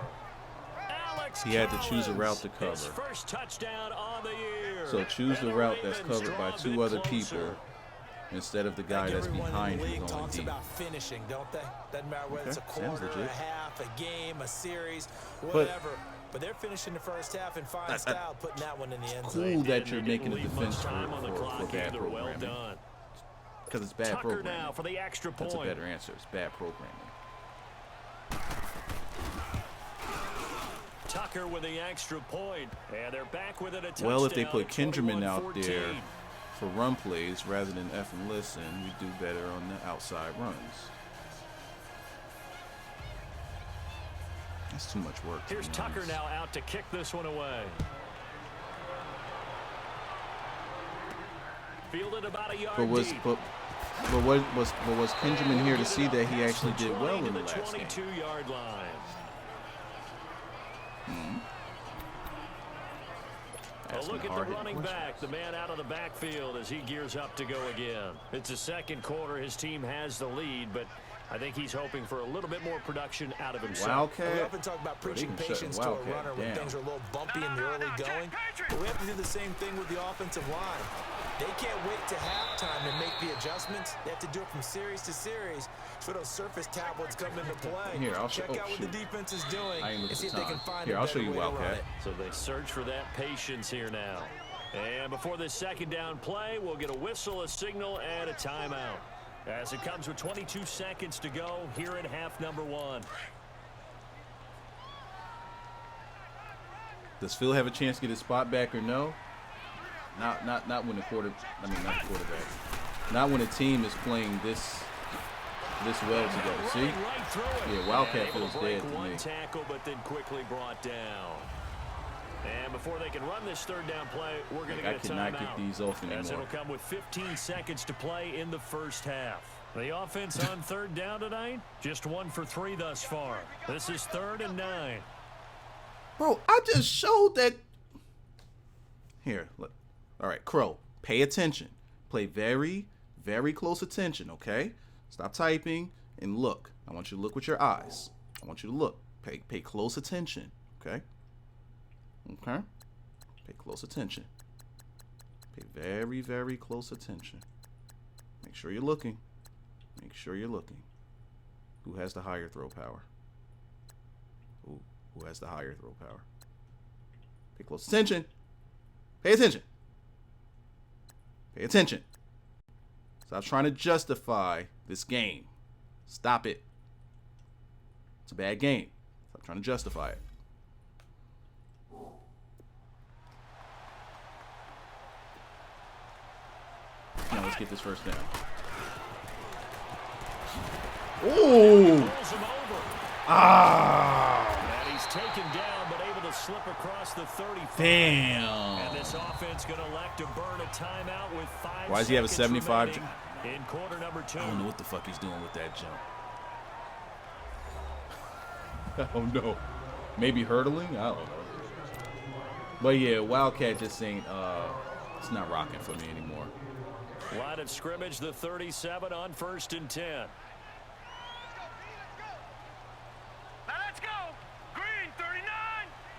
Alex He had to choose a Collins, route to cover. his first touchdown on the year. So choose And the route that's Ravens covered by draw a 2 bit other closer. people instead of the guy Like that's everyone behind in the you league going talks deep. about finishing, don't they? Doesn't matter whether it's a Okay, sounds quarter, a legit. half, a game, a series, whatever. But they're finishing the first half in fine style, putting that one in the end zone. Cool that They you're didn't making a leave defense much time on the for clock bad either. Well programming. done. Because it's bad Tucker programming. now for the extra point. That's a better answer. It's bad programming. Tucker with the extra point, and they're back with it. Well, if they put Kendriman out there for run plays rather than F and listen, we do better on the outside runs. That's too much work. Here's Tucker now out to kick this one away. Fielded about a yard But was deep. but was Kendriman here to see that he actually did well in the last game? 22-yard line. A Asking look at the hard-hitting running questions. back, the man out of the backfield as he gears up to go again. It's the second quarter. His team has the lead, but I think he's hoping for a little bit more production out of himself. Wildcat. We often talk about preaching patience to a runner when things are a little bumpy in the early going, but we have to do the same thing with the offensive line. They can't wait to halftime to make the adjustments. They have to do it from series to series for those surface tablets come into play. Here, I'll check out what the defense is doing and see if they can find Here, a I'll show better you way to run Wildcat. it. So they search for that patience here now. And before this second down play, we'll get a whistle, a signal, and a timeout. As it comes with 22 seconds to go here in half number 1. Does Phil have a chance to get his spot back or no? Not when the quarterback. Not when a team is playing this well together. See? Yeah, Wildcat feels dead to me. One tackle, but then quickly brought down. And before they can run this third down play, we're going to get a timeout. I cannot get these off anymore. As it'll come with 15 seconds to play in the first half. The offense on third down tonight, just 1 for 3 thus far. This is 3rd and 9. Bro, I just showed that. Here, look. All right, Crow, pay attention. Play very, very close attention, okay? Stop typing and look. I want you to look with your eyes. I want you to look. Pay close attention, okay? Okay? Pay close attention. Pay very, very close attention. Make sure you're looking. Make sure you're looking. Who has the higher throw power? Who has the higher throw power? Pay close attention. Pay attention. Pay attention. Stop trying to justify this game. Stop it. It's a bad game. Stop trying to justify it. Now let's get this first down. Ooh! Ah! And he's taken down, but able to slip across the 35. Damn! And this offense going to elect to burn a timeout with 5 Why does he have a 75? seconds remaining in quarter number 2. I don't know what the fuck he's doing with that jump. Oh no. Maybe hurdling? I don't know. But yeah, Wildcat just ain't it's not rocking for me anymore. Line of scrimmage, the 37 on 1st and 10. Let's go. Green 39.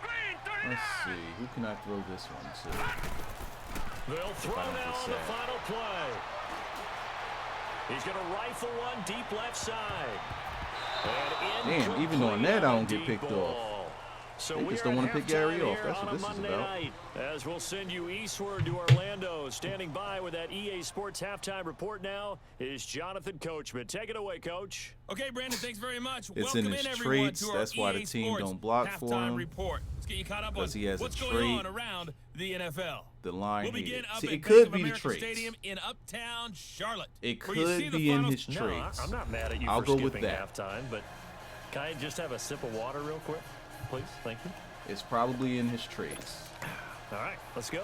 Green 39. Let's see. Who can I throw this one to? They'll throw now on the final play. He's going to rifle one deep left side. Damn, even on that I don't get picked off. So they just don't want to pick Gary off. That's what this is about. Night, as we'll send you eastward to Orlando. Standing by with that EA Sports halftime report now is Jonathan Coachman. Take it away, Coach. Okay, Brandon, thanks very much. It's Welcome in his everyone traits. to our That's why the EA team Sports don't block for halftime him. report. Let's get you caught up on He has what's a going trait. on around the NFL. The line We'll begin here. up See, at it could Bank of be the America traits. Stadium in Uptown Charlotte. It where you see could the be in final- his traits. I'm not mad at you I'll for go with skipping that. halftime, but can I just have a sip of water real quick, please? Thank you. It's probably in his traits. All right, let's go.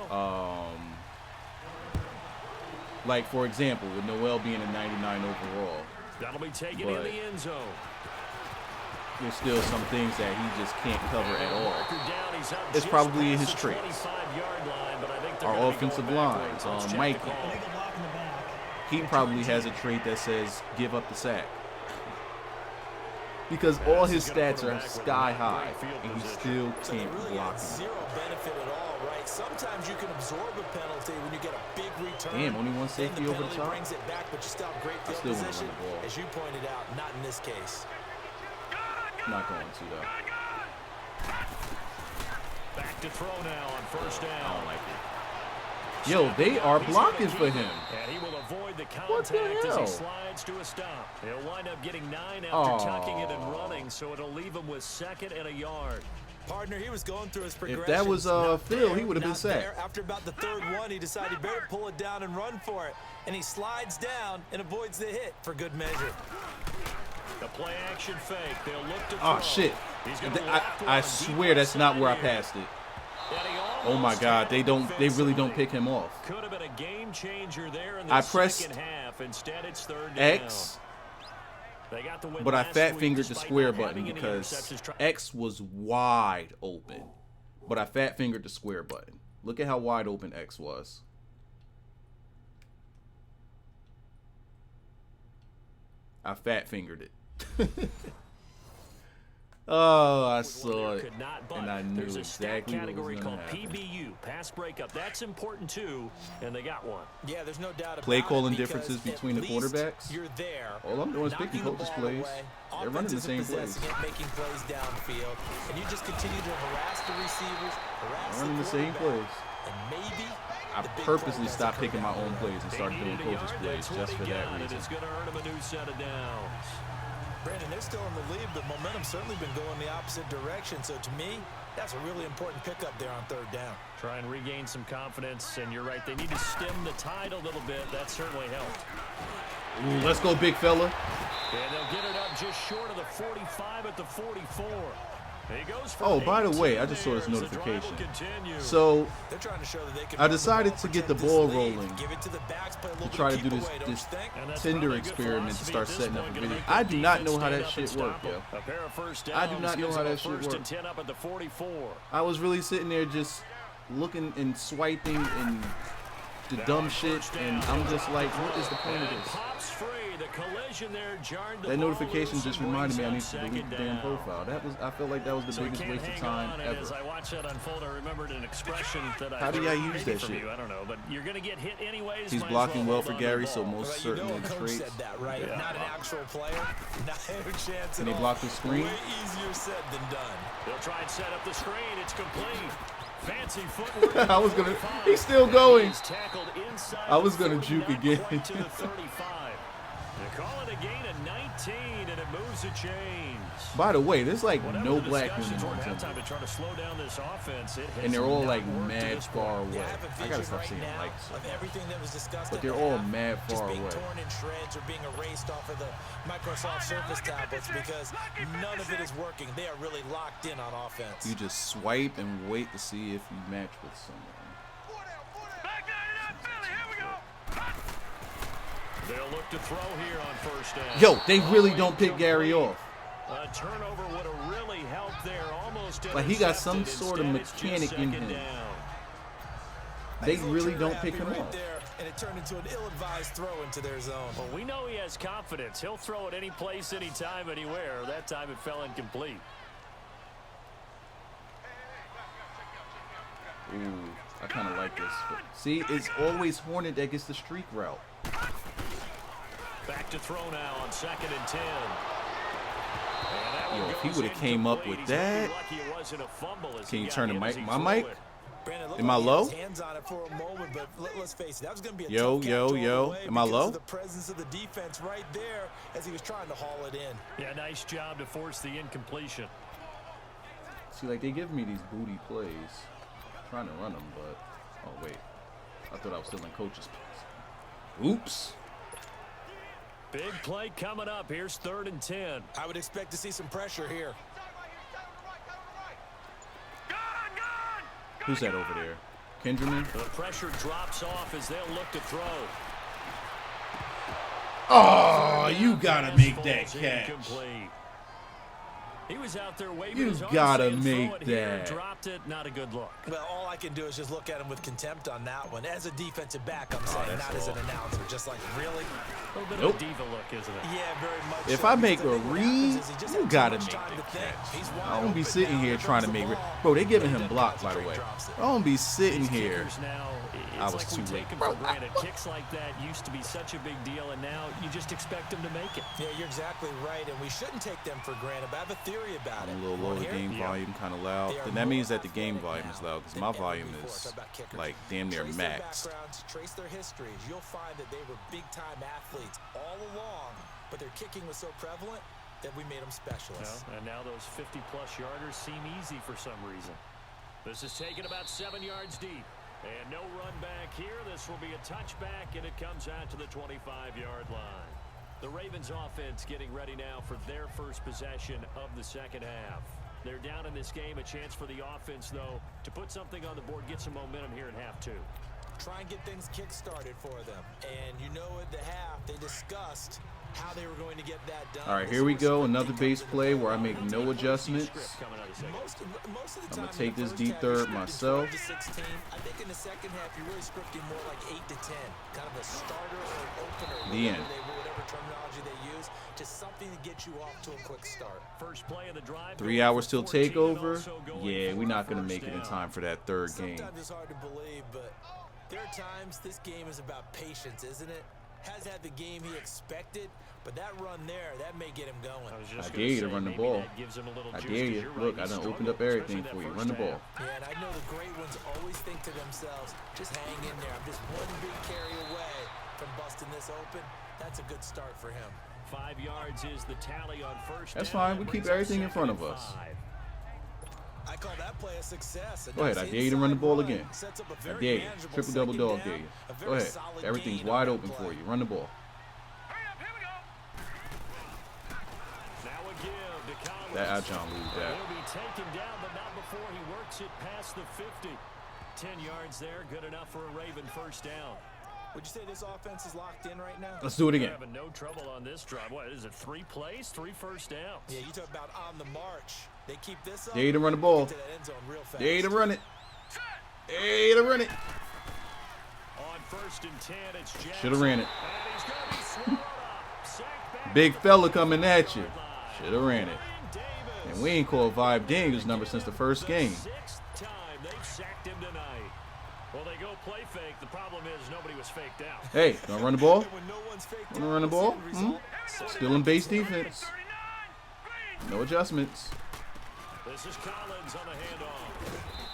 Like for example, with Noel being a 99 overall, That'll be taken in but the end zone. there's still some things that he just can't cover at all. Marker down, he's up It's just probably in past his the traits. 25-yard line, but I think they're Our gonna be offensive going line, backwards. Let's check the Mikey. call. Illegal block in the back. He probably has a trait that says give up the sack. Because all his stats are sky high, and he still So they can't really block got him. zero benefit at all, right? Sometimes you can absorb a penalty when you get a big return. Damn, only one Then safety the over the penalty top? brings it back, but you still have great I field still wanna run position. the ball. As you pointed out, not in this case. Not going to though. Back to throw now on 1st down. I don't like it. Yo, they are blocking for him. And he will avoid the What the contact as he hell? slides to a stop. He'll wind up getting 9 after tucking it and Aw. running, so it'll leave him with 2nd and a yard. Partner, he was going through his progression. If that was Phil, he would have been sacked. After about the 3rd one, he decided he better pull it down and run for it. And he slides down and avoids the hit for good measure. The play action fake. They'll look to Oh throw. shit! He's gonna I lock one deep swear that's not where I inside here. passed it. And he Oh my almost God, had it they really don't defensively. pick him off. Could have been a game changer there in the I pressed second half. Instead, it's 3rd down. X, They got the win but I last fat week fingered the despite square not button having any because interceptions. X was wide open. But I fat fingered the square button. Look at how wide open X was. I fat fingered it. Oh, I saw it, and I knew There's a stat exactly what category was going called to happen. PBU, pass breakup. That's important too, and they got one. Yeah, there's no doubt about Play it. calling because differences at between the least quarterbacks. You're there. All I'm doing is knocking picking the coaches' ball plays. away, They're running the offense same isn't plays. possessing it, making plays downfield, and you just continue to harass the receivers, harass Running the same quarterback, plays. and maybe I the big purposely play stopped doesn't picking come my own down. plays and started doing coaches' plays just for that reason. It's going to earn him a new set of downs. Brandon, they're still in the lead, but momentum's certainly been going the opposite direction. So to me, that's a really important pickup there on third down. Try and regain some confidence, and you're right. They need to stem the tide a little bit. That certainly helped. Ooh, let's go, big fella. And they'll get it up just short of the 45 at the 44. He goes for Oh, by the way, I just saw this notification. So I decided to get the ball rolling to try to do this Tinder experiment to start setting up a video. I do not know how that shit works, yo. I do not know how that shit works. I was really sitting there just looking and swiping and the dumb shit, and I'm just like, what is the point of this? That notification just reminded me I need to delete the damn profile. I felt like that was the biggest waste of time ever. As I watched that unfold, I remembered an expression that How do I use that shit? I don't know, but you're going to get hit anyways. He's blocking well for Gary, so most certainly the Coach traits. said that, right? Yeah. Not an actual player, not a chance Can at he all. block the screen? Way easier said than done. They'll try and set up the screen. It's complete. Fancy footwork. I was gonna. He's still going. He's tackled inside I was the gonna 40, juke not again. quite to the 35. They call it a gain of 19, and it moves the chains. By the way, there's like Whatever no the black discussions women were on at halftime Tinder, to try to slow down this offense, it has and they're all not like worked to mad this far point. away. I have a I gotta vision stop right seeing now likes. of everything that was discussed But at they're the all half mad just far being away. torn in shreds or being erased off of the Microsoft Surface tablets because none of it is working. They are really locked in on offense. You just swipe and wait to see if you match with someone. They'll look to throw here on first down. Yo, they really don't pick Gary off. A turnover would have really helped there. Almost Like he got some intercepted. sort of Instead, it's just mechanic in second him. down. They Nice little really turn don't happy pick him right off. there, and it turned into an ill-advised throw into their zone. Well, we know he has confidence. He'll throw it any place, anytime, anywhere. That time it fell incomplete. Ooh, I kind of like this. But see, it's always Hornet that gets the streak route. Back to throw now on 2nd and 10. Yo, if he would have came up with that. Can you turn the mic? My mic? Brandon, looked Am I like he low? had his hands on it for a moment, but let's face it, that was going to be a Yo, tough catch yo, all the yo. way Am I because low? of the presence of the defense right there as he was trying to haul it in. Yeah, nice job to force the incompletion. See, like they give me these booty plays. I'm trying to run them, but oh wait, I thought I was still in coach's plays. Oops. Big play coming up. Here's 3rd and 10. I would expect to see some pressure here. Who's that over there? Kendriman? The pressure drops off as they'll look to throw. Oh, you gotta make that Falls catch. incomplete. He was out there waving You his arms, gotta saying, "Throw make it here." that. Dropped it. Not a good look. Well, all I can do is just look at him with contempt on that one. As a defensive back, I'm saying, not as an announcer. Just like, really? A little bit Nope. of a diva look, isn't it? Yeah, very much If so, I make because a I think what read, happens is he just you had too gotta much make time the to think. He's wide I don't be open sitting now. here Here trying to comes make. the ball. Bro, they giving And him then blocks, by the way. drops it. I don't be sitting These here. kickers now, it's I was like we too take late. them Bro, for granted. Kicks like that used to be such a big deal, and now you just expect them to make it. Yeah, you're exactly right, and we shouldn't take them for granted. But I have a theory about it. I'm a little low. The Here? game volume kind of loud. They are Then that means more that the game athletic volume is now loud because than my ever volume before. is Talk about kickers. like damn near Trace their maxed. backgrounds, trace their histories. You'll find that they were big-time athletes all along, but their kicking was so prevalent that we made them specialists. And now those 50-plus yarders seem easy for some reason. This is taken about 7 yards deep. And no run back here. This will be a touchback, and it comes out to the 25-yard line. The Ravens offense getting ready now for their first possession of the second half. They're down in this game. A chance for the offense, though, to put something on the board, get some momentum here in half 2. Try and get things kick-started for them. And you know at the half, they discussed how they were going to get that done. All right, here we go. Another base play where I make no adjustments. Most of the I'm time gonna take in the this first deep half, you're third scripting myself. 12 to 16. I think in the second half, you're really scripting more like 8 to 10. Kind of a starter or an opener. The end. Whatever terminology they use. Just something to get you off to a quick start. First play of the drive. 3 hours till takeover. Yeah, we're not gonna make it in time for that third game. Sometimes it's hard to believe, but there are times this game is about patience, isn't it? Has had the game he expected, but that run there, that may get him going. I dare you to run the ball. I dare you. Look, I done opened up everything for you. Run the ball. Yeah, and I know the great ones always think to themselves, just hang in there. I'm just one big carry away from busting this open. That's a good start for him. 5 yards is the tally on first. That's fine. We keep everything in front of us. I call that play a success. Go ahead. I dare you to run the ball again. I dare you. Triple double dog dare you. Go ahead. Everything's wide open for you. Run the ball. That John moved that. He'll be taken down, but not before he works it past the 50. 10 yards there, good enough for a Raven first down. Would you say this offense is locked in right now? Let's do it again. They're having no trouble on this drive. What is it? 3 plays, 3 first downs. Yeah, you talk about on the march. They keep this up. Dare you to run the ball. Get to that end zone real fast. Dare you to run it. Dare you to run it. On first and 10, it's Jackson. Should have ran it. And he's gonna be swallowed up. Sacked back. Big fella coming at you. Should have ran it. Davis. And we ain't called Vibe Daniels number since the first game. 6th time they've sacked him tonight. Well, they go play fake. The problem is nobody was faked out. Hey, gonna run the ball? When no one's faked Wanna out, run the it's ball? end result. Still in base defense. No adjustments. This is Collins on the handoff.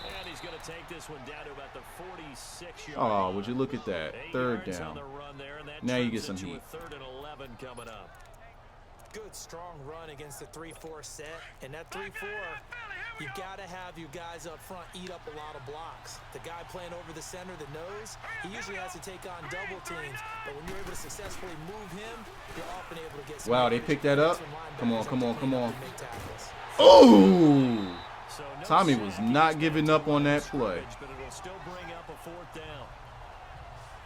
And he's going to take this one down to about the 46-yard Oh, line. would you look at that? 8 Third yards down. on the run there, and that Now you turns get some into heat. a 3rd and 11 coming up. Good, strong run against the 3-4 set. And that 3-4, you got to have your guys up front eat up a lot of blocks. The guy playing over the center, the nose, he usually has to take on double teams. But when you're able to successfully move him, you're often able to get some Wow, they yardage. picked that up? Some linebackers Come on, have come to on, clean come up on. and make tackles. Oh! So no Tommy sack. was not He's giving got up on that two play. But it'll still bring up a 4th down.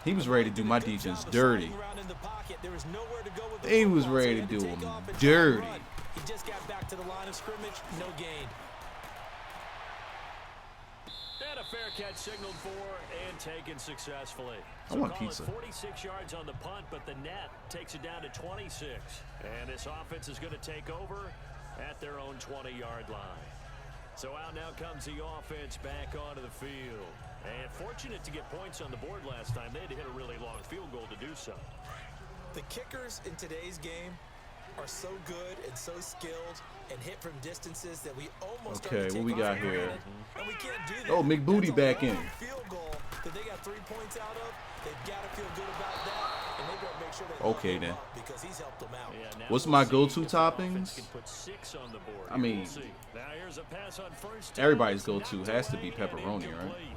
He was ready to do my defense dirty. He was ready to do him dirty. He just got back to the line of scrimmage, no gain. And a fair catch signaled for and taken successfully. I want call it pizza. 46 yards on the punt, but the net takes it down to 26. And this offense is going to take over at their own 20-yard line. So out now comes the offense back onto the field. And fortunate to get points on the board last time. They had to hit a really long field goal to do so. The kickers in today's game are so good and so skilled and hit from distances that we almost Okay, what we got here? And we can't do that. Oh, McBooty That's a back long in. Field goal that they got 3 points out of. They've got to feel good about that, and they've got to make sure they Okay, lock him then. up because he's helped them out. Yeah, now What's we'll my see go-to if the offense toppings? can put 6 on the board. I mean, We'll see. Now here's a pass on first down. Everybody's It's go-to knocked has to be away pepperoni, and right? incomplete.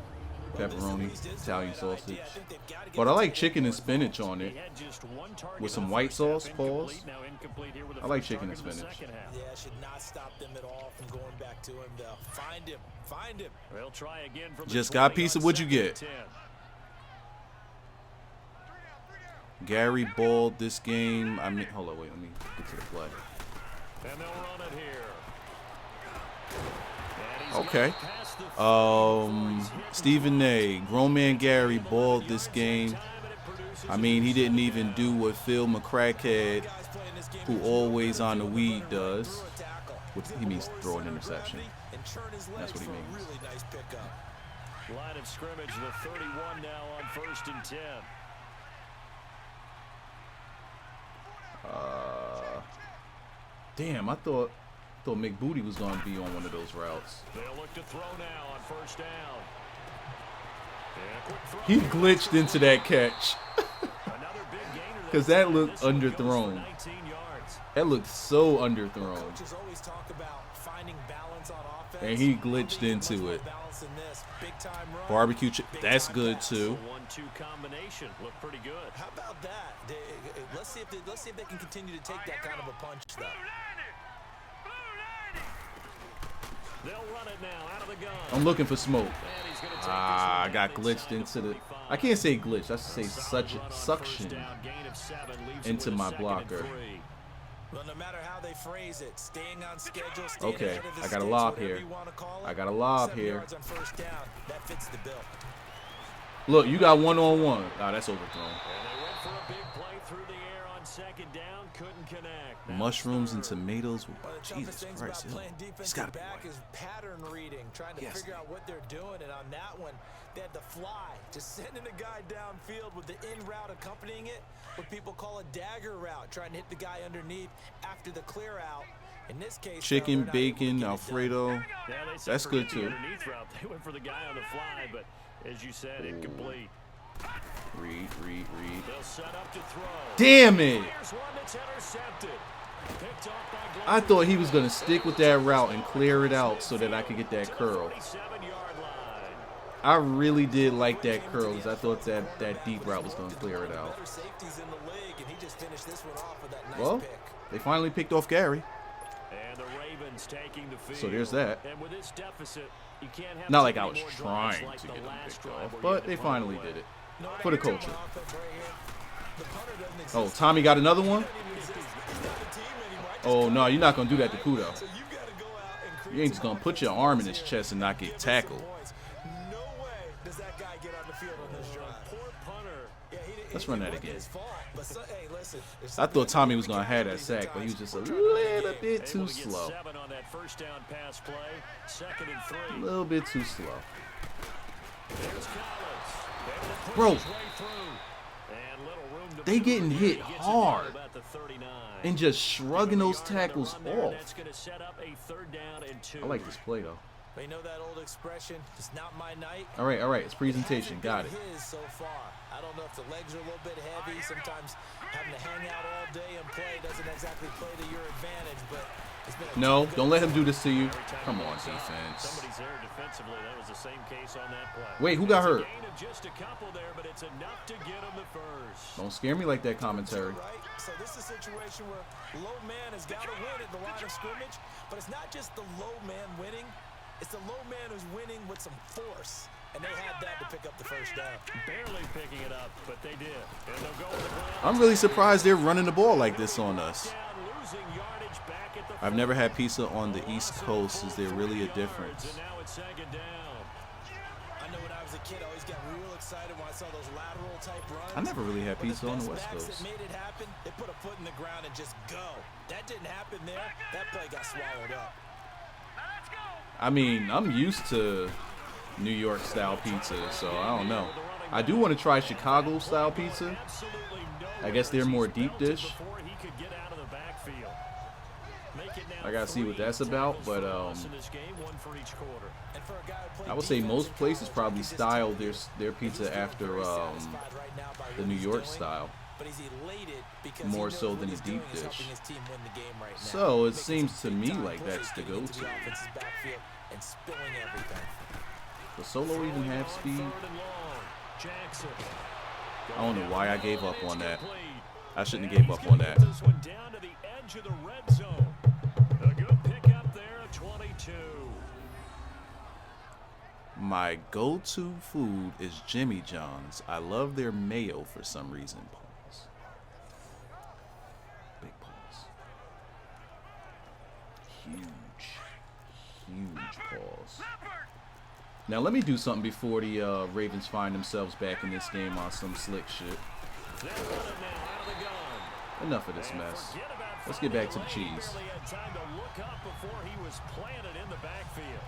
Pepperoni, Italian sausage. I think they've got to get But I this like game chicken and going. spinach on it. He had just 1 target With in some the white first half. sauce, pause. Incomplete, now incomplete here with the I like first chicken and target in the spinach. second half. Yeah, should not stop them at all from going back to him, though. Find him. Find him. They'll try again from the Just got a 20 piece on of what you 2nd get. and 10. Gary balled this game. I mean, hold on, wait, let me get to the play. And they'll run it here. And he's Okay. got past the 30 before he's hit Stephen A. Grown man Gary balled this game. time, and it produces I mean, he didn't even do what Phil McCrackhead, Guys playing this game who is always on the throw weed, a does. tackle. What he means throw an interception. And churn his That's legs what he for a means. really nice pickup. line of scrimmage, the 31 now on 1st and 10. Damn, I thought McBooty was gonna be on one of those routes. They'll look to throw now on 1st down. And a quick throw He here. glitched into that catch. Another big gainer 'Cause this that time. looked This one goes for underthrown. 19 yards. That looked so underthrown. Coaches always talk about finding balance on offense. And he glitched How do you get into much it. more balance than this? Big time run, Barbecue big that's time good pass. too. 1-2 combination looked pretty good. How about that? Let's see if they can continue to take that kind of a punch, though. They'll run it now out of the gun. I'm looking for smoke. And he's gonna take this I one got down glitched inside into the. 45. I can't say glitched. I should say Solid such run on suction first down, gain of 7, leaves into him with my a 2nd and blocker. 3. Well, no matter how they phrase it, staying on schedule, staying Okay, ahead of the I got a sticks, lob whatever here. you wanna call it, I got a lob 7 here. yards on first down, that fits the bill. Look, you got one-on-one. Oh, that's overthrown. And they went for a big play through the air on 2nd down, couldn't connect. Now Mushrooms and it's 3rd. tomatoes. One of the Jesus toughest things Christ, about playing it's defensive gotta be back right. is pattern reading, trying to Yes. figure out what they're doing. And on that one, they had to fly, just sending a guy downfield with the in route accompanying it, what people call a dagger route, trying to hit the guy underneath after the clear out. In this case, Chicken, they're not able to bacon, get it done. Alfredo. Yeah, they said That's forget good the too. underneath route. They went for the guy on the fly, but as you said, incomplete. Read. They'll set up to throw. Damn it! Here's one that's intercepted. Picked off by I thought he was gonna stick with that route and clear it out so that I could get that curl. 47-yard line. I really did like that curl because I thought that deep route was gonna clear it out. Better safeties in the league, and he just finished this one off with that nice Well, pick. they finally picked off Gary. And the Ravens taking the field. So there's that. And with this deficit, you can't have Not too like I many was more drives trying like to the get them last picked drive off, where you but had to they punt finally away. did it No, for the I think culture. my offense right here, the punter doesn't exist. Oh, Tommy got another one. He doesn't even exist. He's not a team anymore. I just Oh cut no, him you're not out, gonna do that to right? Kudo. So you gotta go out and create You ain't just some gonna put your offensive arm in plays his here chest and not give get us some tackled. points. No way does that guy get on the field on this drive. Poor punter. Yeah, Let's it run that wasn't again. his fault, but hey, listen, if I something thought Tommy happens was to gonna have that casualties sack, at but he was times, just a we're trying to win the little game. bit Able too to get slow. 7 on that first down pass play. 2nd and 3. A little bit too slow. There's Collins. Able to push Bro, his way through. And little room to they maneuver getting here. hit He gets it down hard about the 39. and just shrugging those Yard on the tackles run there, and off. That's going to set up a 3rd down and 2. I like this play though. But you know that old expression, it's not my night. All right, it's presentation. Hasn't Got it. been his so far. I don't know if the legs are a little bit heavy. Sometimes having to hang out all day and play doesn't exactly play to your advantage, but it's been a No, tough don't let him do this to you. Every time Come he on, looks up, defense. Somebody's there defensively. That was the same case on that play. Wait, who got It's a hurt? gain of just a couple there, but it's enough to get him the first. Don't scare me like that commentary. Right? So this is a situation where low man has got to win at the line of scrimmage, but it's not just the low man winning. It's the low man who's winning with some force, and they had that to pick up the first down. Barely picking it up, but they did. And they'll go with the ground. I'm really surprised they're running the ball like this on us. Down, losing yardage back at the I've never had pizza on the East Coast. Is there really a difference? And now it's 2nd down. I know when I was a kid, I always got real excited when I saw those lateral type runs. I never really had But pizza on the best West backs Coast. that made it happen, they put a foot in the ground and just go. That didn't happen there. That play got swallowed up. I mean, I'm used to New York style pizza, so I don't know. I do want to try Chicago style pizza. Absolutely I guess they're more deep dish. before he could get out of the backfield. Make it now I gotta see what 3 that's about, tackles but for loss in this game, 1 for each quarter. And for a guy who played I would say defense most in places college, probably he's just style talented. their pizza He's feeling after very satisfied right now by the what New he's York doing, style. But he's elated because More he knows so what than he's a deep doing is dish. helping his team win the game right now. So it Making seems some to me big-time like plays, that's the getting into go-to. the offense's backfield and spilling everything. Does Solo even have speed? 3rd and long. Jackson. I don't know why I gave up on that. Complete. I shouldn't have And gave he's up on gonna that. get this one down to the edge of the red zone. A good pickup there at 22. My go-to food is Jimmy John's. I love their mayo for some reason. Pause. Big pause. Huge pause. Now let me do something before the Ravens find themselves back in this game on some slick shit. They'll run it now out of the gun. Enough of this And mess. forget about Let's get back to the finding cheese. Lane. Barely had time to look up before he was planted in the backfield.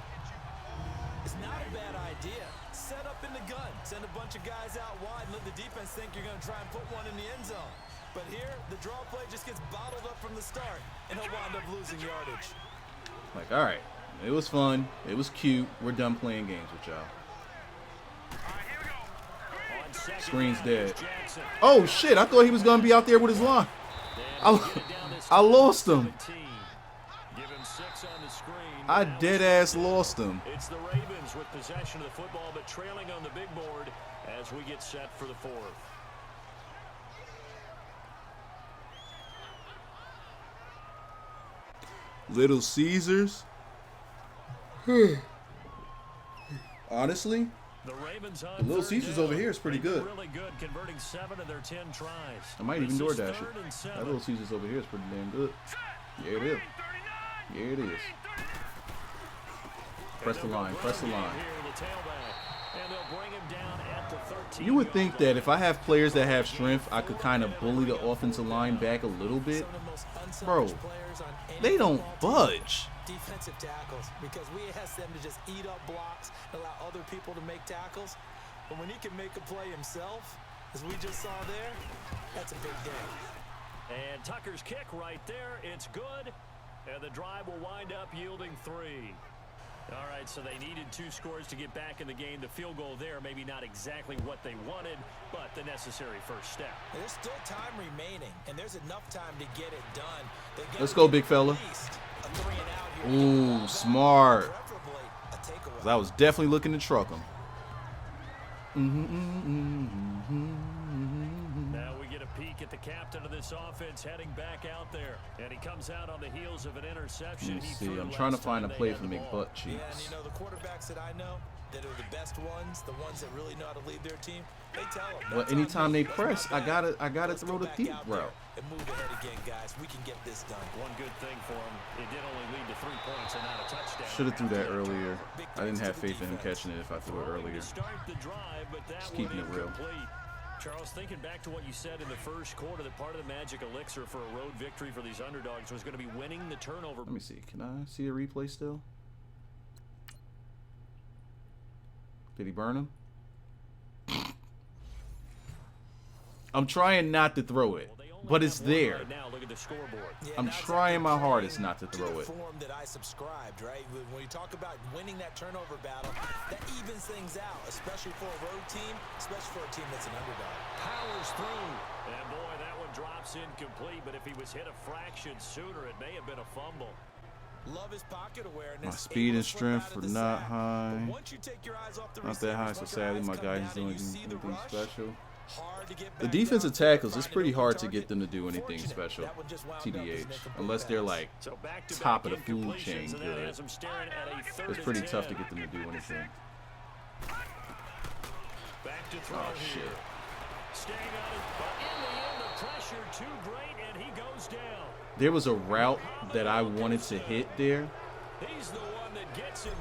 It's not a bad idea. Set up in the gun. Send a bunch of guys out wide and let the defense think you're going to try and put one in the end zone. But here, the draw play just gets bottled up from the start, and he'll wind up losing yardage. Like, all right, it was fun. It was cute. We're done playing games with y'all. On 2nd Screen's down, dead. here's Jackson. Oh shit! I thought he was gonna be out there with his line. And he'll get it down this I time, lost him. 17. Give him 6 on the screen. I Now dead ass lost him. It's the Ravens with possession of the football, but trailing on the big board as we get set for the 4th. Little Caesars. Honestly, The Ravens the on Little third Caesars down. over here is pretty good. Really good, converting 7 of their 10 tries. I might even This is DoorDash third it. and 7. That Little Caesars over here is pretty damn good. Yeah, it is. Yeah, it is. Press the line. Press the line. You would think that if I have players that have strength, I could kind of bully the offensive line back a little bit. Bro, they don't budge. Defensive tackles, because we ask them to just eat up blocks and allow other people to make tackles. But when he can make a play himself, as we just saw there, that's a big day. And Tucker's kick right there. It's good. And the drive will wind up yielding 3. All right, so they needed 2 scores to get back in the game. The field goal there, maybe not exactly what they wanted, but the necessary first step. There's still time remaining, and there's enough time to get it done. Let's go, big fella. Ooh, smart. I was definitely looking to truck him. Now we get a peek at the captain of this offense heading back out there. And he comes out on the heels of an interception. Let me see. I'm trying to find a play for McButt Cheeks. Yeah, and you know, the quarterbacks that I know that are the best ones, the ones that really know how to lead their team, they tell them. Well, anytime they press, I gotta throw the deep route. And move ahead again, guys. We can get this done. One good thing for him, it did only lead to 3 points and not a touchdown. Should have threw that earlier. I didn't have faith in him catching it if I threw it earlier. Just keeping it real. Charles, thinking back to what you said in the first quarter, that part of the magic elixir for a road victory for these underdogs was going to be winning the turnover. Let me see. Can I see a replay still? Did he burn him? I'm trying not to throw it, but it's there. I'm trying my hardest not to throw it. That I subscribed, right? When you talk about winning that turnover battle, that evens things out, especially for a road team, especially for a team that's an underdog. Powers through. And boy, that one drops incomplete, but if he was hit a fraction sooner, it may have been a fumble. Love his pocket awareness. My speed and strength are not high. Not that high, so sadly my guy is doing anything special. The defensive tackles, it's pretty hard to get them to do anything special, TDH, unless they're like top of the food chain good. It's pretty tough to get them to do anything. Oh shit. There was a route that I wanted to hit there,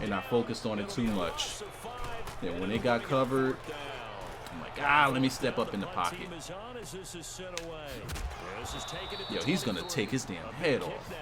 and I focused on it too much. And when it got covered, I'm like, let me step up in the pocket. Yo, he's going to take his damn head off.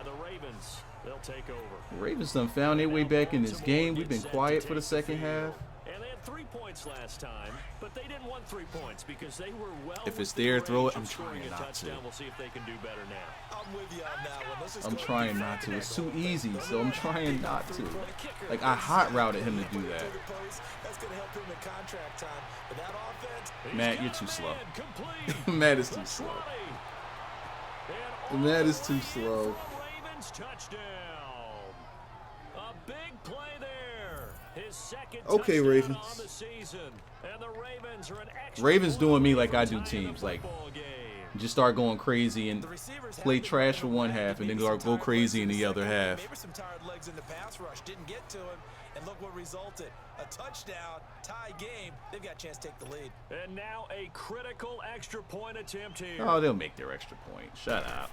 The Ravens done found their way back in this game. We've been quiet for the second half. And they had 3 points last time, but they didn't want 3 points because they were well. If it's there, throw it. I'm trying not to. We'll see if they can do better now. I'm with you on that one. I'm trying not to. It's too easy, so I'm trying not to. Like, I hot routed him to do that. That's going to help him in contract time. But that offense, Matt, you're too slow. Matt is too slow. Matt is too slow. Ravens touchdown. A big play there. His second Okay, Ravens. on the season. And the Ravens are an extra Ravens doing me like I do teams. Like, just start going crazy and play trash for one half and then go crazy in the other half. maybe some tired legs in the pass rush didn't get to him, and look what resulted. A touchdown, tie game. They've got a chance to take the lead. And now a critical extra point attempt here. Oh, they'll make their extra point. Shut up.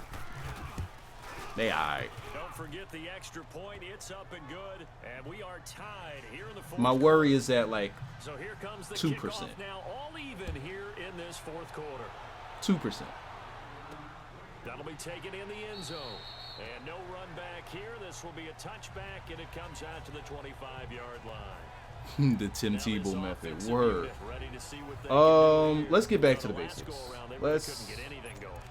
They all right. Don't forget the extra point. It's up and good. And we are tied here in the fourth. My worry is at like So here comes the 2%. kickoff now, all even here in this fourth quarter. 2%. That'll be taken in the end zone. And no run back here. This will be a touchback, and it comes out to the 25-yard line. The Tim Now this Tebow method. offensive Word. unit ready to see what they can do Let's get back to here. the The last basics. go-around, they really Let's couldn't get anything going.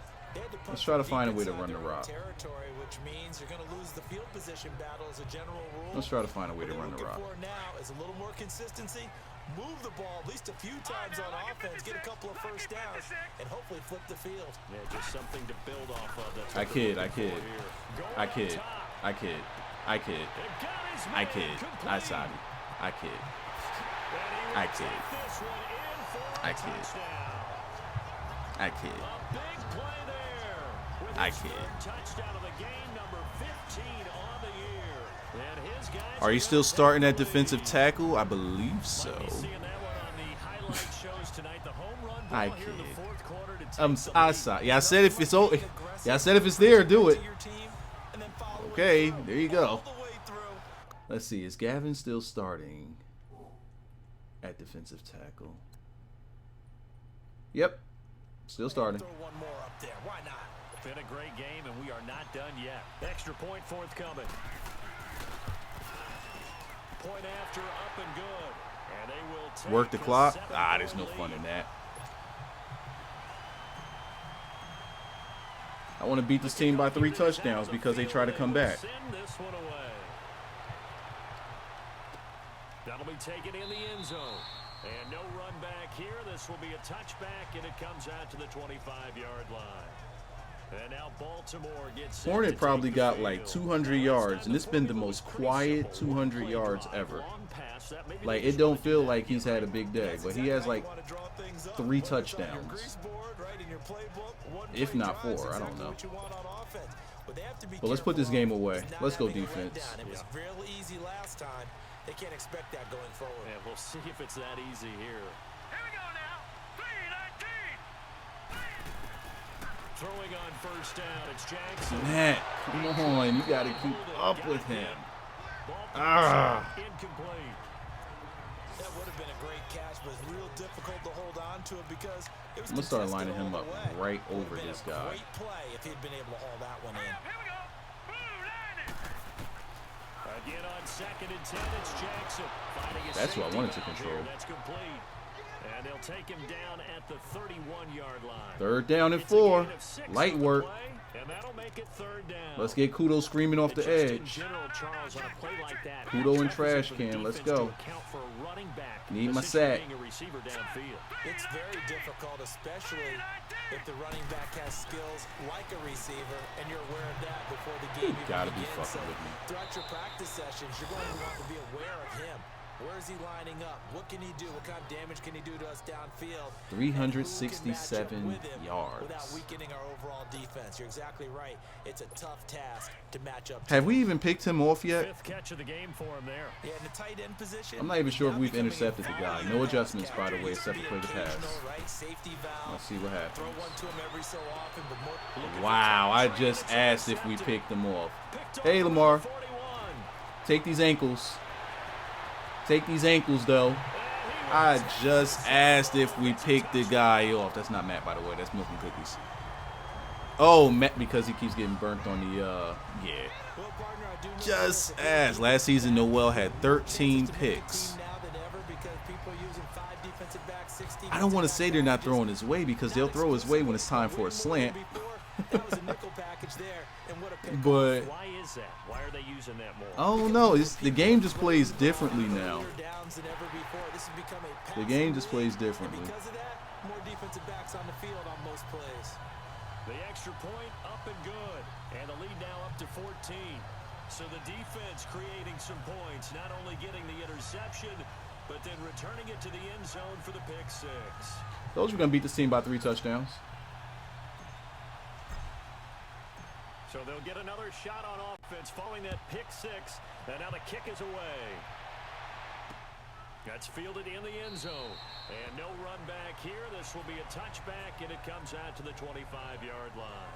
let's try to find a way to run the rock. Territory, which means you're going to lose the field position battle as a general rule. Let's try to find a way to run the rock. What they're looking for now is a little more consistency. Move the ball at least a few times on offense, get a couple of first downs, and hopefully flip the field. Yeah, just something to build off of. That's I what kid, they're I looking kid. for here. I kid. I kid. I kid. They've got his I man kid. complete. I sorry. I kid. And he I will kid. take this one in for a I kid. touchdown. I kid. A big play there with I kid. Touchdown of the game, number 15 on the year. And his guys Are you still starting at defensive tackle? I believe so. seeing that one on the highlight shows tonight. The home run ball I here in the kid. fourth quarter to take the I lead. saw. Yeah, I said if it's yeah, I said if it's there, do it. Okay, there you go. Let's see. Is Gavin still starting at defensive tackle? Yep, still starting. Throw one more up there. Why not? Been a great game, and we are not done yet. Extra point forthcoming. Point after, up and good. And they will take Work the a clock. 7-point There's no fun lead. in that. I want to beat this team by 3 touchdowns because they try to come back. Send this one away. That'll be taken in the end zone. And no run back here. This will be a touchback, and it comes out to the 25-yard line. And now Baltimore gets set Hornet to probably take the got like field. 200 yards, and it's been the most quiet 200 yards ever. Like, it don't feel like he's had a big day, but he has like 3 touchdowns. If not 4, I don't know. But let's put this game away. Let's go defense. It was real easy last time. They can't expect that going forward. Yeah, we'll see if it's that easy here. Here we go now. 3-19. Throwing on first down, it's Jackson. Matt, come on, you got to keep up with him. Incomplete. That would have been a great catch, but it's real difficult to hold on to it because it was I'm gonna start contested lining him all up the way. right Would have over been this a guy. Great play if he'd been able to haul that one in. Here we go. Blue line. Again on 2nd and 10, it's Jackson. Finding a That's what I wanted to safety valve control. here. That's complete. And they'll take him down at the 31-yard line. 3rd down and It's a 4. gain of 6 Light on the work. play, and that'll make it 3rd down. Let's get Kudo screaming off the Just in edge. general, Charles, on a play like that, Kudo how and tough is it trash for the can. Let's defense to go. account for a running back, Need my essentially sack. being a receiver downfield. It's very difficult, especially if the running back has skills like a receiver, and you're aware of that before the game even gotta be begins. fucking with me. Throughout your practice sessions, you're going to want to be aware of him. Where is he lining up? What can he do? What kind of damage can he do to us downfield? And who can match up 367 with him yards. without weakening our overall defense. You're exactly right. It's a tough task to match up to. Have we even picked him off yet? 5th catch of the game for him there. Yeah, in the tight end position. I'm not even sure if now we've becoming a intercepted the guy. No valuable adjustments, pass by the catcher. way, Used to except be for the pass. occasional, right? Safety valve. Let's see what happens. Throw one to him every so often, but more. Wow, I just asked if we picked him off. Hey, Lamar. 41. Take these ankles. Take these ankles, though. I just asked if we picked the guy off. That's not Matt, by the way. That's Milk and Cookies. Oh, Matt, because he keeps getting burnt on the, yeah. Well, partner, I do know Just that asked. Last season, Noel had 13 picks. now than ever because people are using 5 defensive backs, 6 I don't want to say they're not throwing his way because they'll throw his way when it's time for a slant. That was a nickel package there, and what a pick. But Why is that? Why are they using that more? I don't know. The game just plays differently now. Downs than ever before. This has become a The game just passing plays league, differently. And because of that, more defensive backs on the field on most plays. The extra point up and good. And the lead now up to 14. So the defense creating some points, not only getting the interception, but then returning it to the end zone for the pick 6. Those are going to beat this team by 3 touchdowns. So they'll get another shot on offense following that pick 6. And now the kick is away. That's fielded in the end zone. And no run back here. This will be a touchback, and it comes out to the 25-yard line.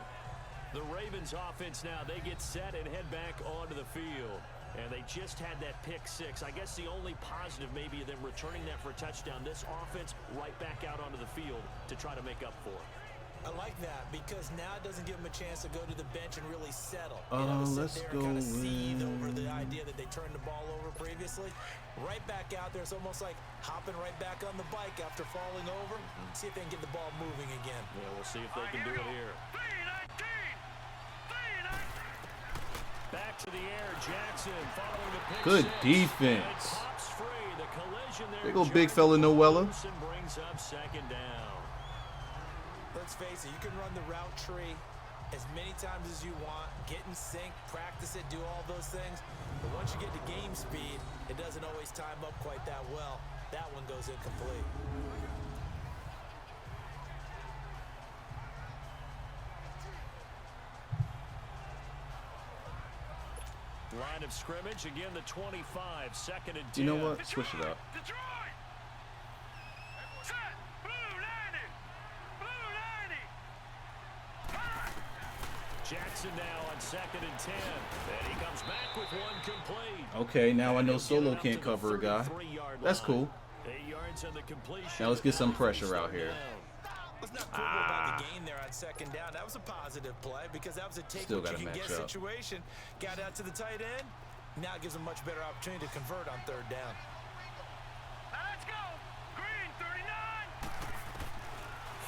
The Ravens offense now, they get set and head back onto the field. And they just had that pick 6. I guess the only positive maybe of them returning that for a touchdown. This offense right back out onto the field to try to make up for it. I like that because now it doesn't give them a chance to go to the bench and really settle. Let's sit there go and kind of seethe over the with- idea that they turned the ball over previously. Right back out there, it's almost like hopping right back on the bike after falling over. See if they can get the ball moving again. Yeah, we'll see if they can do it here. 3-19. Back to the air, Jackson following the pick Good 6. defense. And it pops free. The collision there. There go big fella Noella. Johnson brings up 2nd down. Let's face it, you can run the route tree as many times as you want, get in sync, practice it, do all those things. But once you get to game speed, it doesn't always time up quite that well. That one goes incomplete. line of scrimmage. Again, the 25, 2nd and 10. You know what? Switch it up. Jackson now on 2nd and 10. And he comes back with one complete. Okay, now I know Solo can't cover a guy. That's cool. 8 yards on the completion. Now let's get some pressure out here. Let's not quibble about the gain there on 2nd down. That was a positive play because that was a take Still what gotta you can match get up. situation. Got out to the tight end. Now it gives them much better opportunity to convert on 3rd down. Let's go. Green 39.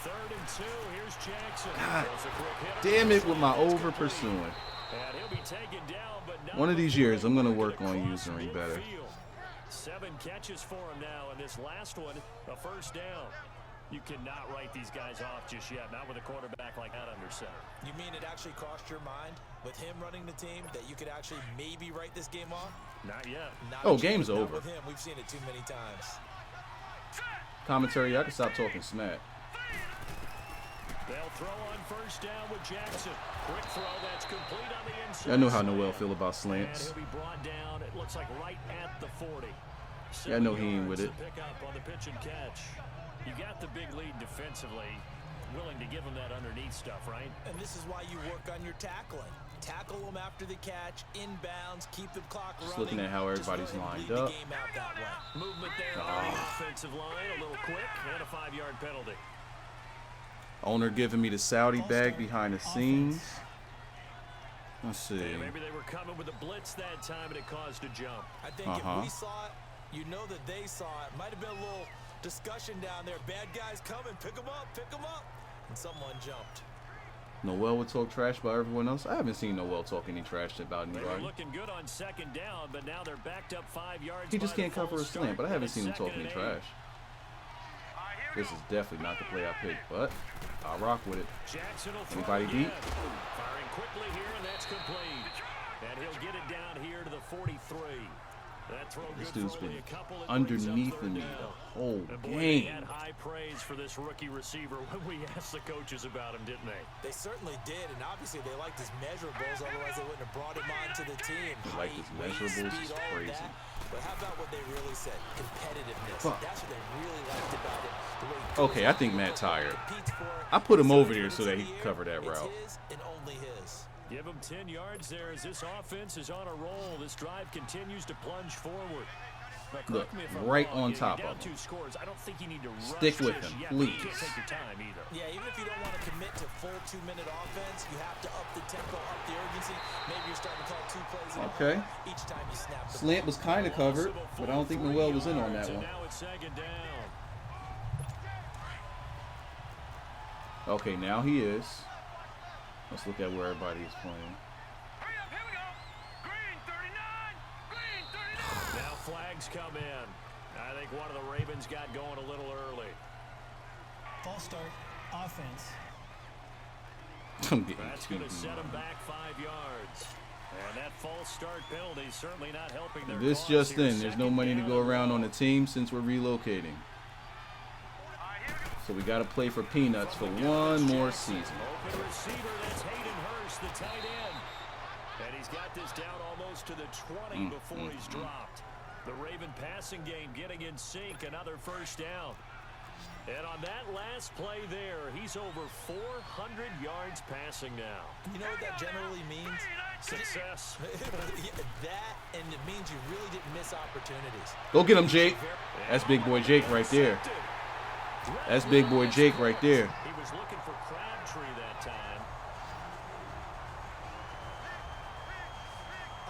3rd and 2. Here's Jackson. God Throws a quick hit. damn it with my over pursuing. And he'll be taken down, but not One of these years, I'm going to work on across using him better. midfield. 7 catches for him now, and this last one, a 1st down. You cannot write these guys off just yet, not with a quarterback like that under center. You mean it actually crossed your mind with him running the team that you could actually maybe write this game off? Not yet. Not Oh, with you, game's not over. With him, we've seen it too many times. Commentary, I can stop talking smack. They'll throw on 1st down with Jackson. Quick throw that's complete on the inside. I know how Noel feel about And slants. he'll be brought down, it looks like right at the 40. Yeah, I know he ain't with it. 7 yards to pick up on the pitch and catch. You got the big lead defensively, willing to give him that underneath stuff, right? And this is why you work on your tackling. Tackle them after the catch, inbounds, keep the clock running. Just looking at how everybody's Just let him lined lead the up. game out that way. Movement there on the offensive line, a little quick, and a 5-yard penalty. Owner giving me the Saudi bag behind the scenes. Let's see. Yeah, maybe they were coming with a blitz that time and it caused a jump. I think if we saw it, you know that they saw it. Might have been a little discussion down there. Bad guys coming, pick them up, pick them up. And someone jumped. Noel would talk trash about everyone else. I haven't seen Noel talk any trash about They were anybody. looking good on 2nd down, but now they're backed up 5 yards. He just by can't the cover a false slant, start, but I haven't and seen him talk 2nd any and 8. trash. This is definitely not the play I picked, but I'll rock with it. Jackson will throw Anybody again. deep? Firing quickly here, and that's complete. And he'll get it down here to the 43. That throw This good dude's for been only a couple. It brings up underneath 3rd me down. the whole And boy, they game. had high praise for this rookie receiver when we asked the coaches about him, didn't they? They certainly did, and obviously they liked his measurables, otherwise they wouldn't have brought him onto the team. They like his Height, weight, measurables, speed, it's all of crazy. that. But how about what they really said? Competitiveness. Fuck. That's what they really liked about it. The way he Okay, goes I think out, Matt tired. competes for it. I put him He over says there when so it's that in he the could air, cover that route. It's his and only his. Give him 10 yards there as this offense is on a roll. This drive continues to plunge forward. Now, Look, correct me if I'm right wrong, on you're top down of him. 2 scores. I don't think you need to rush Stick with just him, yet, but you please. can't take your time either. Yeah, even if you don't want to commit to full 2-minute offense, you have to up the tempo, up the urgency. Maybe you're starting to call 2 plays in a Okay. row each time you snap the Slant was kind of covered, but I don't think Noel was in on that And one. now it's 2nd down. Okay, now he is. Let's look at where everybody is playing. Hurry up, here we go. Green 39. Green 39. Now flags come in. I think one of the Ravens got going a little early. False start, offense. I'm getting That's going to beaten. set them back 5 yards. And that false start penalty certainly not helping their This cause just here. in, there's no 2nd money to down go and around on long. the team since we're relocating. So we got to play for peanuts for one more season. Open receiver, that's Hayden Hurst, the tight end. And he's got this down almost to the 20 before he's dropped. The Raven passing game getting in sync, another 1st down. And on that last play there, he's over 400 yards passing now. You know what that generally means? Success. That, and it means you really didn't miss opportunities. Go get him, Jake. That's big boy Jake right there. That's big boy Jake right there. He was looking for Crabtree that time.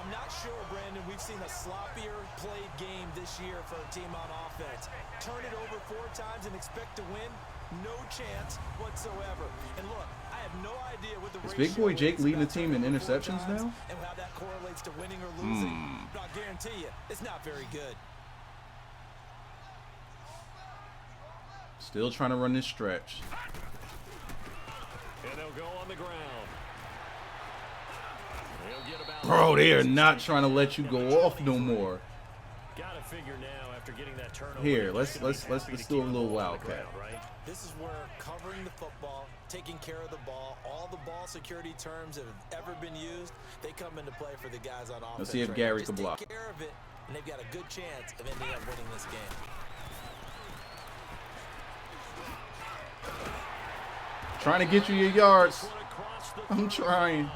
I'm not sure, Brandon, we've seen a sloppier played game this year for a team on offense. Turn it over 4 times and expect to win? No chance whatsoever. And look, I have no idea what the Is ratio Big Boy Jake is leading the about team in turning over 4 interceptions times now? and how that correlates to winning or losing. But I guarantee you, it's not very good. Still trying to run this stretch. And they'll go on the ground. They'll get about Bro, they are not trying to let you go off no more. Gotta figure now after getting that turnover. Here, let's do a little wildcat. Right? This is where covering the football, taking care of the ball, all the ball security terms that have ever been used, they come into play for the guys on offense. Let's see if Gary can block. Take care of it, and they've got a good chance of ending up winning this game. Trying to get you your yards. I'm trying. And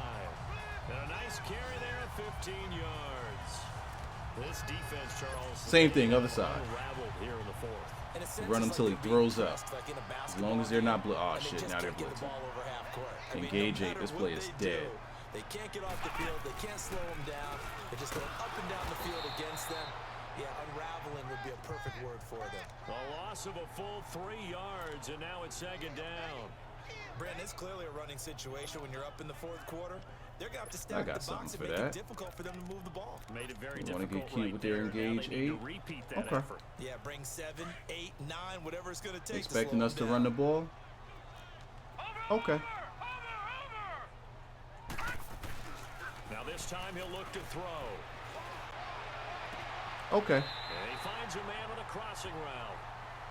a nice carry there at 15 yards. This defense, Charles. Same thing, other side. Unraveled here in the fourth. Run until he throws up. As long as they're not oh shit, now they're blitzing. Engage 8. This play is dead. They can't get off the field. They can't slow them down. They're just going up and down the field against them. Yeah, unraveling would be a perfect word for them. A loss of a full 3 yards, and now it's second down. Brandon, it's clearly a running situation when you're up in the fourth quarter. They're going to have to I stack got the box something and for make that. it difficult for them to move the ball. Made it very You want to difficult get cute right with their there. Now engage they need 8? to repeat that Okay. effort. Yeah, bring 7, 8, 9, whatever it's going to take. Expecting to us to slow run them the ball? Okay. Now this time he'll look to throw. Okay. And he finds a man on a crossing route.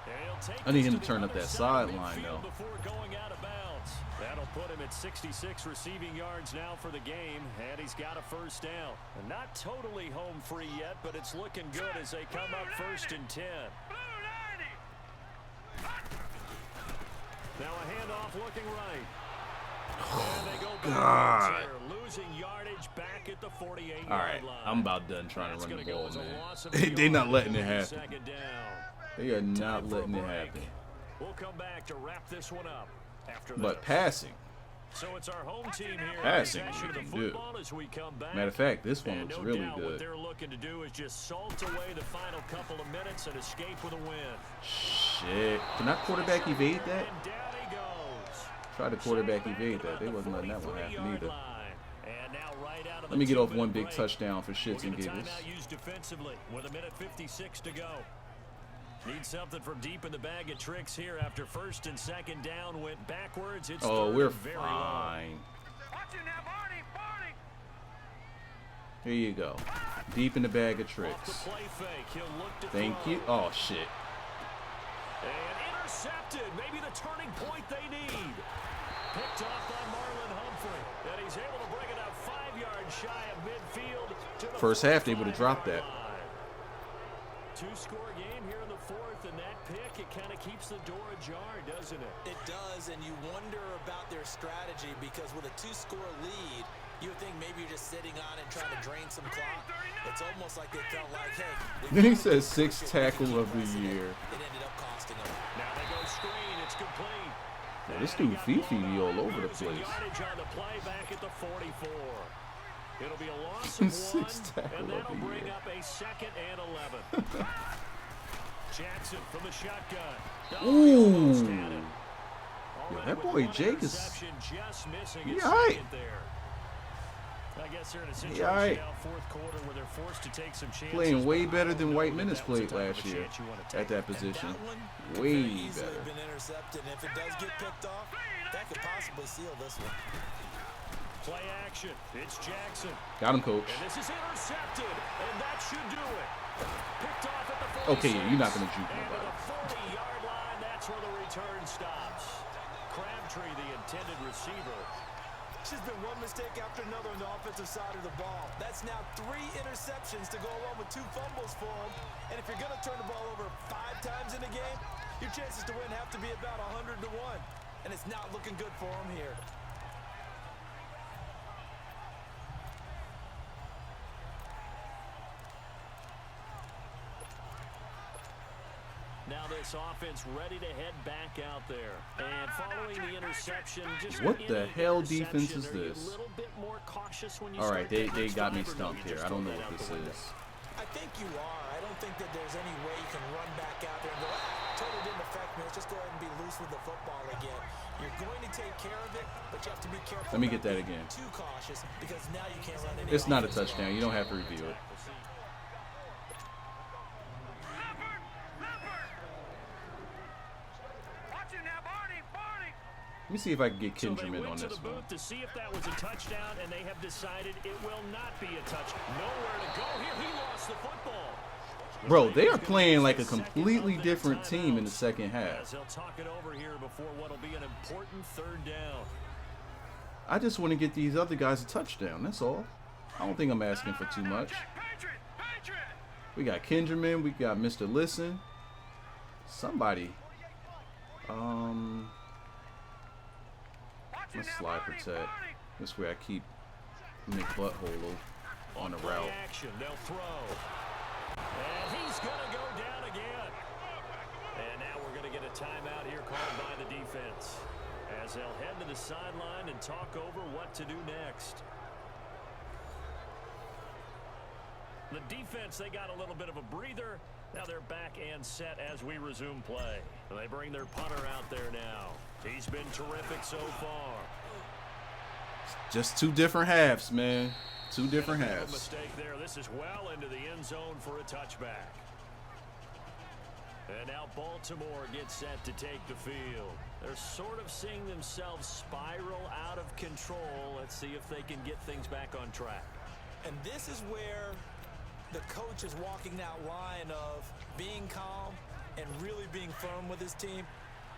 And he'll take I need this him to turn up the that other side of sideline, midfield though. Before going out of bounds. That'll put him at 66 receiving yards now for the game, and he's got a first down. And not totally home free yet, but it's looking good as they come up 1st and 10. Now a handoff looking right. And they go God. back here, losing yardage back at the 48-yard line. All right. I'm about done trying That's to run gonna the go ball, as a man. loss of They're not yards. letting it happen. Second down. They are not Time for a letting it break. happen. We'll come back to wrap this one up after But this. passing. So it's our home team here. Passing, in possession we of the can do. football as we come back. Matter of fact, this one And looks no really doubt What good. they're looking to do is just salt away the final couple of minutes and escape with a win. Shit. Can I quarterback evade that? And down he goes. Try to quarterback evade that. They wasn't letting that one happen 43-yard either. line. And now right out of Let me get off 2-minute one big break. touchdown for shits and We'll get a giggles. timeout used defensively with 1:56 to go. Need something from deep in the bag of tricks here after 1st and 2nd down went backwards. It's Oh, 3rd we're and very low. fine. Here you go. Deep in the bag of Off tricks. the play fake, he'll look to Thank throw. you. Oh, shit. And intercepted. Maybe the turning point they need. Picked off by Marlon Humphrey. And he's able to bring it up 5 yards shy of midfield. To the First half, they would have dropped that. 2-score game here in the 4th, and that pick, it kind of keeps the door ajar, doesn't it? It does, and you wonder about their strategy because with a 2-score lead, you would think maybe you're just sitting on it trying to drain some clock. It's almost like they felt like, hey. Then he says 6th tackle of the year. It ended up costing them. Now they go screen. It's complete. Yeah, this dude Fifi all over the Losing place. yardage on the play back at the 44. It'll be a loss of 6th 1, tackle and of that'll the bring year. up a 2nd and 11. Jackson from the shotgun. Ooh. Almost had it. Yo, All that right, boy with one Jake is- interception, just missing He his all right. second there. I guess they're in a He situation all right. now, 4th quarter, where they're forced to take some chances. Playing way but I better don't than know White that Minutes that was the played type of last year chance you want to at take. that And position. that one could Way very easily better. have been intercepted. And if it does get picked off, that could possibly seal this one. Play action. It's Jackson. Got him, coach. And this is intercepted, and that should do it. Picked off at the 46. Okay, yeah, you're not going to juke And to nobody. the 40-yard line, that's where the return stops. Crabtree, the intended receiver. It's just been one mistake after another on the offensive side of the ball. That's now 3 interceptions to go along with 2 fumbles for him. And if you're going to turn the ball over 5 times in a game, your chances to win have to be about 100 to 1. And it's not looking good for him here. Now this offense ready to head back out there. And following the interception, just What the any hell defense interception, is are you this? a little bit more cautious when you All right, start they that got me next drive, or stumped do you here. just I don't throw know that what out this the window? is. I think you are. I don't think that there's any way you can run back out there and go, totally didn't affect me. Let's just go ahead and be loose with the football again. You're going to take care of it, but you have to be careful. Let me about get that being again. Too cautious because now you can't run any It's not a offense. touchdown. You don't have to review it. Let me see if I can get So they Kinderman went on to this the one. booth to see if that was a touchdown, and they have decided it will not be a touchdown. Nowhere to go here. He lost the football. Bro, they are playing like a completely different team in the second half. They'll talk it over here before what'll be an important third down. I just want to get these other guys a touchdown. That's all. I don't think I'm asking for too much. We got Kendriman. We got Mr. Listen. Somebody. Let's slide protect. This way I keep Nick Butthole on the route. Action, they'll throw. And he's going to go down again. And now we're going to get a timeout here called by the defense, as they'll head to the sideline and talk over what to do next. The defense, they got a little bit of a breather. Now they're back and set as we resume play. They bring their punter out there now. He's been terrific so far. Just two different halves, man. Two different halves. Mistake there. This is well into the end zone for a touchback. And now Baltimore gets set to take the field. They're sort of seeing themselves spiral out of control. Let's see if they can get things back on track. And this is where the coach is walking that line of being calm and really being firm with his team.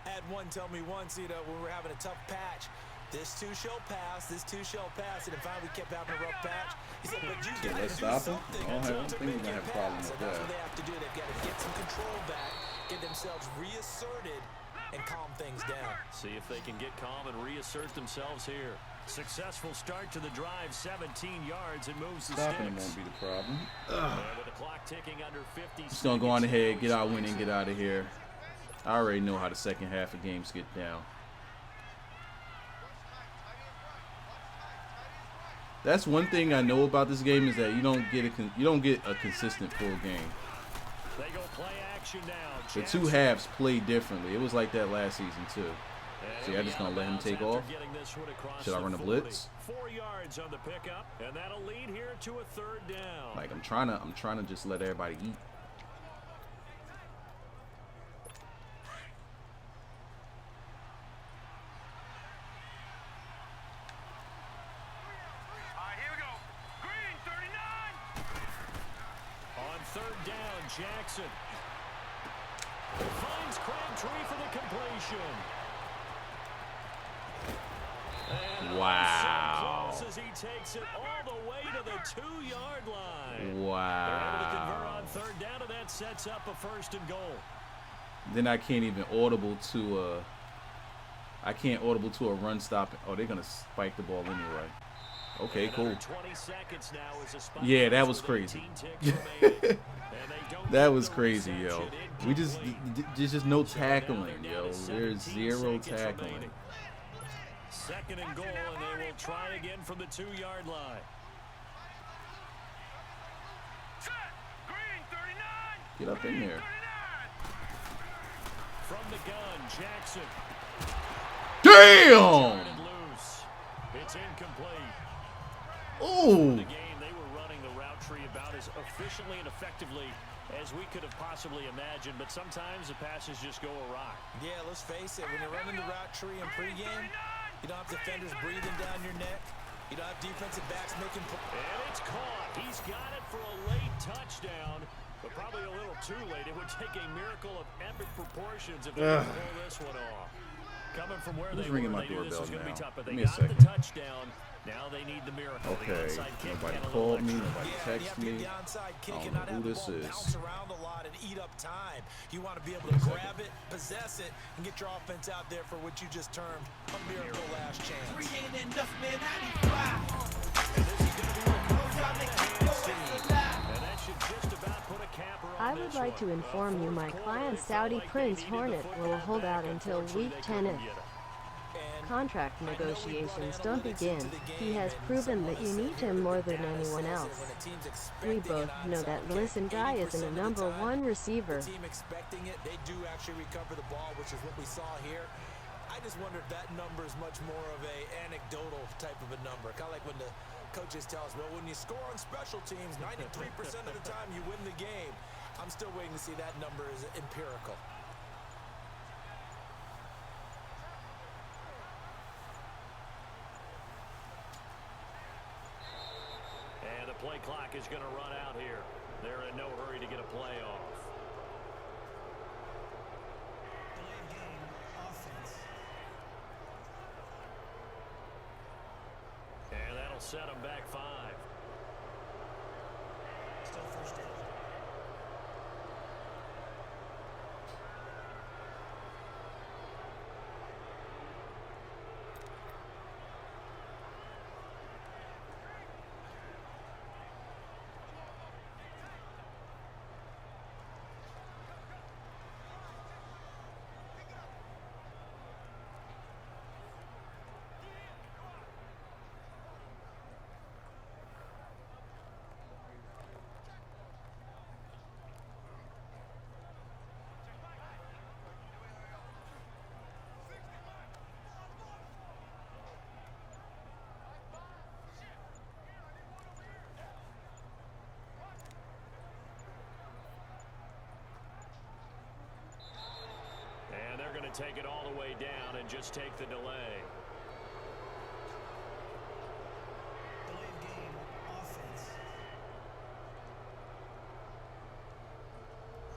I had one tell me once, when we were having a tough patch, this too shall pass, this too shall pass, and finally we kept having a rough patch. He said, but you got to do something I don't think we're going to have a problem with that. That's what they have to do. They've got to get some control back, get themselves reasserted, and calm things down. See if they can get calm and reassert themselves here. Successful start to the drive, 17 yards, and moves the Stopping sticks. won't be the problem. With the clock ticking under 50. Just going to go on ahead, get our win, and get out of here. I already know how the second half of games get down. That's one thing I know about this game is that you don't get a consistent full game. They go play action now. The two halves play differently. It was like that last season too. See, I'm just gonna let him take off. Should I run a blitz? 4 yards on the pickup, and that'll lead here to a third down. Like I'm trying to just let everybody eat. Third down, Jackson finds Crabtree for the completion. And wow. So close as he takes it all the way to the 2-yard line. Wow. They're able to convert on third down, and that sets up a first and goal. Then I can't even audible to a run stop. Oh, they're gonna spike the ball anyway. Okay, cool. 20 seconds now is a spike. Yeah, that was crazy. That was crazy, yo. We there's just no tackling, yo. There's zero tackling. Second and goal, and they will try again from the 2-yard line. Get up in there. From the gun, Jackson. Damn! Loose. It's incomplete. Oh! The game, they were running the route tree about as efficiently and effectively as we could have possibly imagined, but sometimes the passes just go awry. Yeah, let's face it, when you're running the route tree in pregame, you don't have defenders breathing down your neck. You don't have defensive backs making... And it's caught. He's got it for a late touchdown, but probably a little too late. It would take a miracle of epic proportions if they could pull this one off. Coming from where they were, they knew this was going to be tough, but they got the touchdown. Now they need the miracle. Okay, nobody called me, nobody texted me. I don't know who this is. Bounce around a lot and eat up time. You want to be able to grab it, possess it, and get your offense out there for what you just termed a miracle last chance. I would like to inform you my client Saudi Prince Hornet will hold out until week 10 if contract negotiations don't begin. He has proven that you need him more than anyone else. We both know that Listen Guy isn't a #1 receiver. Team expecting it, they do actually recover the ball, which is what we saw here. I just wonder if that number is much more of a anecdotal type of a number. Kind of like when the coaches tell us, well, when you score on special teams, 93% of the time you win the game. I'm still waiting to see that number is empirical. And the play clock is going to run out here. They're in no hurry to get a play off. Delay of game, offense. And that'll set them back 5. Still first down. And they're going to take it all the way down and just take the delay. Delay of game, offense.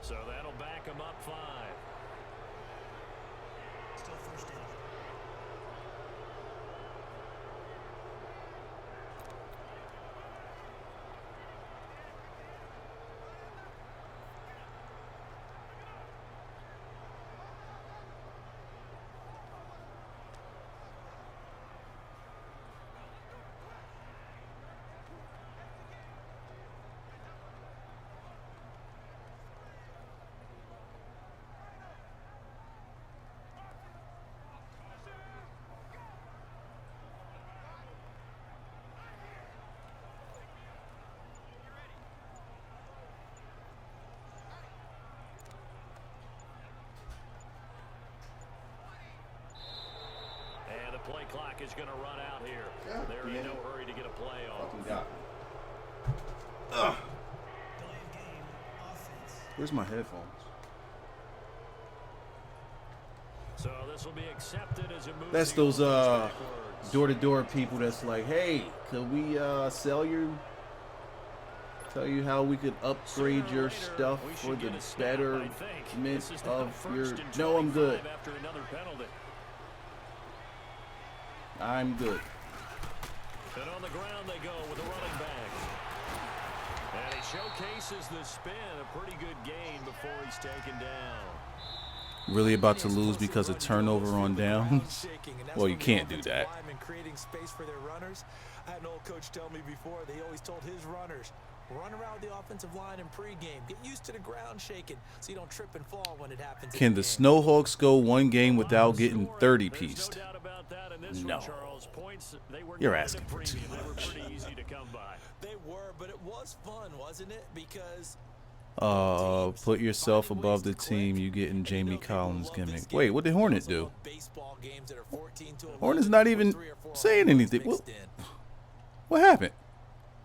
So that'll back them up 5. Still first down. And the play clock is going to run out here. God, They're in no hurry to get a play off. Fucking got me. Delay of game, offense. Where's my headphones? So this will be accepted as a move. That's those door-to-door people that's like, hey, could we sell you? Tell you how we could upgrade your stuff for the betterment of your. No, I'm good. After another penalty. I'm good. And on the ground they go with a running back. And he showcases the spin, a pretty good gain before he's taken down. Really about to lose because of turnover on downs? Well, you can't do that. Creating space for their runners. I had an old coach tell me before, they always told his runners, run around the offensive line in pregame. Get used to the ground shaking so you don't trip and fall when it happens. Can the SNOWHAWKS go one game without getting 30-pieced? No. You're asking for too much. They were, but it was fun, wasn't it? Because put yourself above the team. You getting Jamie Collins' gimmick. Wait, what did Hornet do? Hornet's not even saying anything. What happened?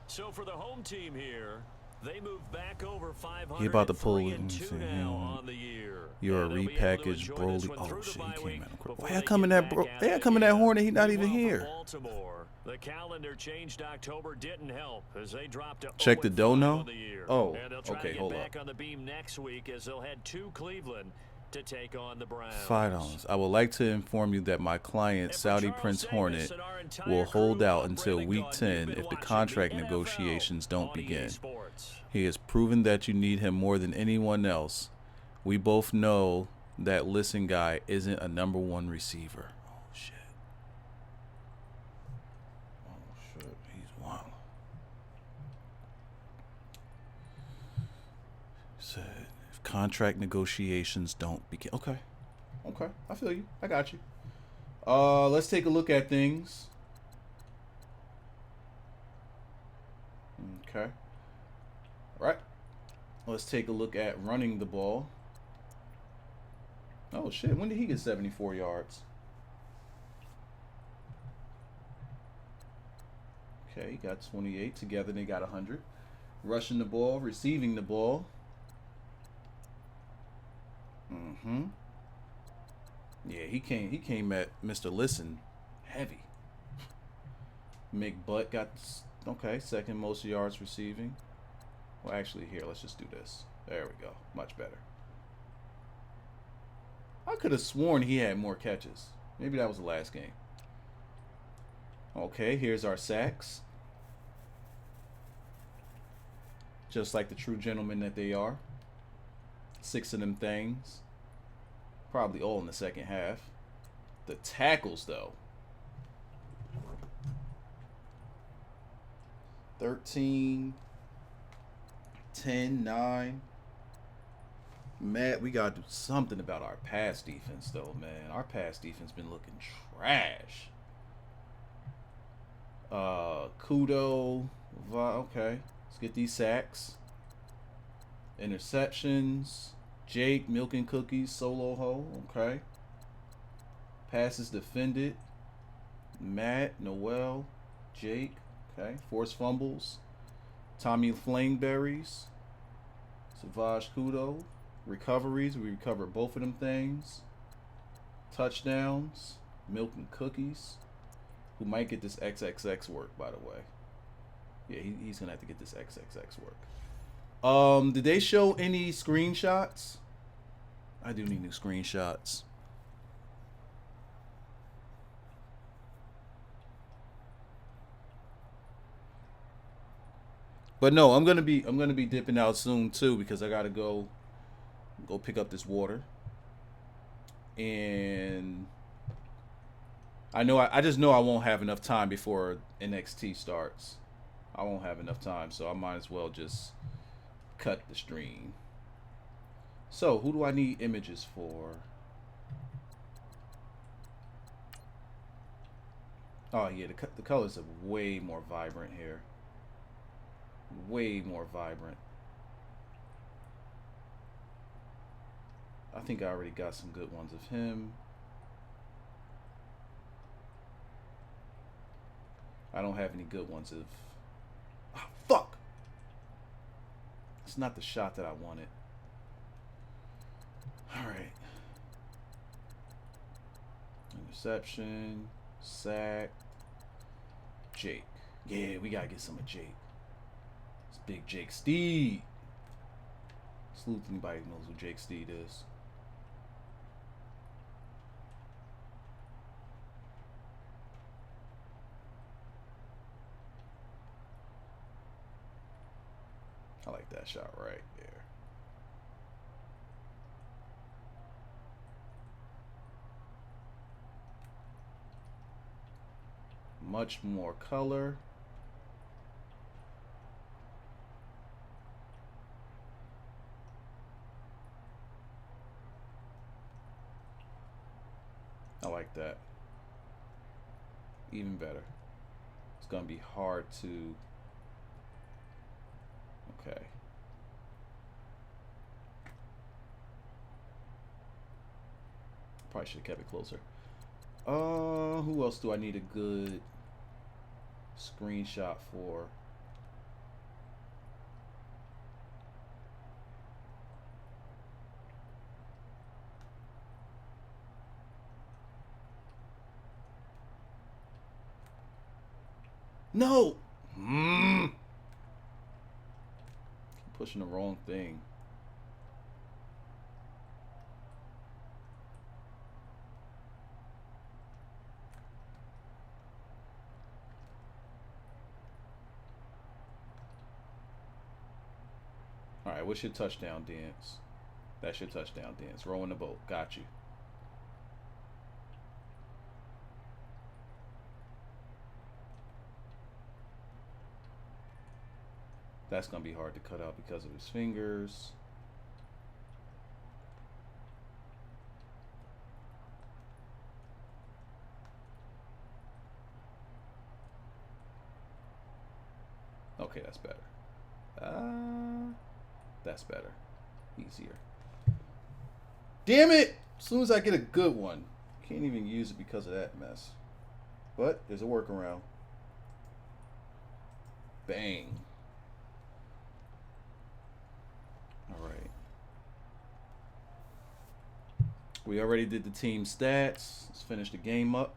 So for the home team here, they move back over 500. He about to pull it. On the year. You're a repackaged Broly. Oh shit, he came out. Why I coming that bro? Hey, I coming that Hornet. He not even here. The calendar changed October didn't help as they dropped to check the dono. Oh, and they'll try okay, to hold get up. back on the beam next week as they'll head to Cleveland to take on the Browns. $5. I would like to inform you that my client, Saudi Prince Hornet, will hold out until week 10 if the contract negotiations don't begin. He has proven that you need him more than anyone else. We both know that Listen Guy isn't a #1 receiver. Oh shit. Oh shit, he's wild. Said if contract negotiations don't begin. Okay. Okay, I feel you. I got you. Let's take a look at things. Okay. All right. Let's take a look at running the ball. Oh shit, when did he get 74 yards? Okay, he got 28. Together they got 100. Rushing the ball, receiving the ball. Yeah, he came at Mr. Listen heavy. McButt got, okay, second most yards receiving. Well, actually, here, let's just do this. There we go. Much better. I could have sworn he had more catches. Maybe that was the last game. Okay, here's our sacks. Just like the true gentlemen that they are. 6 of them things. Probably all in the second half. The tackles, though. 13, 10, 9. Matt, we got to do something about our pass defense, though, man. Our pass defense been looking trash. Kudo. Okay. Let's get these sacks. Interceptions. Jake, milk and cookies, solo ho. Okay. Passes defended. Matt, Noel, Jake. Okay. Forced fumbles. Tommy Flameberries. Savage Kudo. Recoveries. We recovered both of them things. Touchdowns. Milk and cookies. Who might get this XXX work, by the way. Yeah, he's going to have to get this XXX work. Did they show any screenshots? I do need new screenshots. But no, I'm gonna be dipping out soon too, because I gotta go pick up this water. And I just know I won't have enough time before NXT starts. I won't have enough time, so I might as well just cut the stream. So, who do I need images for? Oh yeah, the colors are way more vibrant here. Way more vibrant. I think I already got some good ones of him. I don't have any good ones of... Oh, fuck! It's not the shot that I wanted. Alright. Interception. Sack. Jake. Yeah, we gotta get some of Jake. It's Big Jake Steed. Salute to anybody who knows who Jake Steed is. I like that shot right there. Much more color. I like that. Even better. It's gonna be hard to... Okay. Probably should have kept it closer. Who else do I need a good screenshot for? No! Keep pushing the wrong thing. Alright, what's your touchdown dance? That's your touchdown dance. Rowing the boat. Got you. That's going to be hard to cut out because of his fingers. Okay, that's better. That's better. Easier. Damn it! As soon as I get a good one. Can't even use it because of that mess. But there's a workaround. Bang. Alright. We already did the team stats. Let's finish the game up.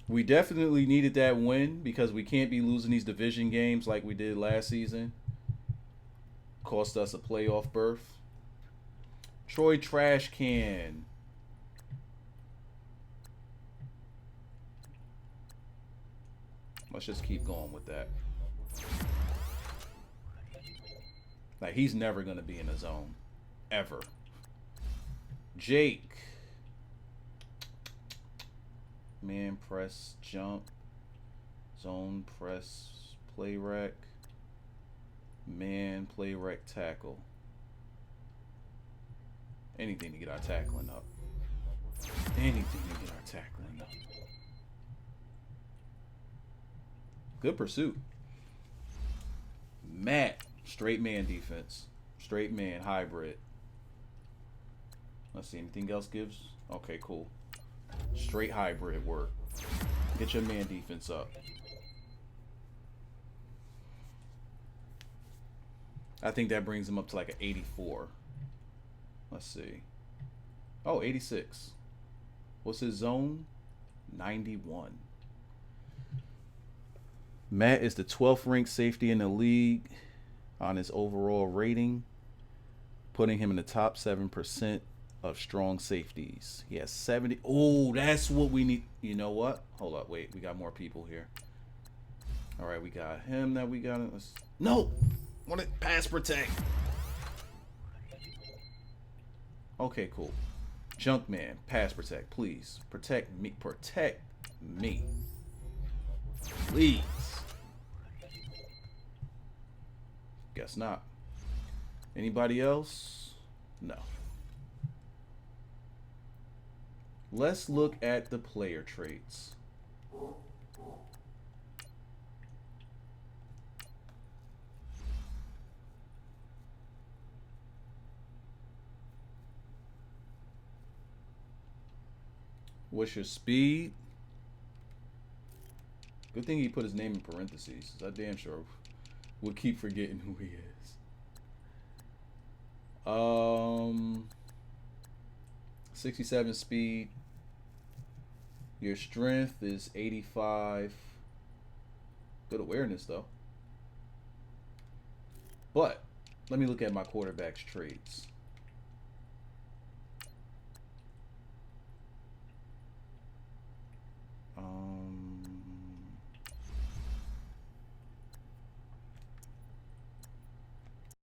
We definitely needed that win because we can't be losing these division games like we did last season. Cost us a playoff berth. Troy Trash Can. Let's just keep going with that. Like, he's never going to be in a zone. Ever. Jake. Man press, jump. Zone press, play rec. Man, play rec, tackle. Anything to get our tackling up. Anything to get our tackling up. Good pursuit. Matt, straight man defense. Straight man, hybrid. Let's see, anything else gives? Okay, cool. Straight hybrid work. Get your man defense up. I think that brings him up to like an 84. Let's see. Oh, 86. What's his zone? 91. Matt is the 12th ranked safety in the league on his overall rating, putting him in the top 7% of strong safeties. He has 70. Oh, that's what we need. You know what? Hold up. Wait, we got more people here. All right, we got him that we got. No! Want to pass protect. Okay, cool. Junkman, pass protect, please. Protect me. Protect me. Please. Guess not. Anybody else? No. Let's look at the player traits. What's your speed? Good thing he put his name in parentheses. I damn sure would keep forgetting who he is. 67 speed. Your strength is 85. Good awareness though. But let me look at my quarterback's traits.